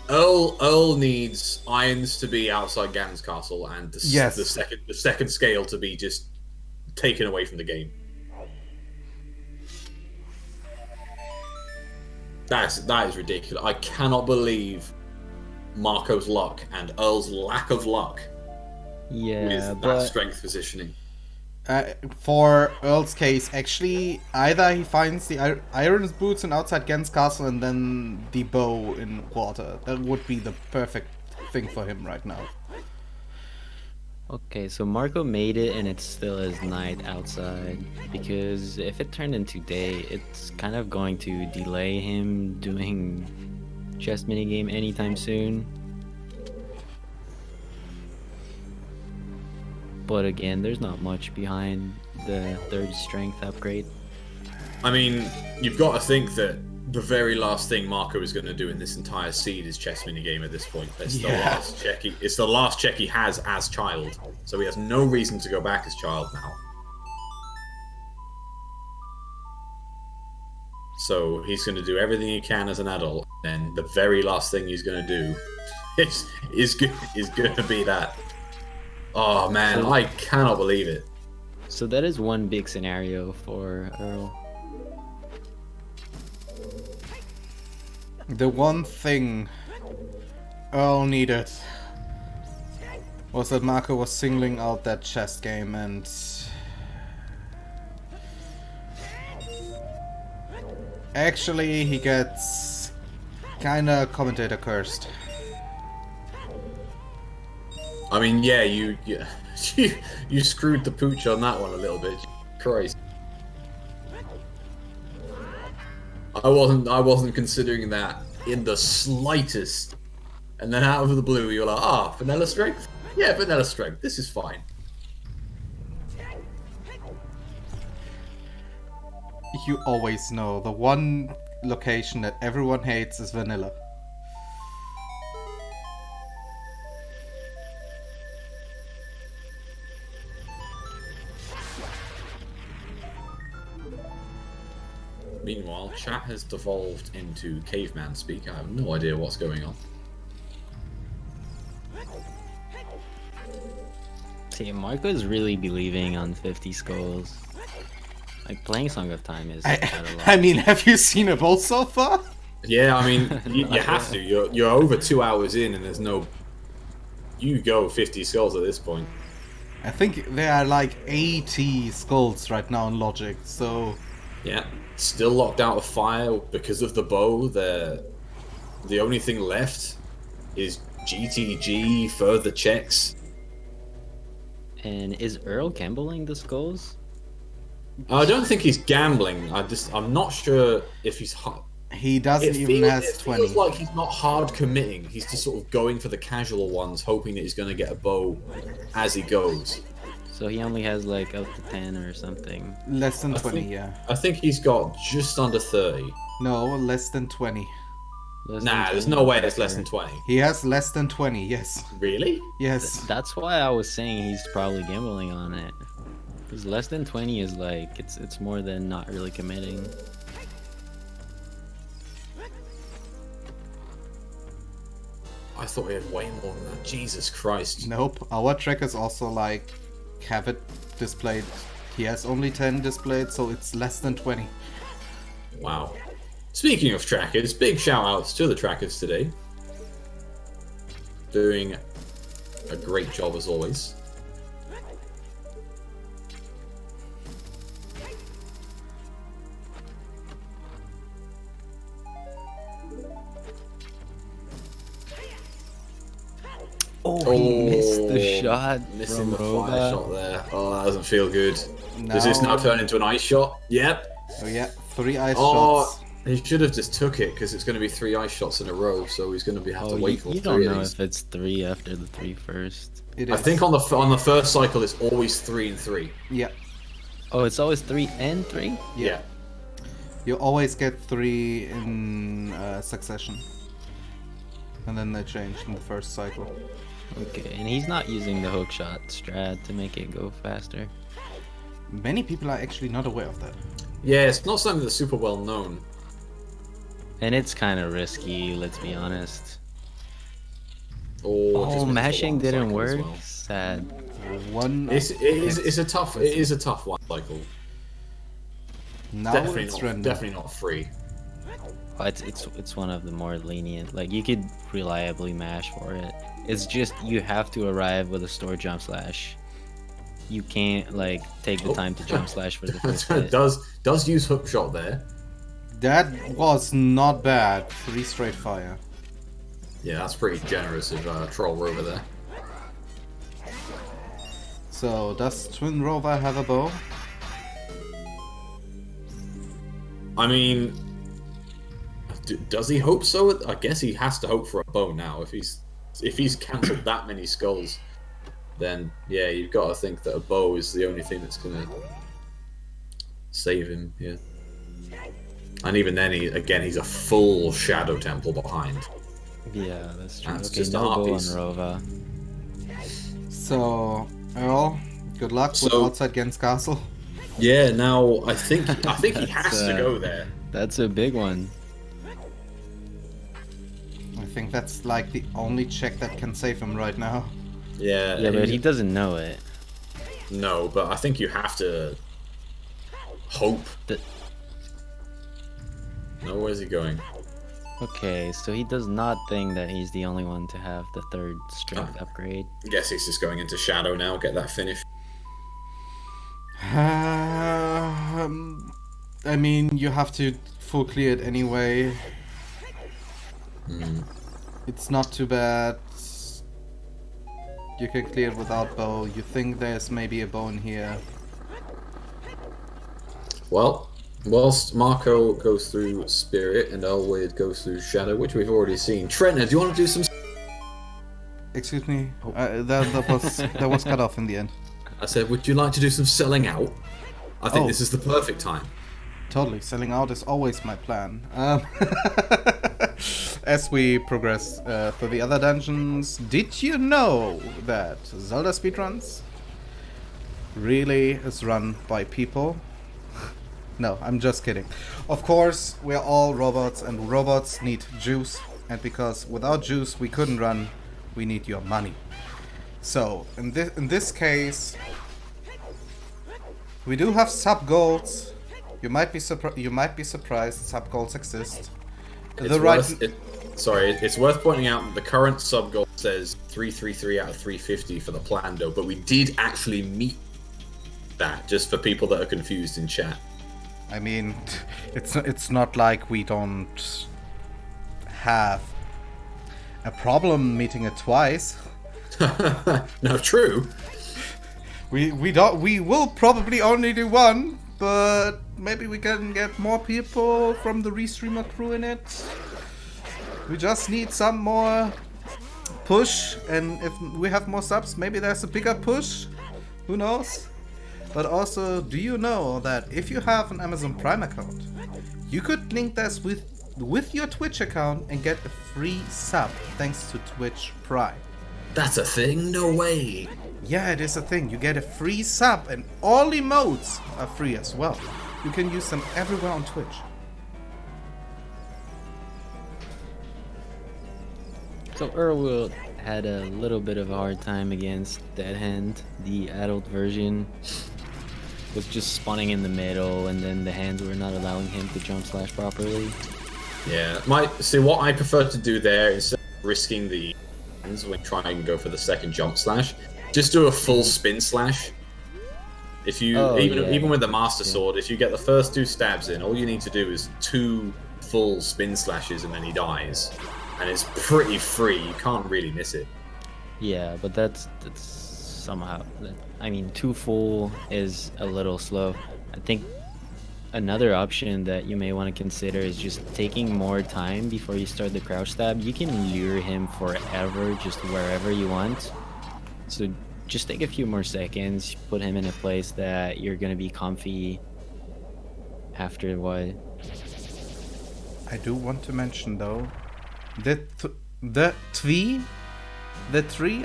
Earl needs Irons to be outside Ganon's castle and the second scale to be just taken away from the game. That is ridiculous. I cannot believe Marco's luck and Earl's lack of luck Yeah, with that but strength positioning. For Earl's case, actually, either he finds the Iron's boots in outside Gen's castle and then the bow in water. That would be the perfect thing for him right now. okay, so Marco made it and it still is night outside, because if it turned into day, it's kind of going to delay him doing chess minigame anytime soon. But again, there's not much behind the 3rd strength upgrade. I mean, you've got to think that the very last thing Marco is going to do in this entire seed is chess minigame at this point. It's the last check it's the last check he has as child, so he has no reason to go back as child now. So he's going to do everything he can as an adult, and the very last thing he's going to do is going to be that. Oh man, I cannot believe it. So that is one big scenario for Earl. The one thing Earl needed was that Marco was singling out that chess game, and actually he gets kinda commentator cursed. I mean, yeah, you screwed the pooch on that one a little bit. Christ. I wasn't considering that in the slightest. And then out of the blue, you're like, vanilla strength? Yeah, vanilla strength. This is fine. You always know the one location that everyone hates is vanilla. Meanwhile, chat has devolved into caveman speak. I have no idea what's going on. See, Marco is really believing on 50 skulls. Like, playing Song of Time is quite a lot. I mean, have you seen it all so far? Yeah, I mean, you have to. You're over 2 hours in, and there's no. You go 50 skulls at this point. I think there are like 80 skulls right now in Logic, so... Yeah, still locked out of fire because of the bow. The only thing left is GTG, further checks. And is Earl gambling the skulls? I don't think he's gambling. I'm not sure if he's hard. He doesn't even has 20. It feels like he's not hard committing. He's just sort of going for the casual ones, hoping that he's going to get a bow as he goes. So he only has like up to 10 or something. Less than 20, yeah. I think he's got just under 30. No, less than 20. There's no way it's less than 20. He has less than 20, yes. Really? Yes. That's why I was saying he's probably gambling on it. Because less than 20 is like it's more than not really committing. I thought he had way more than that. Jesus Christ. Nope. Our trackers also like have it displayed. He has only 10 displayed, so it's less than 20. Wow. Speaking of trackers, big shout outs to the trackers today. Doing a great job as always. Oh, he missed the shot. Missing from the fire Rova. shot there. Oh, that doesn't feel good. No. Does this now turn into an ice shot? Yep. Oh yeah, 3 ice Oh, shots. he should have just took it because it's going to be 3 ice shots in a row. So he's going to have to wait for you 3 don't of know these. if it's 3 after the 3 first. It I is. think on the first cycle it's always 3 and 3. Yeah. Oh, it's always 3 and 3? Yeah. You always get 3 in succession. And then they change in the first cycle. Okay, and he's not using the hook shot strat to make it go faster. Many people are actually not aware of that. Yeah, it's not something that's super well known. And it's kind of risky, let's be honest. Or just Oh, make it mashing one didn't cycle as work? well. Sad. It's a tough one cycle. Now it's random. Definitely not free. Oh, it's one of the more lenient. Like, you could reliably mash for it. It's just you have to arrive with a store jump slash. You can't like take the time to jump slash for the first hit. does use hook shot there. That was not bad. 3 straight fire. Yeah, that's pretty generous of Troll Rover there. So, does Twin Rover have a bow? I mean, does he hope so? I guess he has to hope for a bow now. If he's cancelled that many skulls, then yeah, you've got to think that a bow is the only thing that's gonna save him. Yeah, and even then, he's a full Shadow Temple behind. Yeah, that's true. That's Okay, just a no bow on harpies. Rova. So, Earl, good luck with outside Gens Castle. Yeah, now I think he has to go there. That's a big one. I think that's like the only check that can save him right now. Yeah, Yeah, but he doesn't know it. No, but I think you have to hope. No, where's he going? Okay, so he does not think that he's the only one to have the 3rd strength upgrade. I guess he's just going into Shadow now, get that finish. I mean, you have to full clear it anyway. It's not too bad. You can clear it without bow. You think there's maybe a bow in here. Well, whilst Marco goes through Spirit and EarlWeird goes through Shadow, which we've already seen. Trentner, do you want to do some... Excuse me? That was cut off in the end. I said, would you like to do some selling out? I think this is the perfect time. Totally. Selling out is always my plan. As we progress through the other dungeons, did you know that Zelda speedruns really is run by people? No, I'm just kidding. Of course, we're all robots, and robots need juice. And because without juice we couldn't run, we need your money. So, in this case, we do have sub-goals. You might be surprised sub-goals exist. It's worth pointing out that the current sub-goal says 333 out of 350 for the Plando, but we did actually meet that, just for people that are confused in chat. I mean, it's not like we don't have a problem meeting it twice. No, true. We will probably only do one, but maybe we can get more people from the Restreamer crew in it. We just need some more push, and if we have more subs, maybe there's a bigger push. Who knows? But also, do you know that if you have an Amazon Prime account, you could link this with your Twitch account and get a free sub thanks to Twitch Prime. That's a thing? No way. Yeah, it is a thing. You get a free sub, and all emotes are free as well. You can use them everywhere on Twitch. So EarlWeird had a little bit of a hard time against Dead Hand. The adult version was just spawning in the middle, and then the hands were not allowing him to jump slash properly. Yeah, see what I prefer to do there instead of risking the hands when trying to go for the second jump slash, just do a full spin slash. If you even with the Master Sword, if you get the first 2 stabs in, all you need to do is 2 full spin slashes and then he dies, and it's pretty free. You can't really miss it. Yeah, but that's somehow. I mean, 2 full is a little slow. I think another option that you may want to consider is just taking more time before you start the crouch stab. You can lure him forever, just wherever you want. So just take a few more seconds, put him in a place that you're gonna be comfy after a while. I do want to mention though, the tree.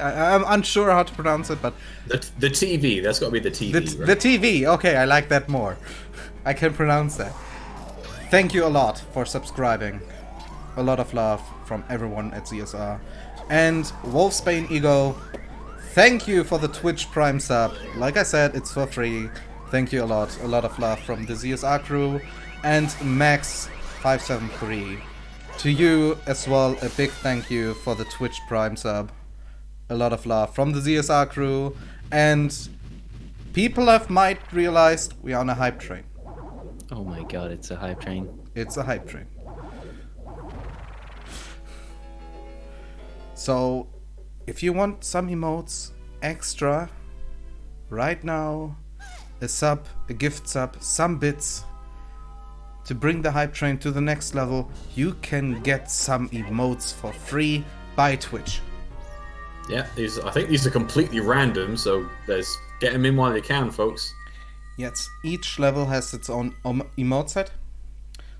I'm unsure how to pronounce it, but the TV. That's got to be the TV. the TV. Okay, I like that more. I can pronounce that. Thank you a lot for subscribing. A lot of love from everyone at CSR. And Wolfsbane Ego, thank you for the Twitch Prime sub. Like I said, it's for free. Thank you a lot. A lot of love from the CSR crew. And Max573. To you as well, a big thank you for the Twitch Prime sub. A lot of love from the CSR crew. And people might realized we are on a hype train. Oh my god, it's a hype train. It's a hype train. So, if you want some emotes extra, right now, a sub, a gift sub, some bits to bring the hype train to the next level, you can get some emotes for free by Twitch. Yeah, I think these are completely random, so get them in while you can, folks. Yes, each level has its own emote set.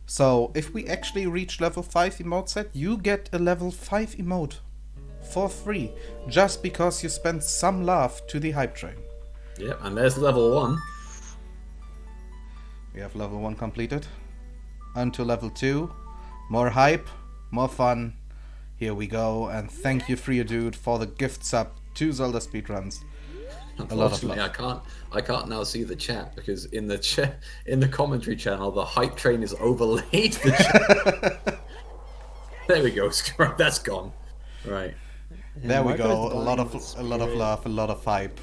So if we actually reach level 5 emote set, you get a level 5 emote for free, just because you spent some love to the hype train. Yeah, and there's level 1. We have level 1 completed. On to level 2. More hype, more fun. Here we go, and thank you, Free Dude, for the gift sub to Zelda Speedruns. Unfortunately, I can't now see the chat because in the commentary channel, the hype train is overlaid. There we go. That's gone. Right. There we go. A lot of love, a lot of hype.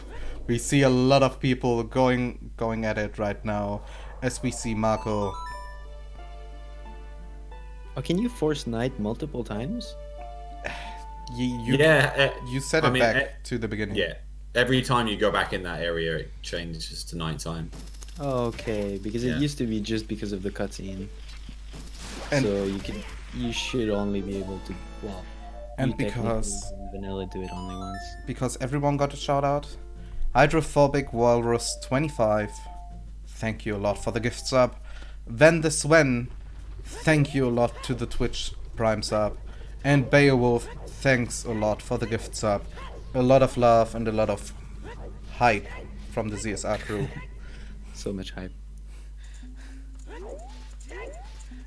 We see a lot of people going at it right now, as we see Marco. Oh, can you force Knight multiple times? You set it back to the beginning. Yeah. Every time you go back in that area, it changes to nighttime. Okay, because it used to be just because of the cutscene. And so you should only be able to, well, and because vanilla do it only once. Because everyone got a shout out. Hydrophobic Walrus 25, thank you a lot for the gift sub. Then the Sven, thank you a lot to the Twitch Prime sub. And Beowulf, thanks a lot for the gift sub. A lot of love and a lot of hype from the ZSR crew. So much hype.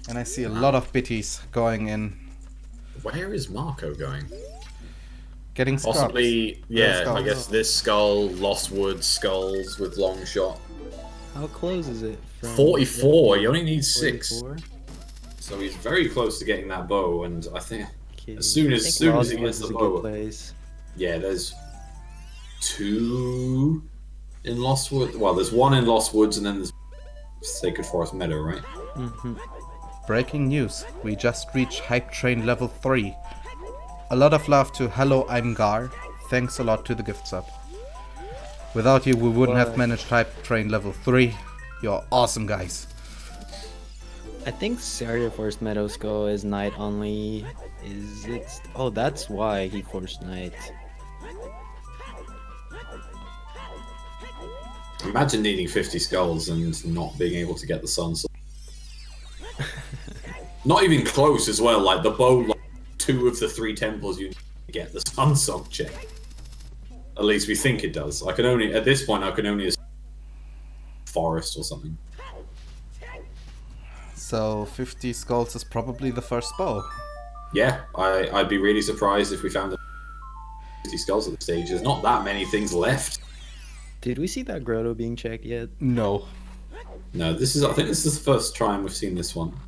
And I see a lot of biddies going in. Where is Marco going? Getting skulls. Possibly, yeah, I guess this skull, Lost Woods skulls with long shot. How close is it? 44, he only needs 6. 44? So he's very close to getting that bow, and I think Okay. as soon as he gets the bow... Place. Yeah, there's 2 in Lost Woods. Well, there's 1 in Lost Woods, and then there's Sacred Forest Meadow, right? Mm-hmm. Breaking news. We just reached Hype Train level 3. A lot of love to Hello, I'm Gar. Thanks a lot to the gift sub. Without you, we wouldn't have managed Hype Train level 3. You're awesome, guys. I think Saria Forest Meadow Skull is Knight only. Is it? Oh, that's why he forced Knight. Imagine needing 50 skulls and not being able to get the sun. Not even close as well, like the bow, like 2 of the 3 temples you need to get the sun check. At least we think it does. I can only at this point I can only assume forest or something. So 50 skulls is probably the first bow. Yeah, I'd be really surprised if we found 50 skulls at this stage. There's not that many things left. Did we see that grotto being checked yet? No. No, I think this is the first time we've seen this one.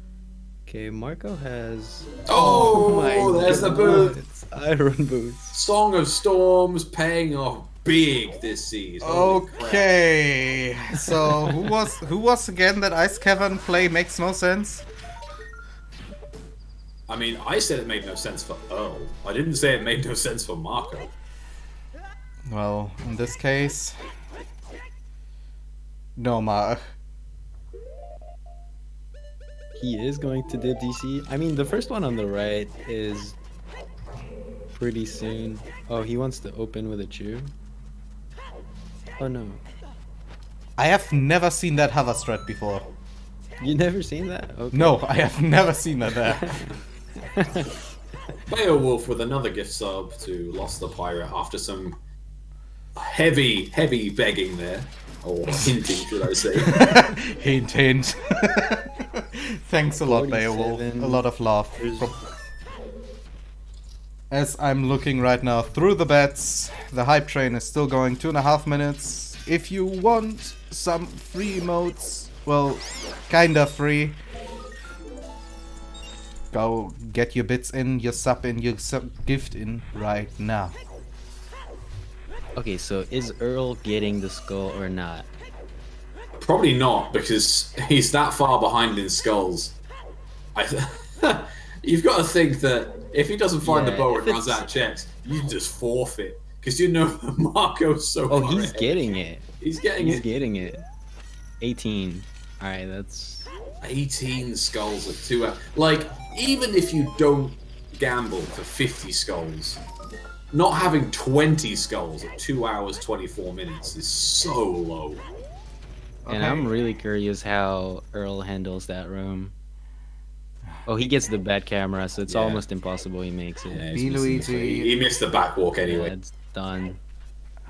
Okay, Marco has. Oh, there's the boot. It's iron boots. Song of Storms paying off big this season. Holy Okay. So who was again that Ice Cavern play makes no sense? I mean, I said it made no sense for Earl. I didn't say it made no sense for Marco. Well, in this case, no, Mark. He is going to dip DC. I mean, the first one on the right is pretty soon. Oh, he wants to open with a chew. Oh no. I have never seen that hover strat before. You never seen that? Okay. No, I have never seen that there. Beowulf with another gift sub to Lost the Pirate after some heavy begging there. Or hinting, should I say. Hint, hint. Thanks a lot, 47. Beowulf. A lot of love. As I'm looking right now through the bets, the hype train is still going 2.5 minutes. If you want some free emotes, well, kinda free, go get your bits in, your sub in, your gift in right now. Okay, so is Earl getting the skull or not? Probably not, because he's that far behind in skulls. You've got to think that if he doesn't find the bow and runs out of checks, you just forfeit. Because you know Marco's so far he's ahead. getting it. He's getting He's it. getting it. 18. Alright, that's... 18 skulls at 2 hours. Like, even if you don't gamble for 50 skulls, not having 20 skulls at 2 hours 24 minutes is so low. And I'm really curious how Earl handles that room. Oh, he gets the bad camera, so it's almost impossible he makes it. Yeah, Luigi. he missed the backwalk anyway. Yeah, it's done.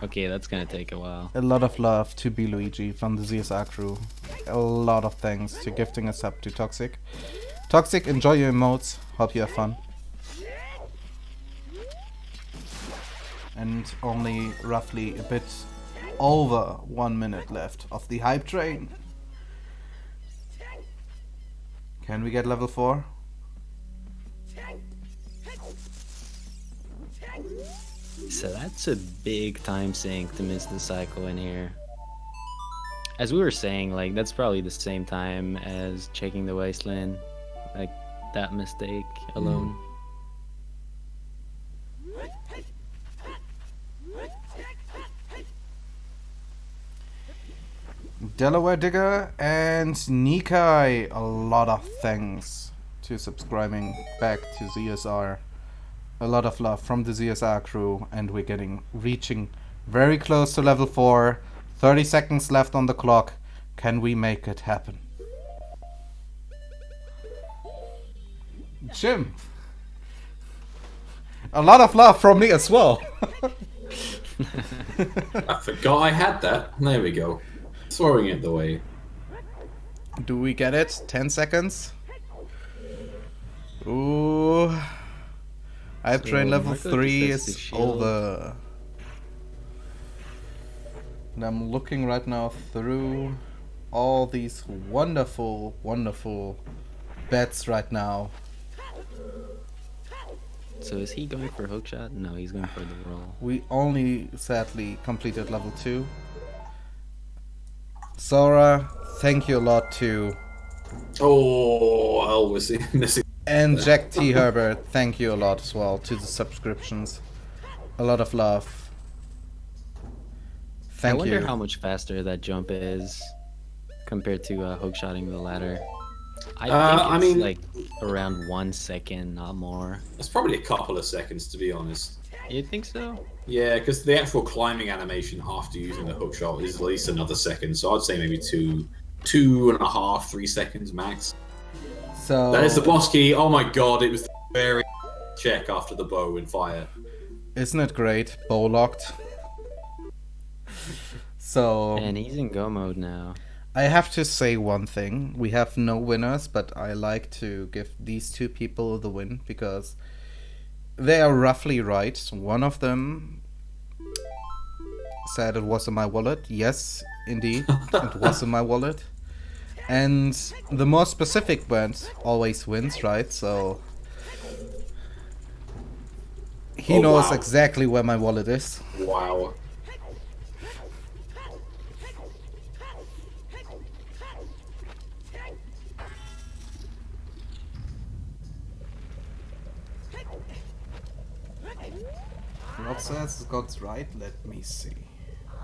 Okay, that's gonna take a while. A lot of love to B Luigi from the ZSR crew. A lot of thanks to gifting a sub to Toxic. Toxic, enjoy your emotes. Hope you have fun. And only roughly a bit over 1 minute left of the hype train. Can we get level 4? So that's a big time sink to miss the cycle in here. As we were saying, like, that's probably the same time as checking the wasteland. Like, that mistake alone. Delaware Digger and Nikai, a lot of thanks to subscribing back to ZSR. A lot of love from the ZSR crew, and we're reaching very close to level 4. 30 seconds left on the clock. Can we make it happen? Jim, a lot of love from me as well. I forgot I had that. There we go. Throwing it the way. Do we get it? 10 seconds? Ooh. Hype train level Marco 3 just has to is shield. over. And I'm looking right now through all these wonderful, wonderful bets right now. So is he going for hookshot? No, he's going for the roll. We only sadly completed level 2. Sora, thank you a lot too. Oh, I'll missing. And Jack T. Herbert, thank you a lot as well to the subscriptions. A lot of love. I Thank wonder you. how much faster that jump is compared to hookshotting the ladder. I think it's like around 1 second, not more. It's probably a couple of seconds, to be honest. You think so? Yeah, because the actual climbing animation after using the hook shot is at least another second, so I'd say maybe 2.5, 3 seconds max. So That is the boss key. Oh my god, it was the very check after the bow and fire. isn't it great? Bow locked. So And he's in go mode now. I have to say one thing. We have no winners, but I like to give these two people the win because they are roughly right. One of them said it was in my wallet. Yes, indeed, it was in my wallet. And the more specific brand always wins, right? So he Oh, knows wow. exactly where my wallet is. Wow. Rob says God's right. Let me see.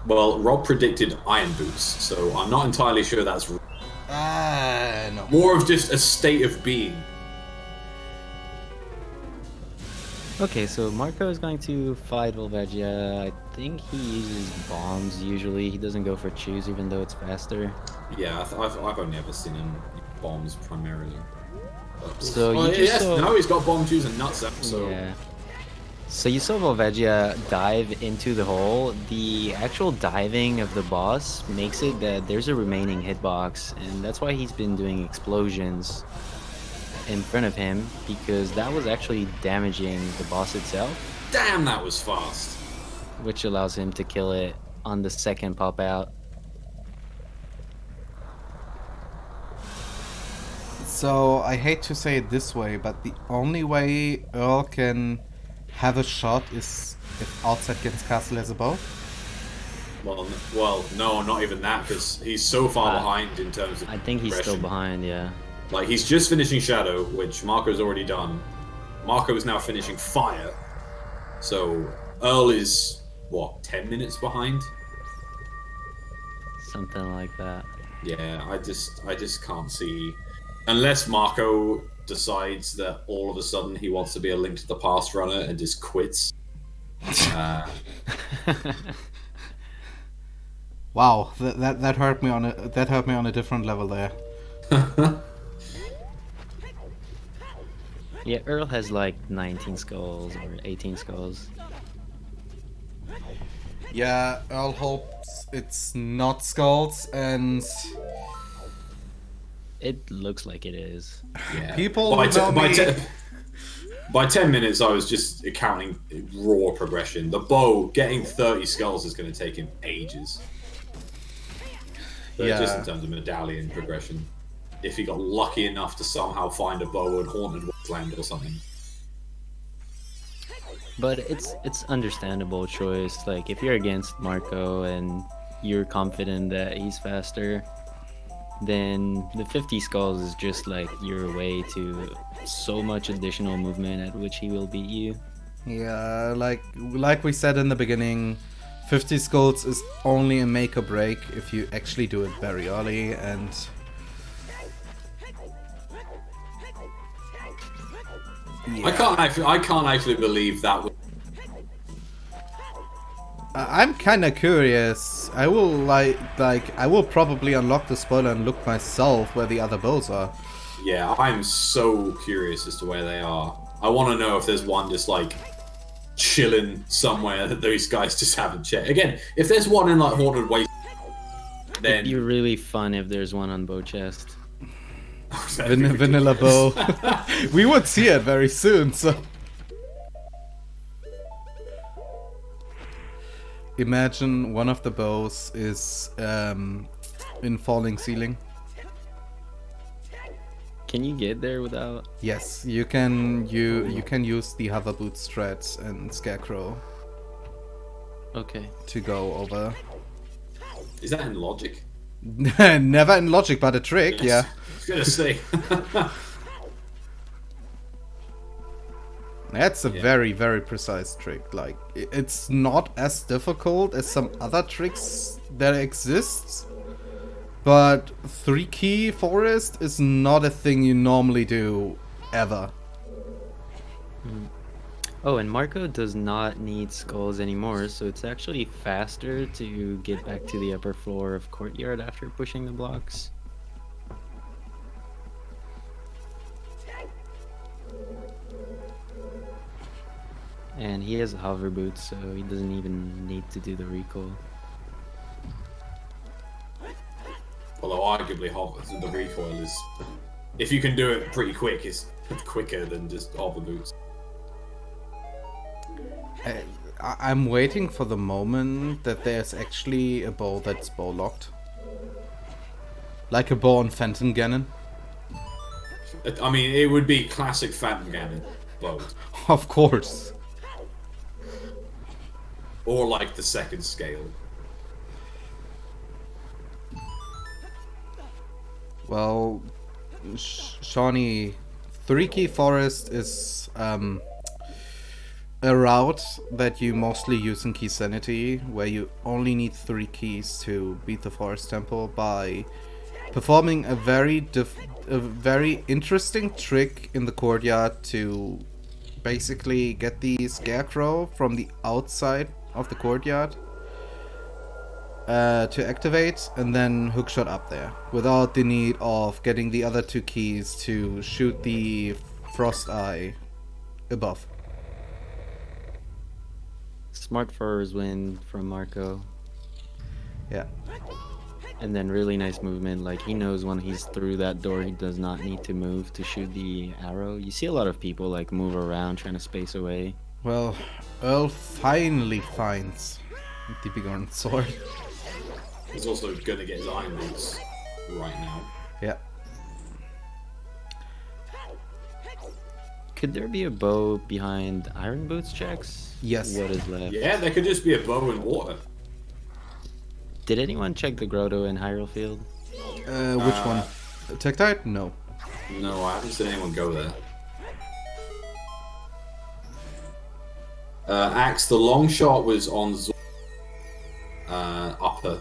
Well, Rob predicted Iron Boots, so I'm not entirely sure that's No. more of just a state of being. Okay, so Marco is going to fight Volvagia. I think he uses bombs usually. He doesn't go for chews even though it's faster. Yeah, I've only ever seen him bombs primarily. So Oh, you just yes, saw... now he's got bomb chews and nuts out, so... Yeah. So you saw Volvagia dive into the hole. The actual diving of the boss makes it that there's a remaining hitbox, and that's why he's been doing explosions in front of him, because that was actually damaging the boss itself, Damn, that was fast. which allows him to kill it on the second pop out. So I hate to say it this way, but the only way Earl can have a shot is if outside against Castle has a bow. Well, no, not even that, because he's so far behind in terms of I think he's still progression. behind, yeah. Like, he's just finishing Shadow, which Marco's already done. Marco is now finishing Fire. So, Earl is, what, 10 minutes behind? Something like that. Yeah, I just can't see... Unless Marco decides that all of a sudden he wants to be a Link to the Past runner and just quits. Wow, that hurt me on a different level there. Yeah, Earl has like 19 skulls or 18 skulls. Yeah, Earl hopes it's not skulls, and It looks like it is. Yeah. people by, who know me... by 10 minutes, I was just counting raw progression. The bow, getting 30 skulls is going to take him ages. But just in terms of medallion progression. If he got lucky enough to somehow find a bow in Haunted Wasteland or something. But it's understandable choice. Like, if you're against Marco and you're confident that he's faster, then the 50 skulls is just like your way to so much additional movement at which he will beat you. Yeah, like we said in the beginning, 50 skulls is only a make or break if you actually do it very early, and yeah. I can't actually believe that. I'm kind of curious. I will I will probably unlock the spoiler and look myself where the other bows are. Yeah, I'm so curious as to where they are. I want to know if there's one just like chilling somewhere that those guys just haven't checked. Again, if there's one in like Haunted Waste, then It'd be really fun if there's one on bow chest. Vanilla bow. We would see it very soon, so imagine one of the bows is in falling ceiling. Can you get there without? Yes, you can use the hover boot strats and Scarecrow Okay. to go over. is that in Logic? Never in Logic, but a trick, yeah. I was gonna say. That's a very, very precise trick. Like, it's not as difficult as some other tricks that exist, but 3-key forest is not a thing you normally do, ever. Oh, and Marco does not need skulls anymore, so it's actually faster to get back to the upper floor of Courtyard after pushing the blocks. And he has hover boots, so he doesn't even need to do the recoil. arguably the recoil is, if you can do it pretty quick, it's quicker than just hover boots. I'm waiting for the moment that there's actually a bow that's bow locked. Like a bow on Phantom Ganon. I mean, it would be classic Phantom Ganon bow. Of course. Or like the second scale. Well, Shawnee, 3-key forest is a route that you mostly use in Key Sanity, where you only need 3 keys to beat the forest temple by performing a very interesting trick in the courtyard to basically get the scarecrow from the outside of the courtyard to activate, and then hookshot up there without the need of getting the other 2 keys to shoot the frost eye above. Smart first win from Marco. Yeah. And then really nice movement. Like, he knows when he's through that door, he does not need to move to shoot the arrow. You see a lot of people like move around trying to space away. Well, Earl finally finds the Begone sword. He's also gonna get his iron boots right now. Yeah. Could there be a bow behind Iron Boots checks? Yes. What is left? Yeah, there could just be a bow in water. Did anyone check the grotto in Hyrule Field? Which one? Tektite? No. No, I haven't seen anyone go there. Axe, the long shot was on upper.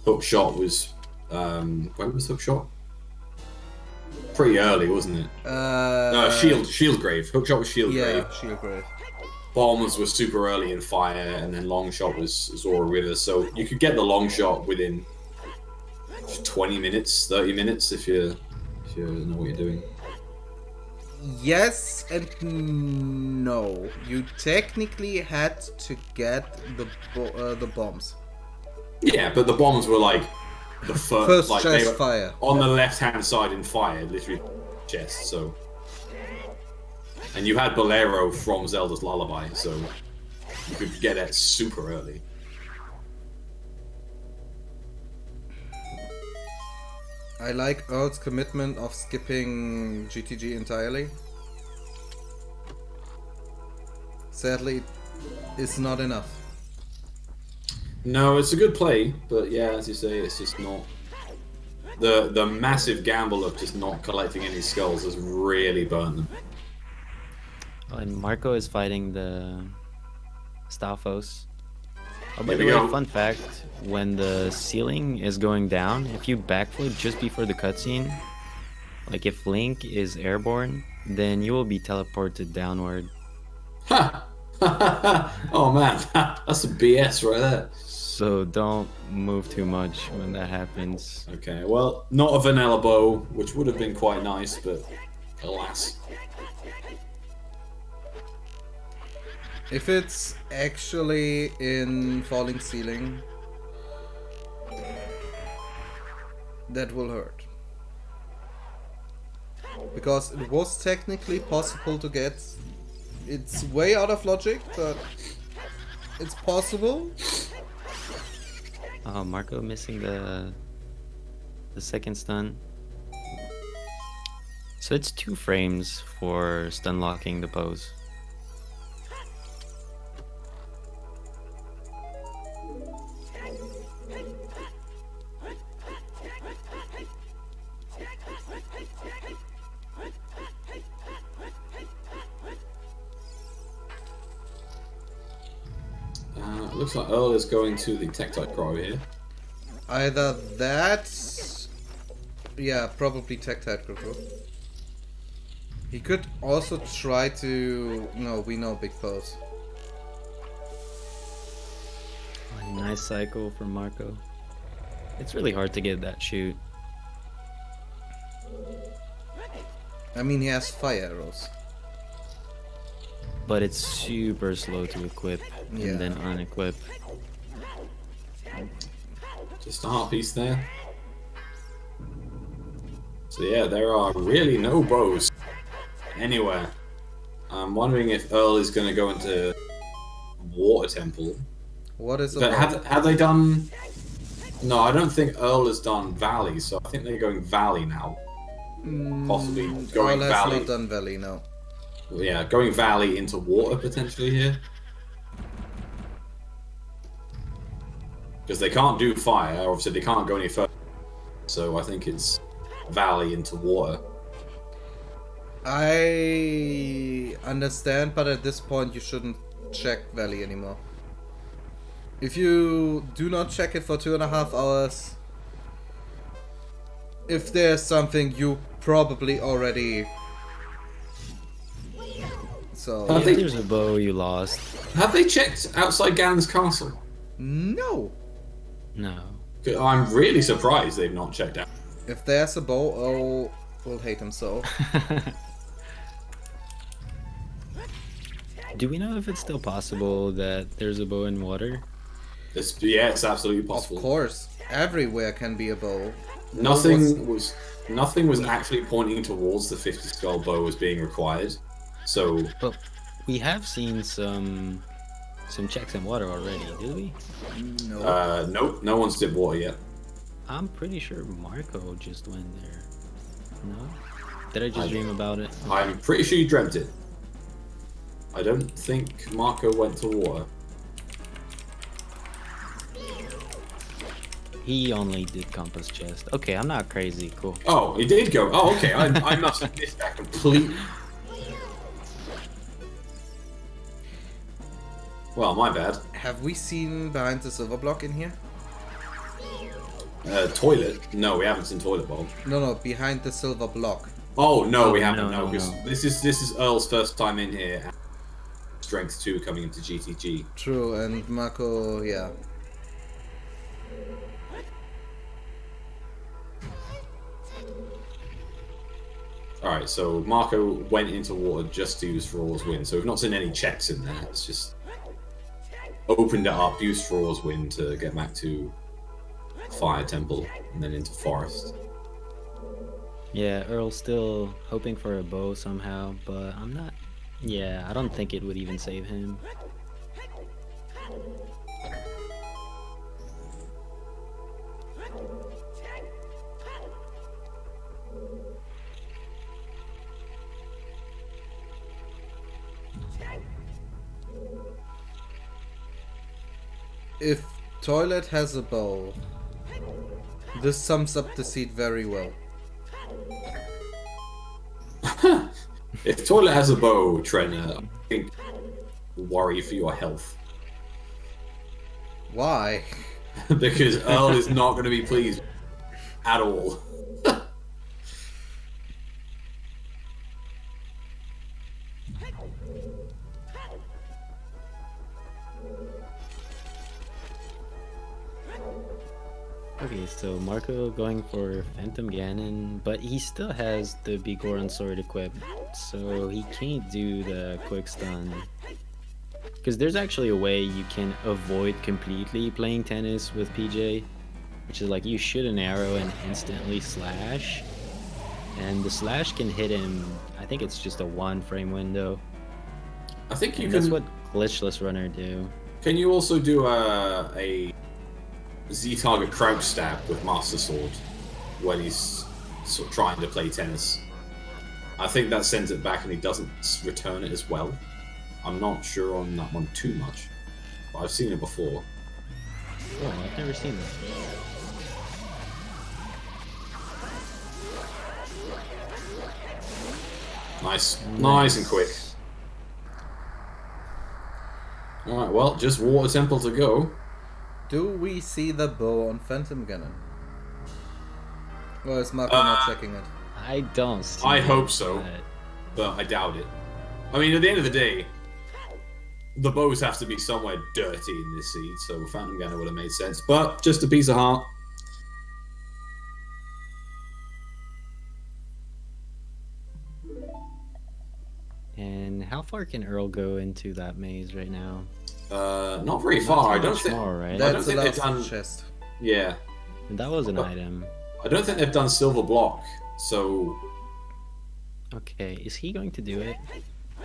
Hook shot was when was hook shot? Pretty early, wasn't it? No, shield grave. Hook shot was shield grave. Yeah, shield grave. Bombs were super early in fire, and then long shot was Zora River. So you could get the long shot within 20 minutes, 30 minutes if you know what you're doing. Yes and no. You technically had to get the bombs. Yeah, but the bombs were like the first like, chest they were fire on the left-hand side in fire, literally chest. So, and you had Bolero from Zelda's Lullaby, so you could get it super early. I like Earl's commitment of skipping GTG entirely. Sadly, it's not enough. No, it's a good play, but yeah, as you say, it's just not. The massive gamble of just not collecting any skulls has really burnt them. Oh, and Marco is fighting the Stalfos. Oh, by Here the we way, go. fun fact, when the ceiling is going down, if you backflip just before the cutscene, like if Link is airborne, then you will be teleported downward. Ha! Oh man, that's some BS right there. So don't move too much when that happens. Okay, well, not a vanilla bow, which would have been quite nice, but alas. If it's actually in falling ceiling, that will hurt. Because it was technically possible to get. It's way out of logic, but it's possible. Oh, Marco missing the second stun. So it's 2 frames for stun locking the pose. Looks like Earl is going to the Tektite Grotto here. Either that. Yeah, probably Tektite Grotto. He could also try to. No, we know Big Pose. Oh, nice cycle from Marco. It's really hard to get that shoot. I mean, he has fire arrows. But it's super slow to equip Yeah. and then unequip. Just a heart piece there. So yeah, there are really no bows anywhere. I'm wondering if Earl is going to go into Water Temple. What is a But bow? have they done? No, I don't think Earl has done Valley, so I think they're going Valley now. Possibly going Earl has Valley. not done Valley, no. Yeah, going Valley into Water potentially here. Because they can't do Fire, obviously they can't go any further. So I think it's Valley into Water. I understand, but at this point you shouldn't check Valley anymore. If you do not check it for 2.5 hours, if there's something you probably already... So... Yeah, there's a bow you lost. Have they checked outside Ganon's castle? No! No. I'm really surprised they've not checked out. If there's a bow, Earl will hate him so. Do we know if it's still possible that there's a bow in water? Yeah, it's absolutely Of possible. course, everywhere can be a bow. Nothing was actually pointing towards the 50 skull bow as being required. So But we have seen some checks in water already, did we? No. nope, no one's did water yet. I'm pretty sure Marco just went there. No? Did I just dream about it? I'm pretty sure you dreamt it. I don't think Marco went to water. He only did compass chest. Okay, I'm not crazy. Cool. Oh, he did go. Oh, okay. I must have missed that completely. Well, my bad. Have we seen behind the silver block in here? Toilet? No, we haven't seen toilet bowl. No, behind the silver block. Oh no, Oh, we haven't. no, No, because no. this is Earl's first time in here. Strength 2 coming into GTG. True, and Marco, yeah. Alright, so Marco went into water just to use Frora's Wind, so we've not seen any checks in there. It's just opened it up, used Frora's Wind to get back to Fire Temple, and then into Forest. Yeah, Earl's still hoping for a bow somehow, but I'm not. Yeah, I don't think it would even save him. If Toilet has a bow, this sums up the seed very well. If Toilet has a bow, Trenna, I think worry for your health. Why? Because Earl is not going to be pleased at all. Okay, so Marco going for Phantom Ganon, but he still has the Bigoron sword equipped, so he can't do the quick stun. Because there's actually a way you can avoid completely playing tennis with PJ, which is like you shoot an arrow and instantly slash, and the slash can hit him. I think it's just a 1 frame window. I think you And can. that's what Glitchless Runner do. Can you also do a Z-target crouch stab with Master Sword when he's sort of trying to play tennis? I think that sends it back and he doesn't return it as well. I'm not sure on that one too much, but I've seen it before. Oh, I've never seen that. Nice and quick. Alright, well, just Water Temple to go. Do we see the bow on Phantom Ganon? Or is Marco not checking it? I don't see I it, hope so. but- But I doubt it. I mean, at the end of the day, the bows have to be somewhere dirty in this seed, so Phantom Ganon would have made sense. But just a piece of heart. And how far can Earl go into that maze right now? Not very far. I don't Much think. more, right? don't That's the think they've last done- chest. Yeah, And that was an But- item. I don't think they've done Silver Block So Okay, is he going to do it?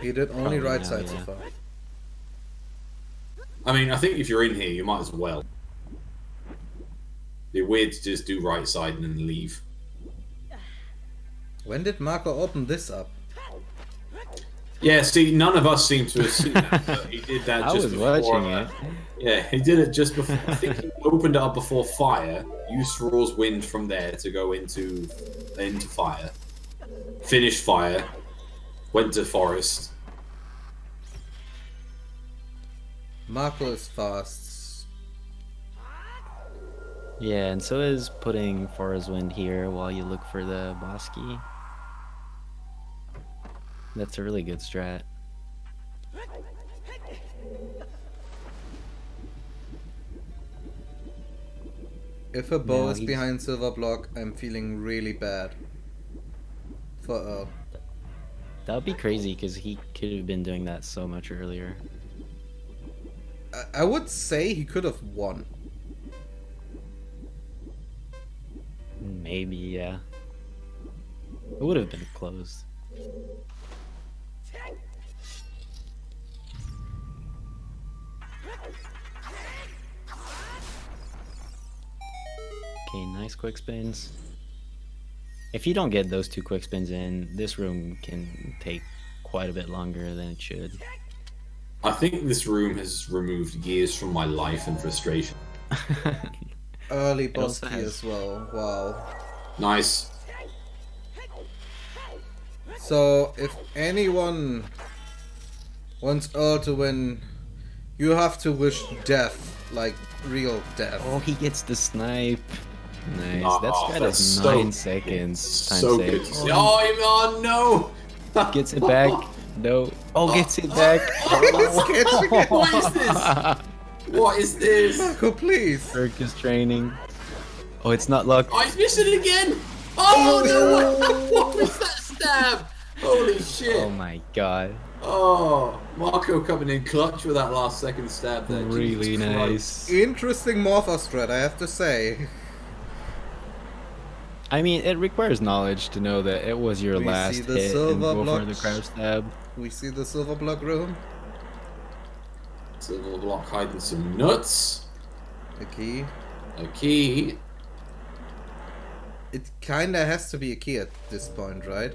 He did only Probably right now, side so yeah. far. I mean, I think if you're in here, you might as well. It'd be weird to just do right side and then leave. When did Marco open this up? Yeah, see, none of us seem to have seen that, but he did that I just was before. watching it. Yeah, he did it just before. I think he opened it up before fire, used Thrall's wind from there to go into fire, finished fire, went to forest. Marco is fast. Yeah, and so is putting Forest Wind here while you look for the boss key. That's a really good strat. If a bow No, is he's- behind silver block, I'm feeling really bad. For Earl. That would be crazy because he could have been doing that so much earlier. I would say he could have won. Maybe, yeah. It would have been close. Okay, nice quick spins. If you don't get those 2 quick spins in, this room can take quite a bit longer than it should. I think this room has removed years from my life and frustration. Early boss also key has- as well. Wow. Nice. So, if anyone wants Earl to win, you have to wish death. Like, real death. Oh, he gets the snipe. Nice. Oh, That's right. that's That's so 9 seconds. Time So save. good to see. Oh, no! Gets it back. No. Oh, gets it back. What is this? What is this? Marco, please. Circus training. Oh, it's not luck. Oh, he's missing it again! Oh, no! What was that stab? Holy shit! Oh my god. Oh, Marco coming in clutch with that last second stab there. Really Jesus nice. Interesting Morpha strat, I have to say. I mean, it requires knowledge to know that it was your We last see the hit and silver go for the blocks. crab stab. We see the silver block room. Silver block hiding some nuts. The key. A key. It kinda has to be a key at this point, right?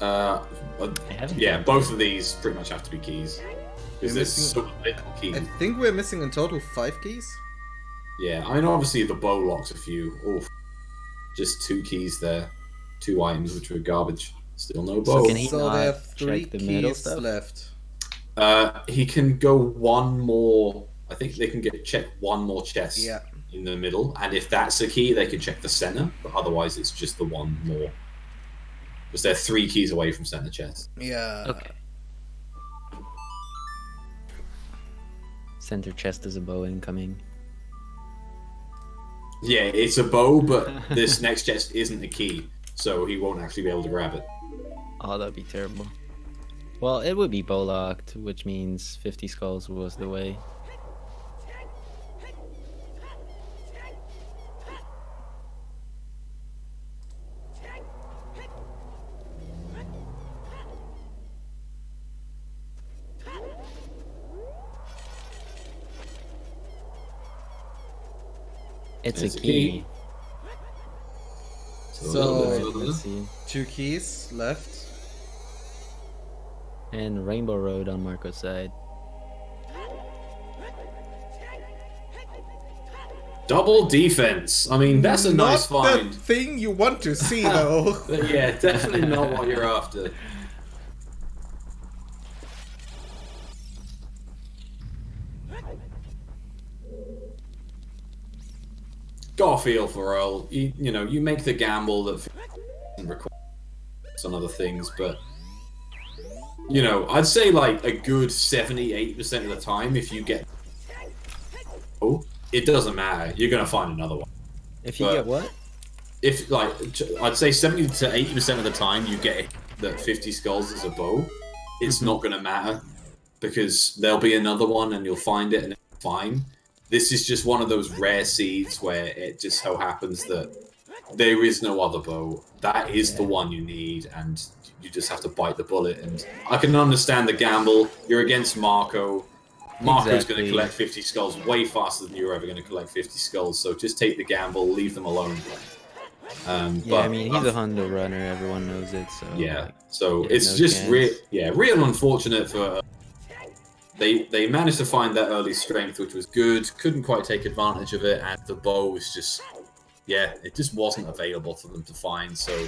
haven't Yeah, done both of these pretty much have to be keys. Because We're there's missing- so little keys. I think we're missing in total 5 keys. Yeah, I mean, obviously the bow locks a few. Oof. Just 2 keys there. 2 items which were garbage. Still no bow. So can he So not they have 3 check the middle keys stuff? left. He can go one more. I think they can check one more chest Yeah. in the middle, and if that's a key, they can check the center. But otherwise, it's just the one more. Because they're 3 keys away from center chest. Yeah. Okay. Center chest is a bow incoming. Yeah, it's a bow, but this next chest isn't a key, so he won't actually be able to grab it. Oh, that'd be terrible. Well, it would be bow locked, which means 50 skulls was the way. It's It's a a key. key. So- Let's see. 2 keys left. And Rainbow Road on Marco's side. Double defense. I mean, that's a nice Not find. the thing you want to see, though. But yeah, definitely not what you're after. Got a feel for Earl. You know, you make the gamble that requires some other things, but you know, I'd say like a good 70-80% of the time, if you get it doesn't matter. You're gonna find another one. If you But- get what? If like, I'd say 70 to 80% of the time, you get that 50 skulls is a bow. It's not gonna matter because there'll be another one and you'll find it and it's fine. This is just one of those rare seeds where it just so happens that there is no other bow. That is the one you need, and you just have to bite the bullet. And I can understand the gamble. You're against Marco. Marco's going to collect 50 skulls way faster than you're ever going to collect 50 skulls. So just take the gamble, leave them alone. Yeah, I mean, he's a Hondo runner. Everyone knows it. So yeah, like, so it's just real unfortunate for. They managed to find that early strength, which was good. Couldn't quite take advantage of it, and the bow was just, it just wasn't available for them to find. So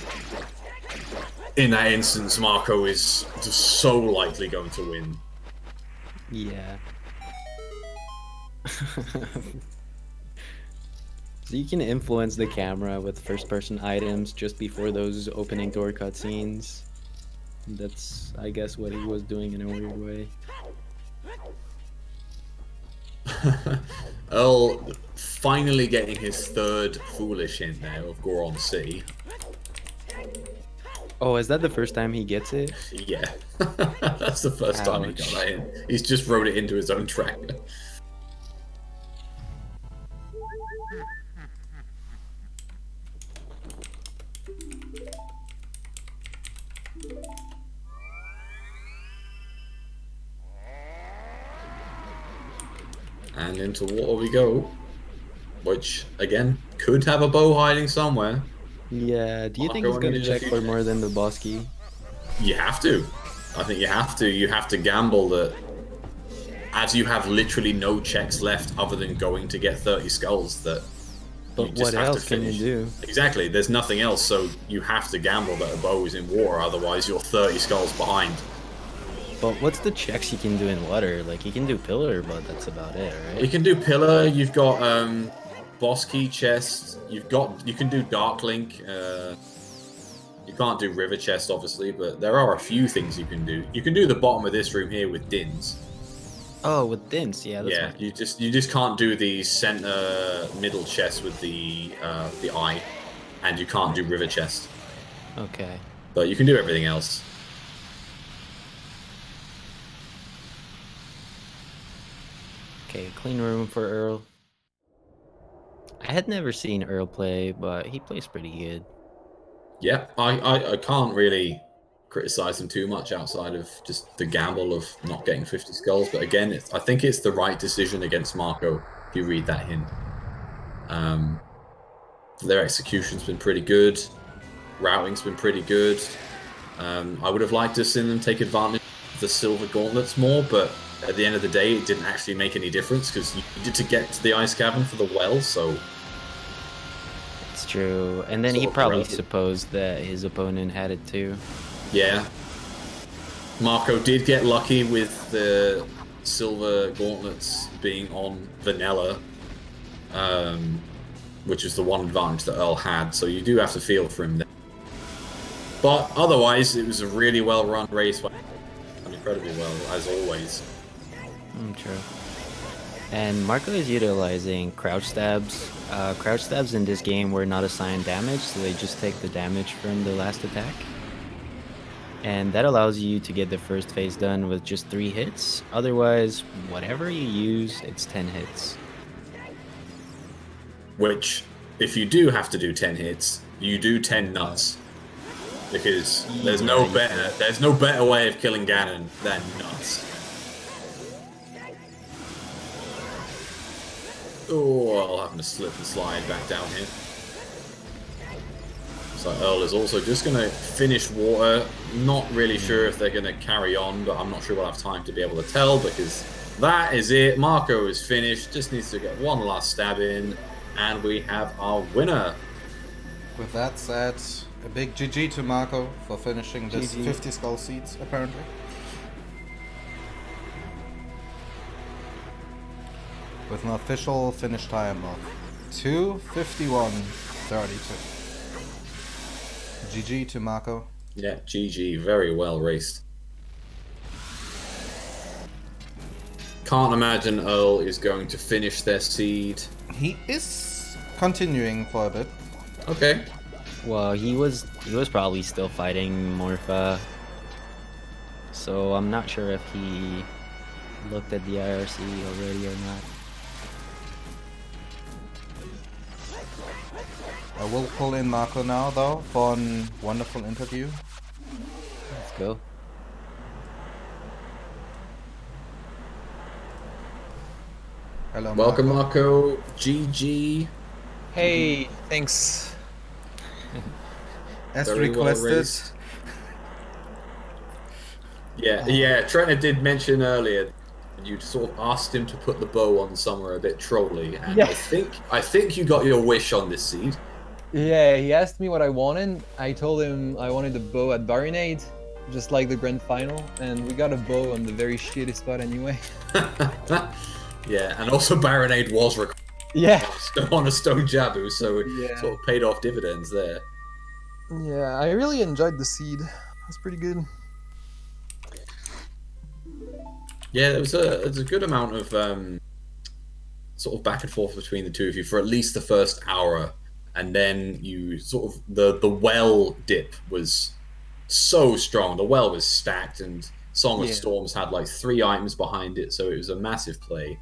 in that instance, Marco is just so likely going to win. Yeah. So you can influence the camera with first-person items just before those opening door cutscenes. That's, I guess, what he was doing in a weird way. Earl finally getting his third foolish hint now of Goron City. Oh, is that the first time he gets it? Yeah, that's the first time he got that hint. He's just wrote it into his own tracker. And into water we go, which again could have a bow hiding somewhere. Yeah. Do you think he's gonna check for more than the boss key? You have to. I think you have to. You have to gamble that, as you have literally no checks left other than going to get 30 skulls. That. But what else can you do? Exactly. There's nothing else, so you have to gamble that a bow is in water. Otherwise, you're 30 skulls behind. But what's the checks you can do in water? Like, you can do pillar, but that's about it, right? You can do pillar. You've got boss key chest. You can do dark link. You can't do river chest, obviously, but there are a few things you can do. You can do the bottom of this room here with dins. Oh, with dins, yeah. That's you just can't do the center middle chest with the eye, and you can't do river chest. Okay. But you can do everything else. Okay, clean room for Earl. I had never seen Earl play, but he plays pretty good. Yeah, I can't really criticize him too much outside of just the gamble of not getting 50 skulls. But again, I think it's the right decision against Marco if you read that hint. Their execution's been pretty good. Routing's been pretty good. I would have liked to have seen them take advantage of the silver gauntlets more, but at the end of the day, it didn't actually make any difference because you needed to get to the ice cavern for the well, so... It's true. And then he probably supposed that his opponent had it too. Yeah. Marco did get lucky with the silver gauntlets being on vanilla, which is the one advantage that Earl had, so you do have to feel for him there. But otherwise, it was a really well-run race, incredibly well, as always. True. And Marco is utilizing crouch stabs. Crouch stabs in this game were not assigned damage, so they just take the damage from the last attack. And that allows you to get the first phase done with just 3 hits. Otherwise, whatever you use, it's 10 hits. Which, if you do have to do 10 hits, you do 10 nuts. Because there's no better way of killing Ganon than nuts. Oh, I'll have to slip and slide back down here. So Earl is also just going to finish water. Not really sure if they're going to carry on, but I'm not sure we'll have time to be able to tell because that is it. Marco is finished. Just needs to get one last stab in, and we have our winner. With that said, a big GG to Marco for finishing this 50 skull seeds, apparently. With an official finish time of 2:51.32. GG to Marco. Yeah, GG. Very well raced. Can't imagine Earl is going to finish their seed. He is continuing for a bit. Okay. Well, he was probably still fighting Morpha. So I'm not sure if he looked at the IRC already or not. I will pull in Marco now, though, for a wonderful interview. Let's go. Hello, Welcome, Marco. Marco. GG. Hey, thanks. As Very well requested. raced. Yeah. Trent did mention earlier you sort of asked him to put the bow on somewhere a bit trolly, and Yeah. I think you got your wish on this seed. Yeah, he asked me what I wanted. I told him I wanted a bow at Baronade, just like the grand final, and we got a bow on the very shitty spot anyway. Yeah, and also Baronade was required Yeah. on a Stone Jabu, so it Yeah. sort of paid off dividends there. Yeah, I really enjoyed the seed. That's pretty good. Yeah, there was a good amount of sort of back and forth between the two of you for at least the first hour, and then you sort of the well dip was so strong. The well was stacked, and Song of Yeah. Storms had like 3 items behind it, so it was a massive play.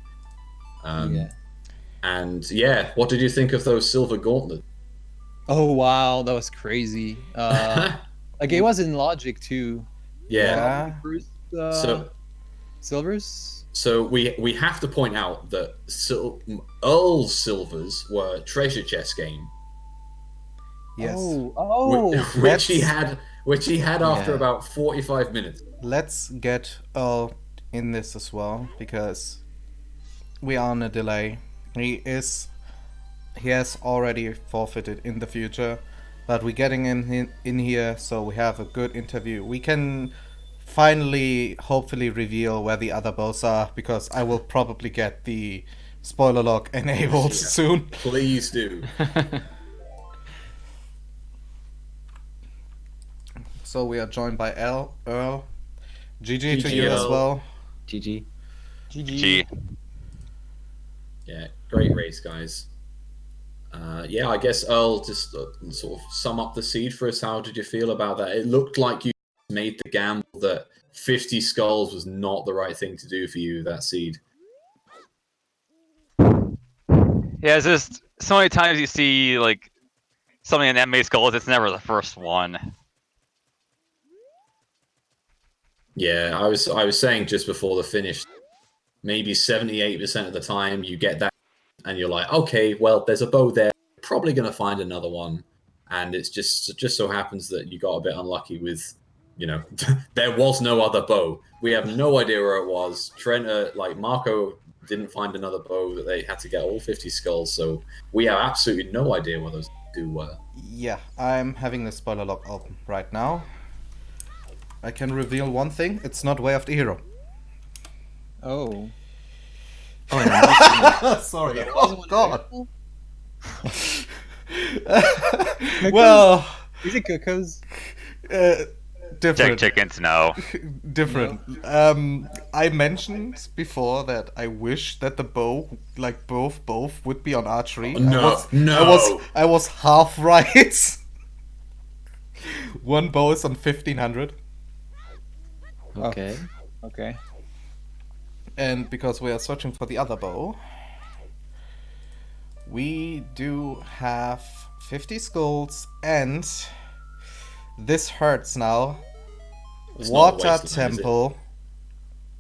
Yeah. And yeah, what did you think of those silver gauntlets? Oh wow, that was crazy. Like it was in Logic too. Yeah. First, So silvers. So we have to point out that Earl's silvers were treasure chest game, Yes. which he had after Yeah. about 45 minutes. Let's get Earl in this as well, because we are on a delay. He has already forfeited in the future, but we're getting in here, so we have a good interview. We can finally, hopefully, reveal where the other bows are, because I will probably get the spoiler log enabled soon. Please do. So we are joined by Earl. GG to GG, you as Earl. well. GG. GG. Yeah, great race, guys. Yeah, I guess Earl, just sort of sum up the seed for us. How did you feel about that? It looked like you made the gamble that 50 skulls was not the right thing to do for you, that seed. Yeah, it's just so many times you see like something in many skulls, it's never the first one. Yeah, I was saying just before the finish, maybe 78% of the time you get that and you're like, okay, well, there's a bow there, probably going to find another one. And it's just so happens that you got a bit unlucky with, there was no other bow. We have no idea where it was. Trent, like Marco, didn't find another bow, that they had to get all 50 skulls. So we have absolutely no idea what those two were. Yeah, I'm having the spoiler log open right now. I can reveal one thing. It's not Way of the Hero. Oh. Sorry. Oh, God. Well, Is it Coco's? different. Chickens, no. Different. I mentioned before that I wish that the bow, like both would be on archery. I was half right. One bow is on 1500. Okay. Okay. And because we are searching for the other bow, we do have 50 skulls, and this hurts now. It's not a Water wasteland, is it? Temple,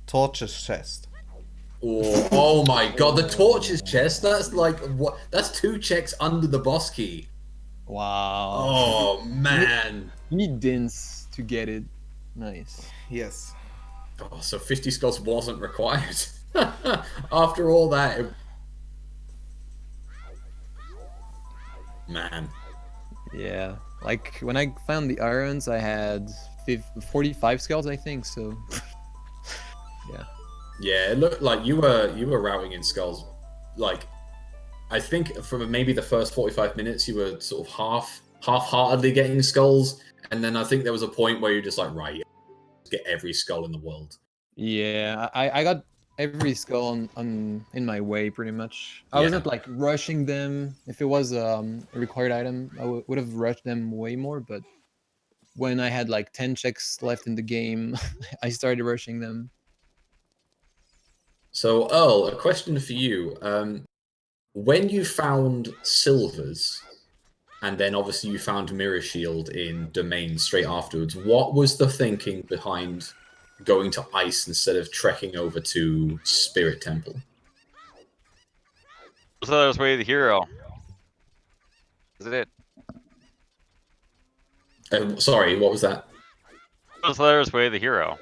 Torches Chest. Oh my god, the torches chest, that's like, what? That's 2 checks under the boss key. Wow. Oh man. You need dins to get it. Nice. Yes. Oh, so 50 skulls wasn't required. After all that, man. Yeah. Like when I found the irons, I had 45 skulls, I think. So. Yeah. Yeah, it looked like you were routing in skulls. Like, I think from maybe the first 45 minutes, you were sort of half-heartedly getting skulls, and then I think there was a point where you're just like, right, yeah, get every skull in the world. Yeah, I got every skull on in my way pretty much. I Yeah. wasn't like rushing them. If it was a required item, I would have rushed them way more. But when I had like 10 checks left in the game, I started rushing them. So, Earl, a question for you. When you found silvers, and then obviously you found Mirror Shield in Domain straight afterwards. What was the thinking behind going to Ice instead of trekking over to Spirit Temple? There's way the hero. Is it? Sorry, what was that? There's way the hero.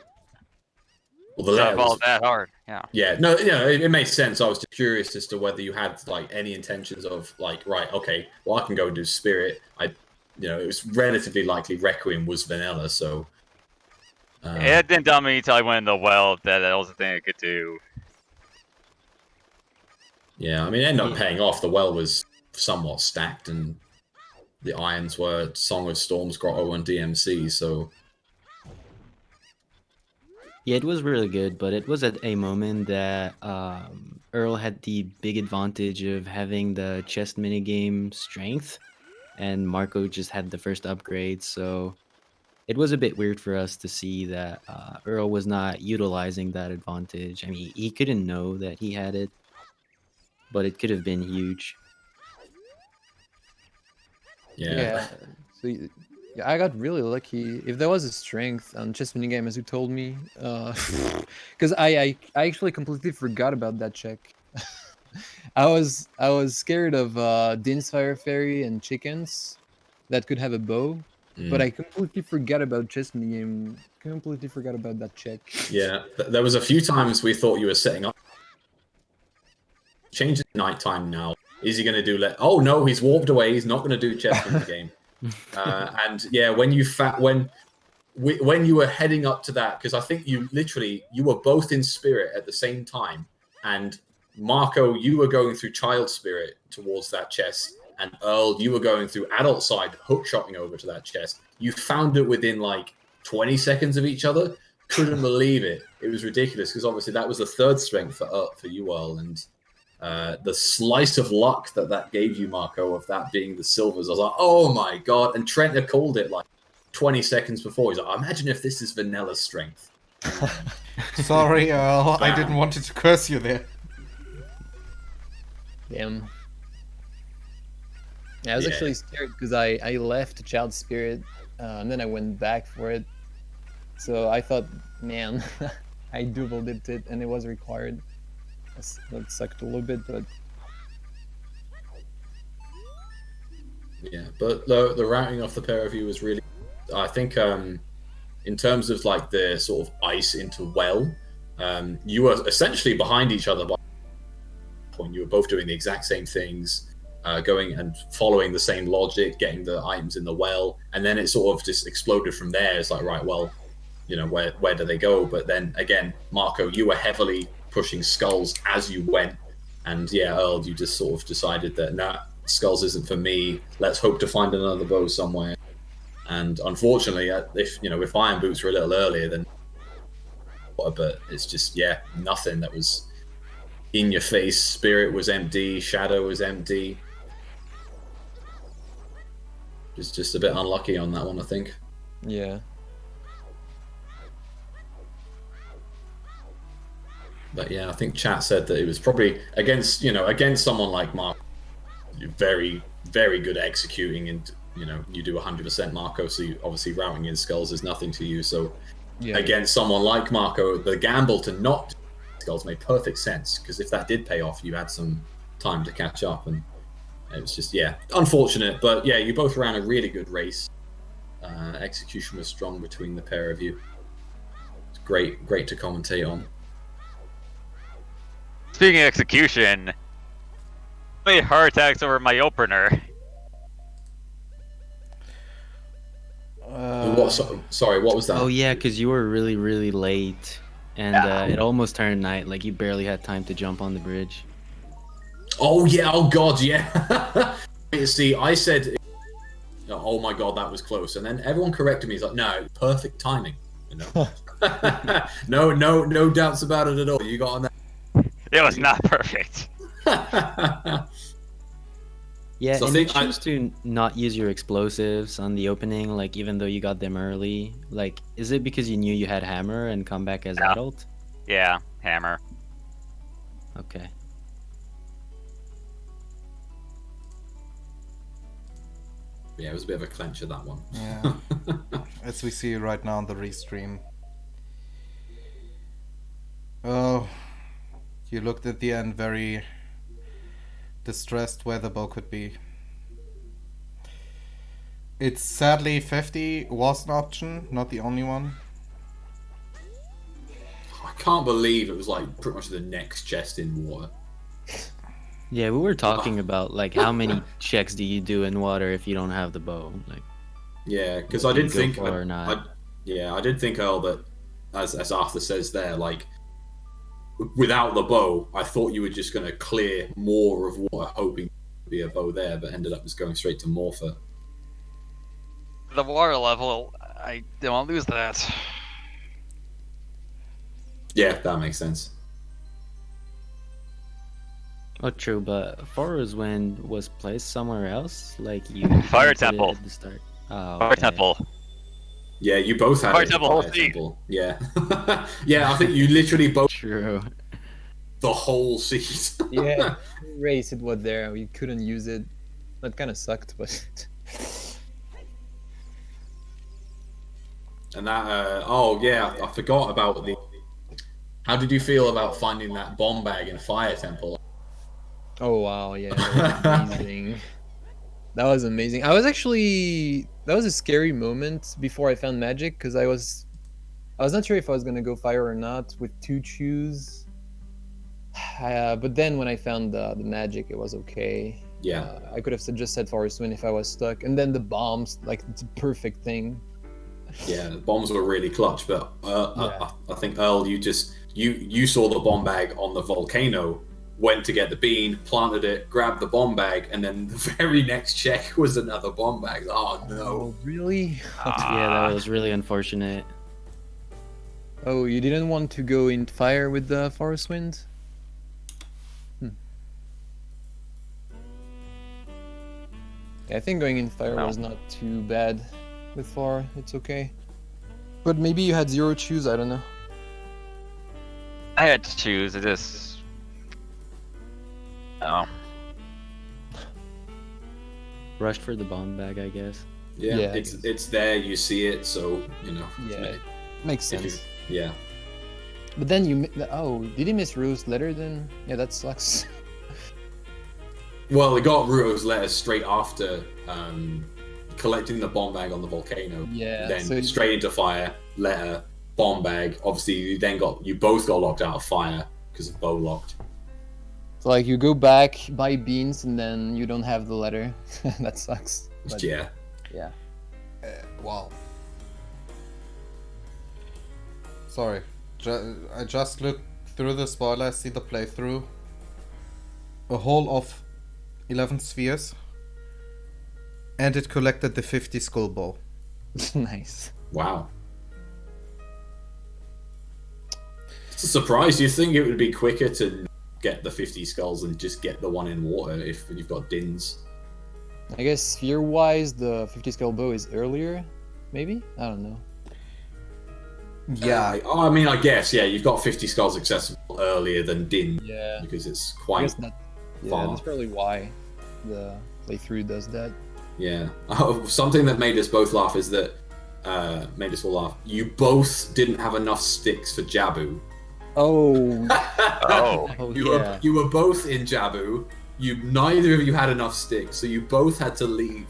Well, the So layer it was, falls that hard. Yeah. yeah, no, it makes sense. I was just curious as to whether you had like any intentions of like, right, okay, well, I can go and do Spirit. It was relatively likely Requiem was vanilla, so. It didn't tell me until I went in the well that was the thing I could do. Yeah, I mean, it ended up paying off. The well was somewhat stacked, and the irons were Song of Storms, Grotto, and DMC, so. Yeah, it was really good, but it was at a moment that Earl had the big advantage of having the chest minigame strength, and Marco just had the first upgrade, so it was a bit weird for us to see that Earl was not utilizing that advantage. I mean, he couldn't know that he had it, but it could have been huge. Yeah. So yeah, I got really lucky. If there was a strength on chess minigame, as you told me, because I actually completely forgot about that check. I was scared of Din's Fire Fairy and chickens that could have a bow, but I completely forgot about chess minigame. Completely forgot about that check. Yeah, there was a few times we thought you were setting up. Change it to nighttime now. Is he going to do? Oh no, he's warped away. He's not going to do chess in the game. And yeah, when you were heading up to that, because I think you were both in Spirit at the same time, and Marco, you were going through Child Spirit towards that chest, and Earl, you were going through Adult Side, hook shotting over to that chest. You found it within like 20 seconds of each other. Couldn't believe it. It was ridiculous because obviously that was the third strength for you, Earl, and the slice of luck that gave you, Marco, of that being the silvers. I was like, oh my god! And Trent had called it like 20 seconds before. He's like, imagine if this is vanilla strength. Sorry, Earl. I didn't want to curse you there. Damn. Yeah, I was actually scared because I left Child Spirit and then I went back for it. So I thought, man, I double dipped it and it was required. That sucked a little bit, but yeah. But the routing off the pair of you was really, I think, in terms of like the sort of ice into well, you were essentially behind each other by point. You were both doing the exact same things, going and following the same logic, getting the items in the well, and then it sort of just exploded from there. It's like, right, well, where do they go? But then again, Marco, you were heavily pushing skulls as you went, and yeah, Earl, you just sort of decided that nah, skulls isn't for me. Let's hope to find another bow somewhere. And unfortunately, if Iron Boots were a little earlier, then but it's just nothing that was in your face. Spirit was empty, Shadow was empty. Just a bit unlucky on that one, I think. yeah. But yeah, I think chat said that it was probably against someone like Mark, very, very good at executing, and you do 100% Marco, so obviously routing in skulls is nothing to you. So against someone like Marco, the gamble to not do skulls made perfect sense, because if that did pay off, you had some time to catch up, and it was just unfortunate. But yeah, you both ran a really good race. Execution was strong between the pair of you. It's great to commentate on. Speaking of execution, I made heart attacks over my opener. Sorry, what was that? Oh yeah, because you were really, really late, and it almost turned night. Like you barely had time to jump on the bridge. Oh yeah! Oh god, yeah. See, I said, "Oh my god, that was close," and then everyone corrected me. He's like, "No, perfect timing." No doubts about it at all. You got on that. It was not perfect. Yeah, So and you choose to not use your explosives on the opening, like even though you got them early. Like, is it because you knew you had hammer and come back as adult? Yeah, hammer. Okay. Yeah, it was a bit of a clencher, that one. Yeah. As we see right now on the restream. Oh, you looked at the end very distressed where the bow could be. It's sadly 50 was an option, not the only one. I can't believe it was like pretty much the next chest in water. Yeah, we were talking about like how many checks do you do in water if you don't have the bow? Like, Yeah, because do I you did go think, for it or not? I did think, Earl, that as Arthur says there, like without the bow, I thought you were just going to clear more of water, hoping to be a bow there, but ended up just going straight to Morpher. The water level, I don't want to lose that. Yeah, that makes sense. Oh, true, but Forest Wind was placed somewhere else. Like you Fire didn't put it Temple. at the start. Oh, Fire okay. Temple. Yeah, you both had Fire it. Temple, Fire whole seed. Temple. Yeah. Yeah, I think you literally both True. the whole seed. Yeah, race it was there. We couldn't use it. That kind of sucked, but And that, oh yeah, I forgot about the. How did you feel about finding that bomb bag in Fire Temple? oh wow, yeah, that was amazing. That was amazing. I was actually that was a scary moment before I found magic because I was not sure if I was gonna go fire or not with 2 chews. But then when I found the magic, it was okay. Yeah. I could have just said Forest Wind if I was stuck, and then the bombs, like it's a perfect thing. Yeah, the bombs were really clutch, but Yeah. I think Earl, you saw the bomb bag on the volcano, went to get the bean, planted it, grabbed the bomb bag, and then the very next check was another bomb bag. Oh no! Oh really? Yeah, that was really unfortunate. Oh, you didn't want to go in fire with the Forest Wind? Yeah, I think going in fire No. was not too bad with 4. It's okay. But maybe you had 0 choose, I don't know. I had to choose. It just. Oh. Rushed for the bomb bag, I guess. Yeah, Yeah, I it's guess. it's there. You see it, so you know. Yeah, makes if you- sense. yeah. But then oh, did he miss Rue's letter then? Yeah, that sucks. Well, it got Ruto's letter straight after collecting the bomb bag on the volcano. Yeah, Then so- straight into fire, letter, bomb bag. Obviously, you both got locked out of fire because of bow locked. So like you go back, buy beans, and then you don't have the letter. That sucks. But, Yeah. yeah. Wow. Sorry. I just looked through the spoiler, see the playthrough. A whole of 11 spheres. And it collected the 50 skull bow. Nice. Wow. It's a surprise. You think it would be quicker to get the 50 skulls and just get the one in water if you've got Dins? I guess sphere-wise, the 50 skull bow is earlier, maybe? I don't know. Yeah. I mean, I guess, yeah, you've got 50 skulls accessible earlier than Din Yeah. because it's I quite guess that, yeah, far. that's probably why the playthrough does that. Yeah. Oh, something that made us both laugh is that made us all laugh. You both didn't have enough sticks for Jabu. Oh, Oh. Oh, You yeah. you were both in Jabu. Neither of you had enough sticks, so you both had to leave.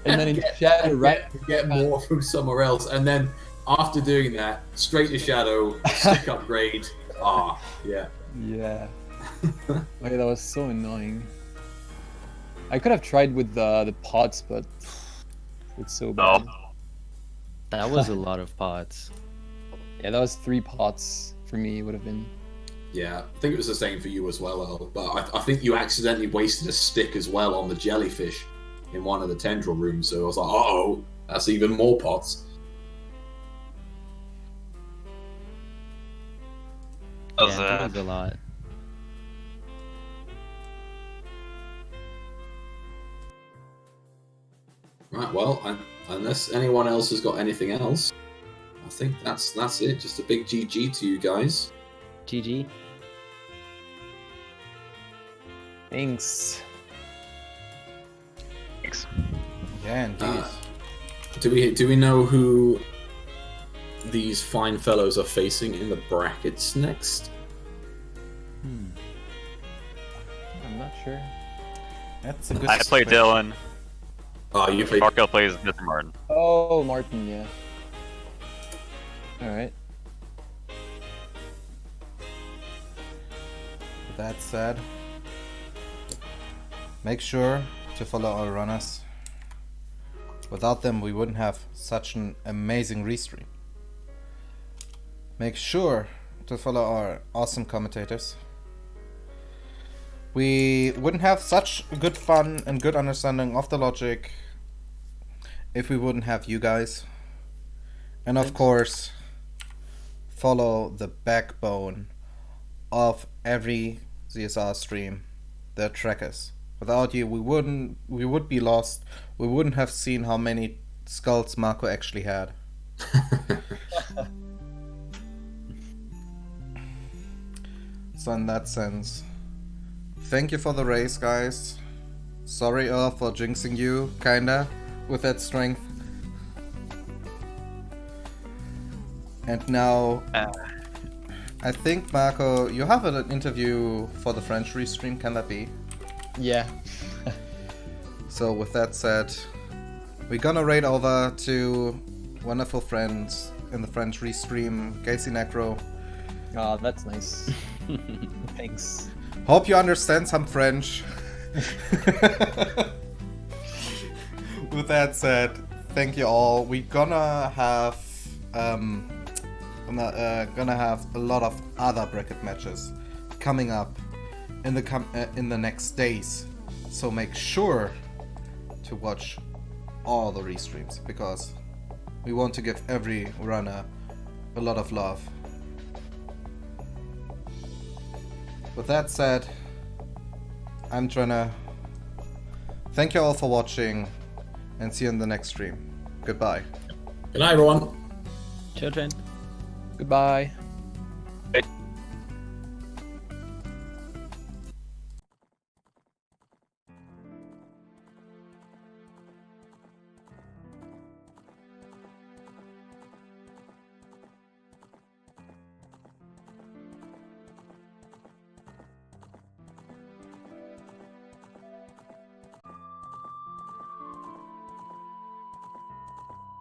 and then in Shadow, right? Get more from somewhere else, and then after doing that, straight to Shadow, stick upgrade. Yeah. Yeah. Wait, that was so annoying. I could have tried with the pots, but it's so bad. That was a lot of pots. Yeah, that was 3 pots for me. It would have been. Yeah, I think it was the same for you as well, Earl. But I think you accidentally wasted a stick as well on the jellyfish in one of the tendril rooms. So I was like, uh-oh, that's even more pots. Was, Yeah, that was a lot. Right, well, unless anyone else has got anything else, I think that's it. Just a big GG to you guys. GG. Thanks. Thanks. Yeah, indeed. Do we know who these fine fellows are facing in the brackets next? I'm not sure. That's a good I play question. Dylan. Oh, you played. Marco plays Mr. Martin. Oh, Martin, yeah. Alright. With that said, make sure to follow our runners. Without them, we wouldn't have such an amazing restream. Make sure to follow our awesome commentators. We wouldn't have such good fun and good understanding of the logic if we wouldn't have you guys. And of course, follow the backbone of every CSR stream, the trackers. Without you, we would be lost. We wouldn't have seen how many skulls Marco actually had. So in that sense, thank you for the race, guys. Sorry, Earl, for jinxing you, kinda, with that strength. And now, I think, Marco, you have an interview for the French restream, can that be? Yeah. So with that said, we're gonna raid over to wonderful friends in the French restream, Casey Necro. Oh, that's nice. Thanks. Hope you understand some French. With that said, thank you all. We're gonna have gonna have a lot of other bracket matches coming up in the next days. So make sure to watch all the restreams because we want to give every runner a lot of love. With that said, I'm Trenna. Thank you all for watching and see you in the next stream. Goodbye. Good night, everyone. Children. Goodbye.